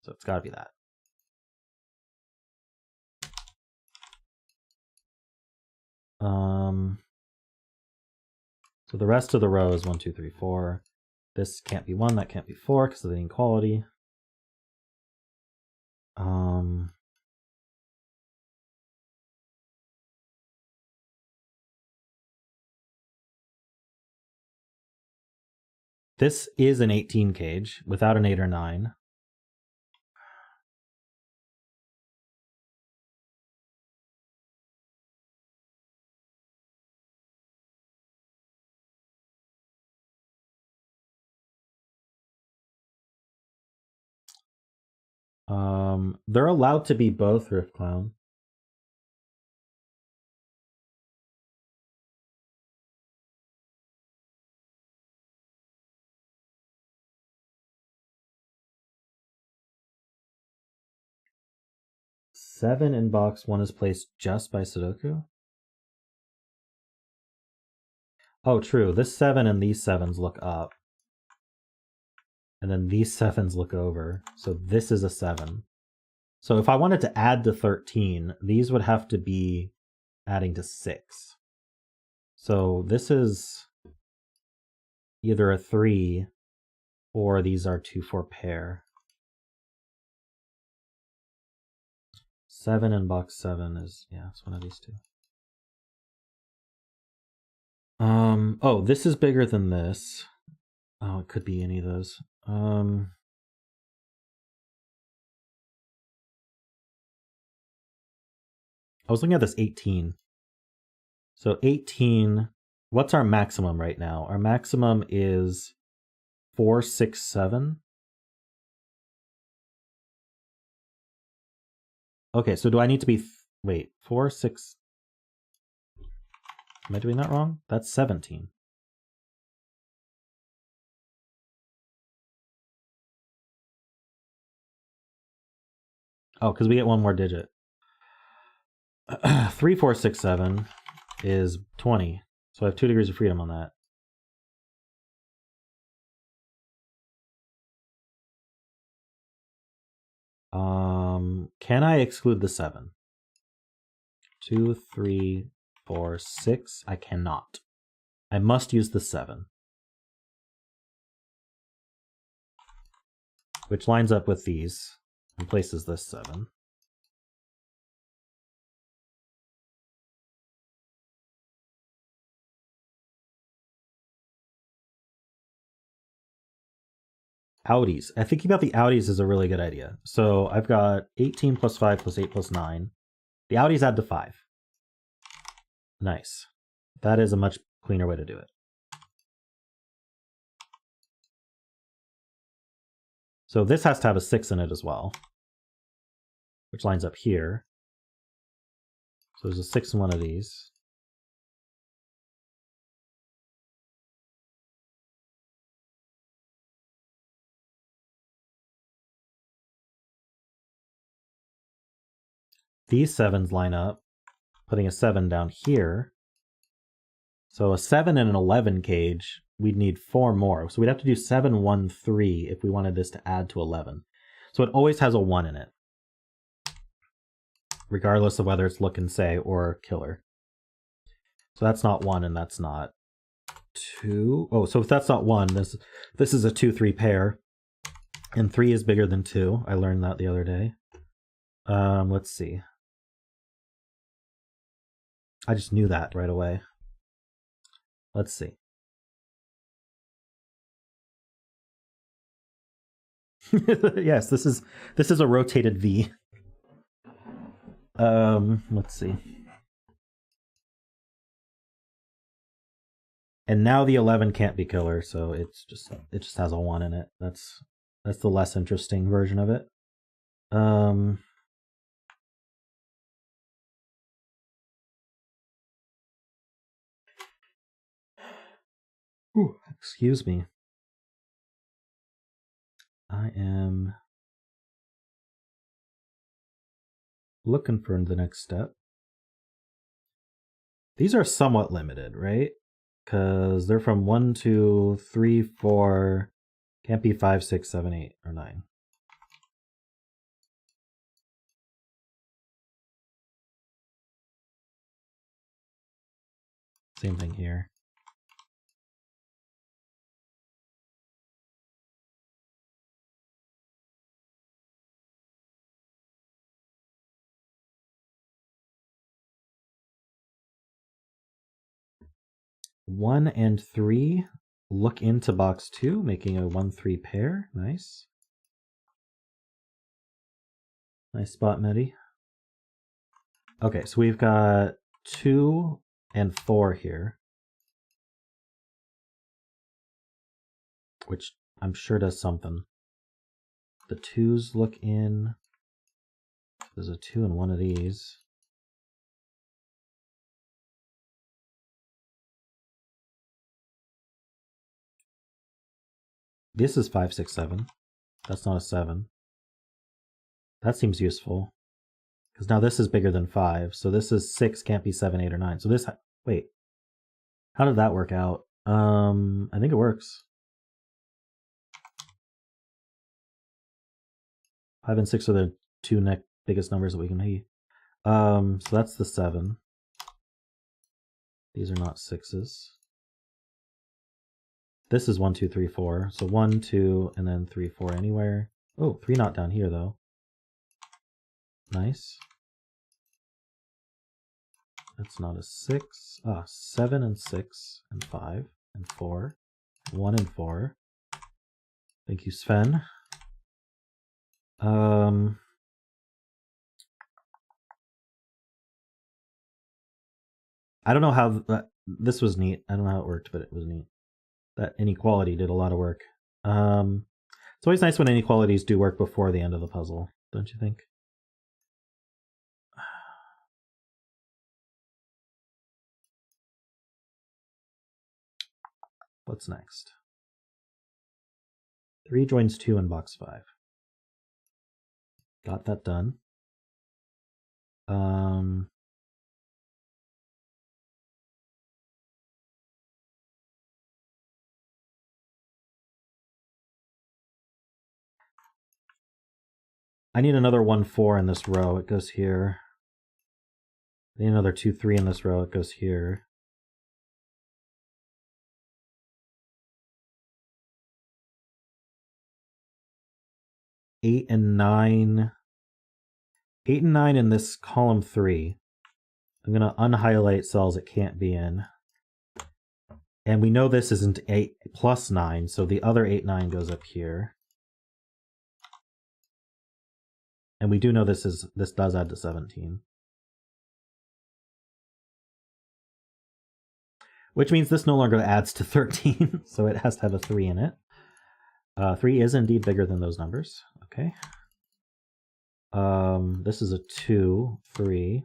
So it's got to be that. So the rest of the row is 1, 2, 3, 4. This can't be 1, that can't be 4 because of the inequality. This is an 18 cage without an 8 or 9. They're allowed to be both, Rift Clown. Seven in box 1 is placed just by Sudoku? Oh, true. This 7 and these 7s look up. And then these 7s look over. So this is a 7. So if I wanted to add to 13, these would have to be adding to 6. So this is either a 3 or these are 2, 4 pair. 7 in box 7 is, yeah, it's one of these two. Oh, this is bigger than this. Oh, it could be any of those. I was looking at this 18. So 18, what's our maximum right now? Our maximum is 4, 6, 7. Okay, so do I need to be, wait, 4, 6, am I doing that wrong? That's 17. Oh, because we get one more digit. 3, 4, 6, 7 is 20. So I have 2 degrees of freedom on that. Can I exclude the 7? 2, 3, 4, 6. I cannot. I must use the 7. Which lines up with these and places this 7. Outies. I think about the outies is a really good idea. So I've got 18 plus 5 plus 8 plus 9. The outies add to 5. Nice. That is a much cleaner way to do it. So this has to have a 6 in it as well, which lines up here. So there's a 6 in one of these. These 7s line up, putting a 7 down here. So a 7 and an 11 cage, we'd need 4 more. So we'd have to do 7, 1, 3 if we wanted this to add to 11. So it always has a 1 in it, regardless of whether it's look and say or killer. So that's not 1 and that's not 2. Oh, so if that's not 1, this is a 2, 3 pair. And 3 is bigger than 2. I learned that the other day. Let's see. I just knew that right away. Let's see. Yes, this is a rotated V. Let's see. And now the 11 can't be killer, so it just has a 1 in it. That's the less interesting version of it. Ooh, excuse me. I am looking for the next step. These are somewhat limited, right? Because they're from 1, 2, 3, 4, can't be 5, 6, 7, 8, or 9. Same thing here. One and 3 look into box 2, making a 1-3 pair. Nice. Nice spot, Medi. Okay, so we've got 2 and 4 here, which I'm sure does something. The 2s look in. There's a 2 in one of these. This is 5, 6, 7. That's not a 7. That seems useful. Because now this is bigger than 5. So this is 6, can't be 7, 8, or 9. So this... Wait. How did that work out? I think it works. 5 and 6 are the two biggest numbers that we can be. So that's the 7. These are not 6s. This is 1, 2, 3, 4. So 1, 2, and then 3, 4 anywhere. Oh, 3 not down here though. Nice. That's not a 6. 7 and 6 and 5 and 4. 1 and 4. Thank you, Sven. I don't know how this was neat. I don't know how it worked, but it was neat. That inequality did a lot of work. It's always nice when inequalities do work before the end of the puzzle, don't you think? What's next? 3 joins 2 in box 5. Got that done. I need another 1, 4 in this row. It goes here. Need another 2, 3 in this row. It goes here. Eight and 9 in this column 3. I'm going to unhighlight cells it can't be in. And we know this isn't 8 plus 9, so the other 8, 9 goes up here. And we do know this does add to 17. Which means this no longer adds to 13, so it has to have a 3 in it. 3 is indeed bigger than those numbers. Okay. This is a 2, 3.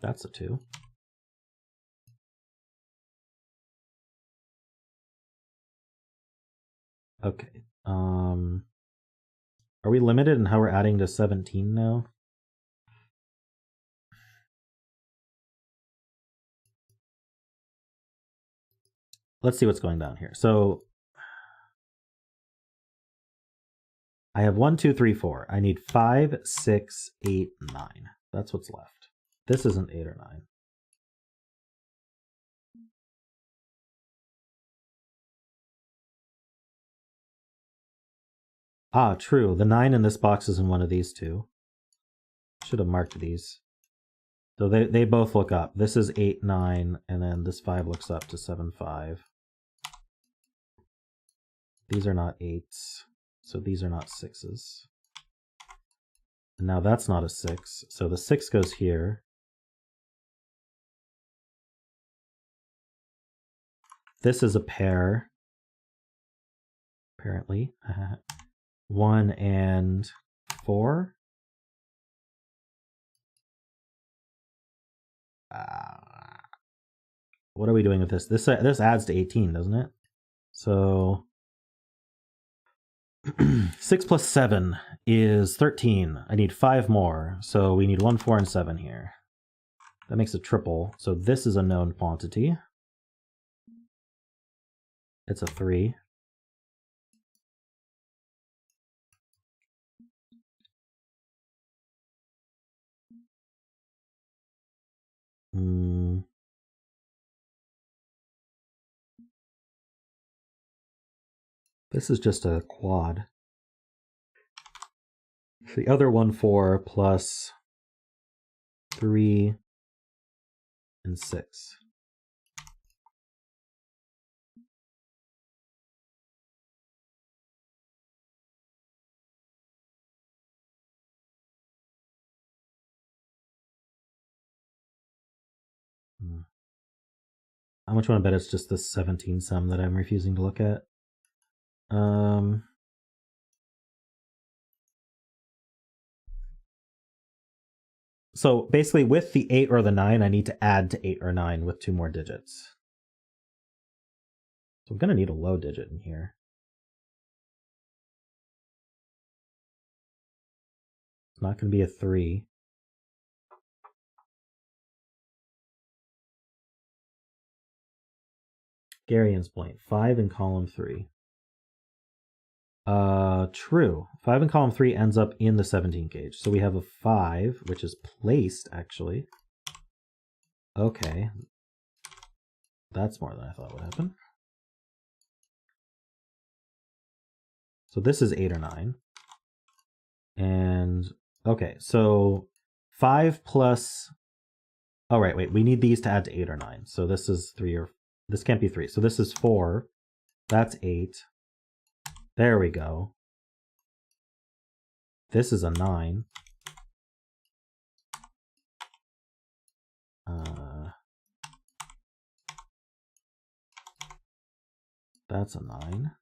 That's a 2. Okay. Are we limited in how we're adding to 17 now? Let's see what's going down here. So I have 1, 2, 3, 4. I need 5, 6, 8, 9. That's what's left. This isn't 8 or 9. Ah, true. The 9 in this box is in one of these two. Should have marked these. So they both look up. This is 8, 9, and then this 5 looks up to 7, 5. These are not 8s, so these are not 6s. And now that's not a 6, so the 6 goes here. This is a pair, apparently. 1 and 4. What are we doing with this? This adds to 18, doesn't it? So 6 plus 7 is 13. I need 5 more, so we need 1, 4, and 7 here. That makes a triple, so this is a known quantity. It's a 3. This is just a quad. The other 1, 4 plus 3 and 6. How much want to bet it's just this 17 sum that I'm refusing to look at? So basically with the 8 or the 9, I need to add to 8 or 9 with 2 more digits. So I'm going to need a low digit in here. It's not going to be a 3. Garian's point, 5 in column 3. True. 5 in column 3 ends up in the 17 gauge. So we have a 5, which is placed, actually. Okay. That's more than I thought would happen. So this is 8 or 9. And, okay, so 5 plus... Oh, right, wait, we need these to add to 8 or 9. So this is 3 or... This can't be 3. So this is 4. That's 8. There we go. This is a 9. That's a 9.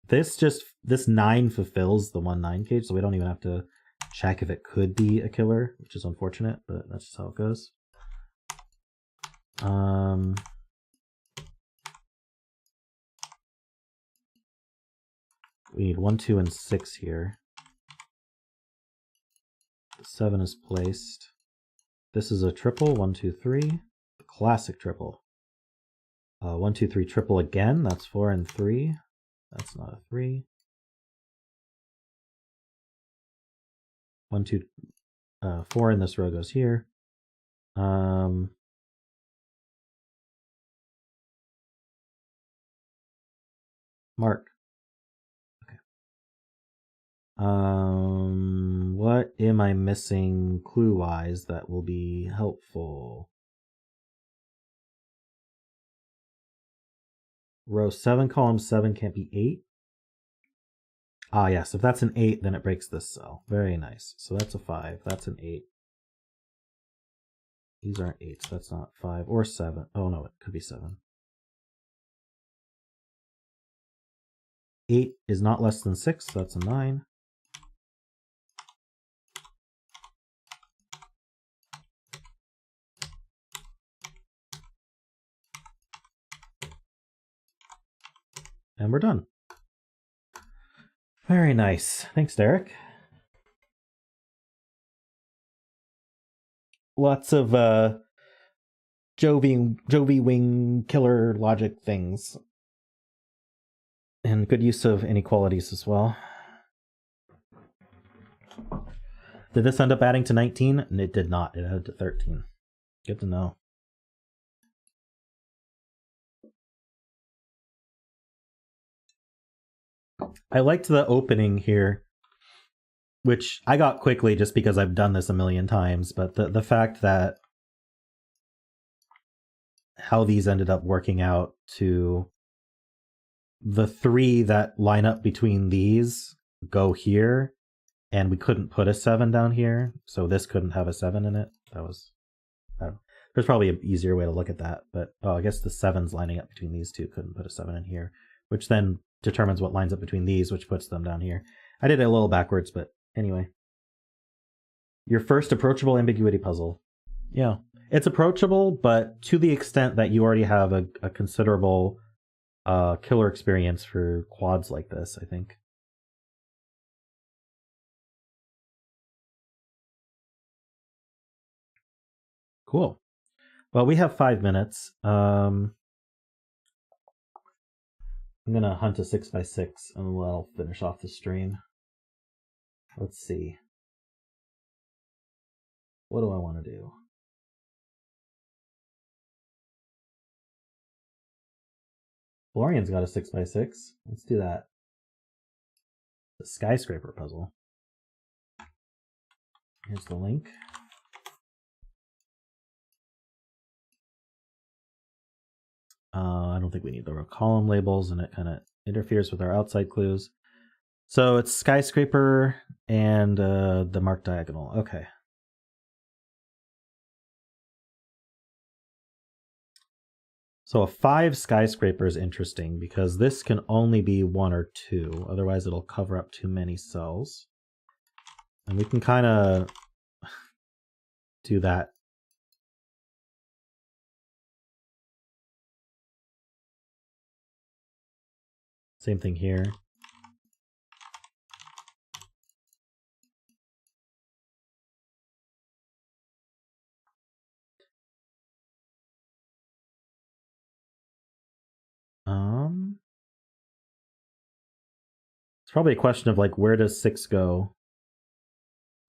This 9 fulfills the 1-9 cage, so we don't even have to check if it could be a killer, which is unfortunate, but that's just how it goes. We need 1, 2, and 6 here. 7 is placed. This is a triple, 1, 2, 3. The classic triple. 1, 2, 3 triple again. That's 4 and 3. That's not a 3. 1, 2, 4 in this row goes here. Mark. Okay. What am I missing clue-wise that will be helpful? Row 7, column 7 can't be 8. Ah, yes. If that's an 8, then it breaks this cell. Very nice. So that's a 5. That's an 8. These aren't 8s. That's not 5 or 7. Oh, no, it could be 7. 8 is not less than 6. So that's a 9. And we're done. Very nice. Thanks, Derek. Lots of Jovi wing killer logic things. And good use of inequalities as well. Did this end up adding to 19? It did not. It added to 13. Good to know. I liked the opening here, which I got quickly just because I've done this a million times, but the fact that how these ended up working out to the 3 that line up between these go here, and we couldn't put a 7 down here, so this couldn't have a 7 in it. That was... there's probably an easier way to look at that, but I guess the 7's lining up between these two couldn't put a 7 in here, which then determines what lines up between these, which puts them down here. I did it a little backwards, but anyway. Your first approachable ambiguity puzzle. Yeah, it's approachable, but to the extent that you already have a considerable killer experience for quads like this, I think. Cool. Well, we have 5 minutes. I'm gonna hunt a 6x6 and we'll finish off the stream. Let's see. What do I want to do? Florian's got a 6x6. Let's do that. The skyscraper puzzle. Here's the link. I don't think we need the row column labels, and it kind of interferes with our outside clues. So it's skyscraper and the marked diagonal. Okay. So a 5 skyscraper is interesting because this can only be 1 or 2. Otherwise, it'll cover up too many cells. And we can kind of do that. Same thing here. It's probably a question of like, where does 6 go?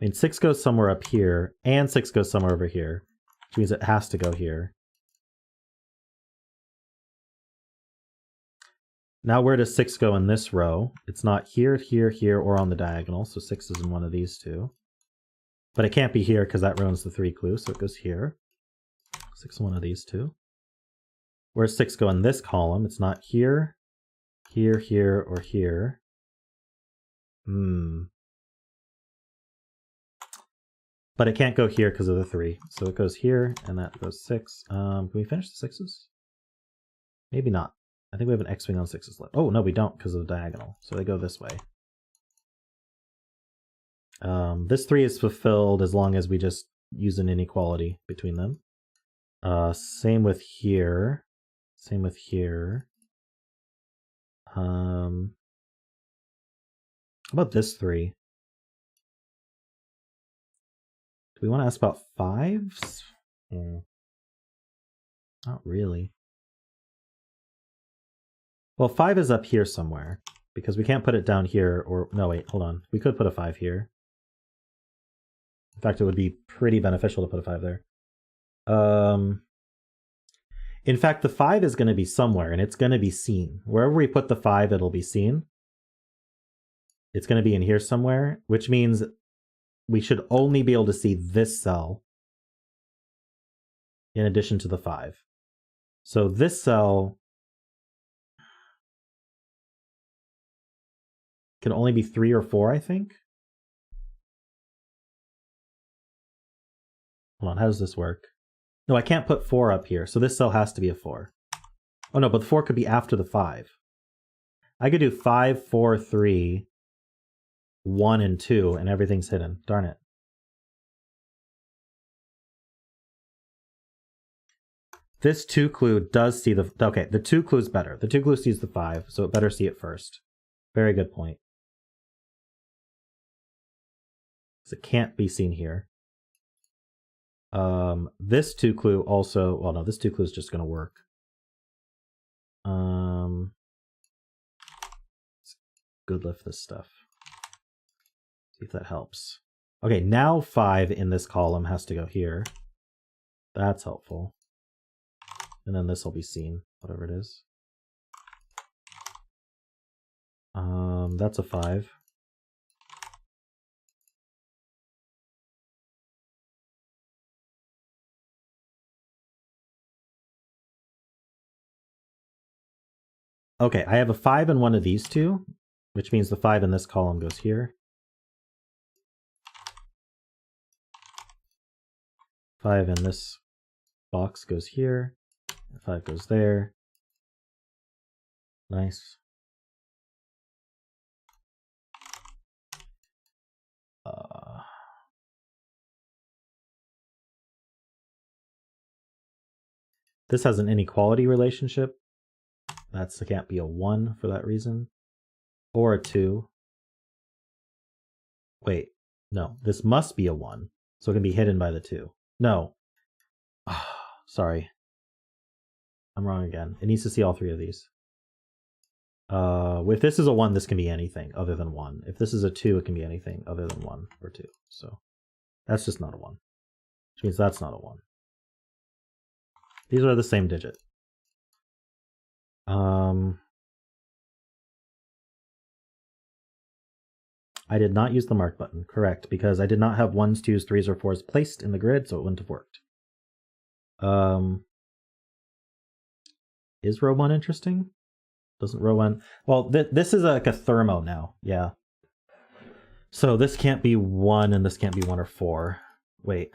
I mean, 6 goes somewhere up here, and 6 goes somewhere over here, which means it has to go here. Now where does 6 go in this row? It's not here, here, here, or on the diagonal, so 6 is in one of these two. But it can't be here because that ruins the 3 clue, so it goes here. 6 in one of these two. Where does 6 go in this column? It's not here, here, here, or here. But it can't go here because of the 3. So it goes here, and that goes 6. Can we finish the 6s? Maybe not. I think we have an X-wing on 6s left. Oh, no, we don't because of the diagonal. So they go this way. This 3 is fulfilled as long as we just use an inequality between them. Same with here. Same with here. How about this 3? Do we want to ask about 5s? Not really. Well, 5 is up here somewhere, because we can't put it down here, or... No, wait, hold on. We could put a 5 here. In fact, it would be pretty beneficial to put a 5 there. In fact, the 5 is going to be somewhere, and it's going to be seen. Wherever we put the 5, it'll be seen. It's going to be in here somewhere, which means we should only be able to see this cell in addition to the 5. So this cell can only be 3 or 4, I think. Hold on, how does this work? No, I can't put 4 up here, so this cell has to be a 4. Oh no, but the 4 could be after the 5. I could do 5, 4, 3, 1, and 2, and everything's hidden. Darn it. This 2 clue does see the... Okay, the 2 clue is better. The 2 clue sees the 5, so it better see it first. Very good point. Because it can't be seen here. This 2 clue also... Well, no, this 2 clue is just going to work. Let's good lift this stuff. See if that helps. Okay, now 5 in this column has to go here. That's helpful. And then this will be seen, whatever it is. That's a 5. Okay, I have a 5 in one of these two, which means the 5 in this column goes here. 5 in this box goes here. 5 goes there. Nice. This has an inequality relationship. It can't be a 1 for that reason. Or a 2. Wait, no, this must be a 1. So it can be hidden by the 2. No. Oh, sorry. I'm wrong again. It needs to see all 3 of these. If this is a 1, this can be anything other than 1. If this is a 2, it can be anything other than 1 or 2. So that's just not a 1. Which means that's not a 1. These are the same digit. I did not use the mark button, correct, because I did not have 1s, 2s, 3s, or 4s placed in the grid, so it wouldn't have worked. Is row 1 interesting? Doesn't row 1... Well, this is like a thermo now, yeah. So this can't be 1, and this can't be 1 or 4. Wait.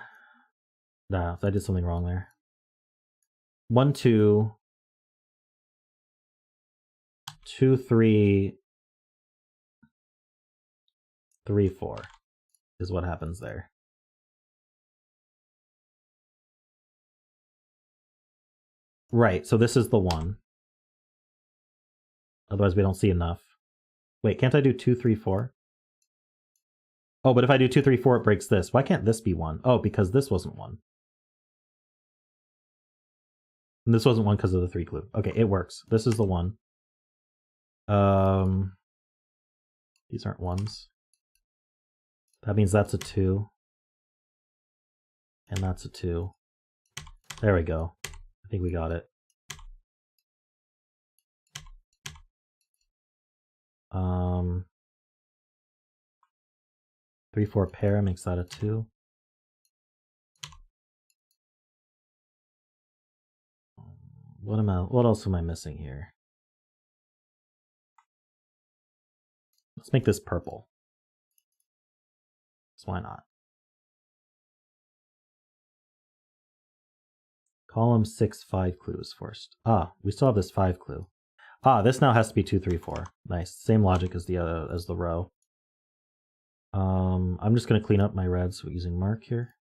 Nah, I did something wrong there. 1, 2... 2, 3... 3, 4 is what happens there. Right, so this is the 1. Otherwise we don't see enough. Wait, can't I do 2, 3, 4? Oh, but if I do 2, 3, 4, it breaks this. Why can't this be 1? Oh, because this wasn't 1. And this wasn't 1 because of the 3 clue. Okay, it works. This is the 1. These aren't 1s. That means that's a 2. And that's a 2. There we go. I think we got it. 3, 4 pair makes that a 2. What else am I missing here? Let's make this purple. So why not? Column 6, 5 clues first. Ah, we still have this 5 clue. Ah, this now has to be 2, 3, 4. Nice. Same logic as the row. I'm just going to clean up my red, so we're using mark here.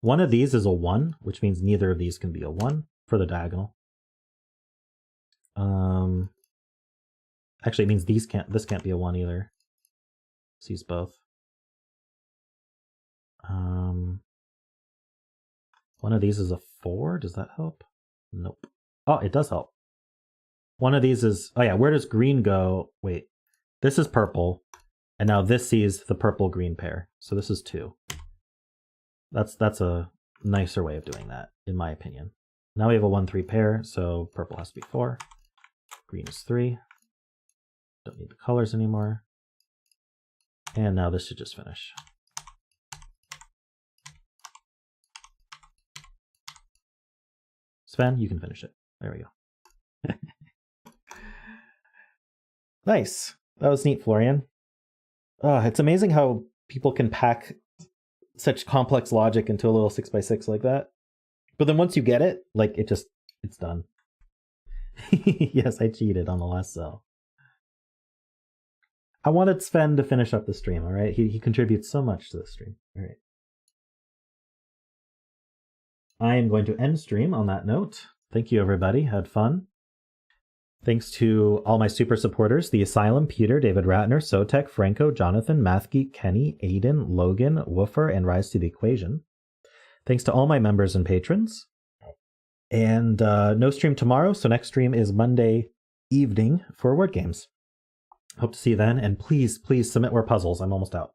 One of these is a 1, which means neither of these can be a 1 for the diagonal. Actually, it means this can't be a 1 either. Sees both. One of these is a 4. Does that help? Nope. Oh, it does help. One of these is... Oh, yeah. Where does green go? Wait. This is purple. And now this sees the purple-green pair. So this is 2. That's a nicer way of doing that, in my opinion. Now we have a 1-3 pair, so purple has to be 4. Green is 3. Don't need the colors anymore. And now this should just finish. Sven, you can finish it. There we go. Nice. That was neat, Florian. It's amazing how people can pack such complex logic into a little 6x6 like that. But then once you get it, like it's done. Yes, I cheated on the last cell. I wanted Sven to finish up the stream, all right? He contributes so much to the stream. All right. I am going to end stream on that note. Thank you, everybody. Had fun. Thanks to all my super supporters, The Asylum, Peter, David Ratner, Sotek, Franco, Jonathan, Mathgeek, Kenny, Aiden, Logan, Woofer, and Rise to the Equation. Thanks to all my members and patrons. And no stream tomorrow, so next stream is Monday evening for Word Games. Hope to see you then, and please, please submit more puzzles. I'm almost out.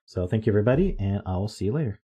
So thank you, everybody, and I'll see you later.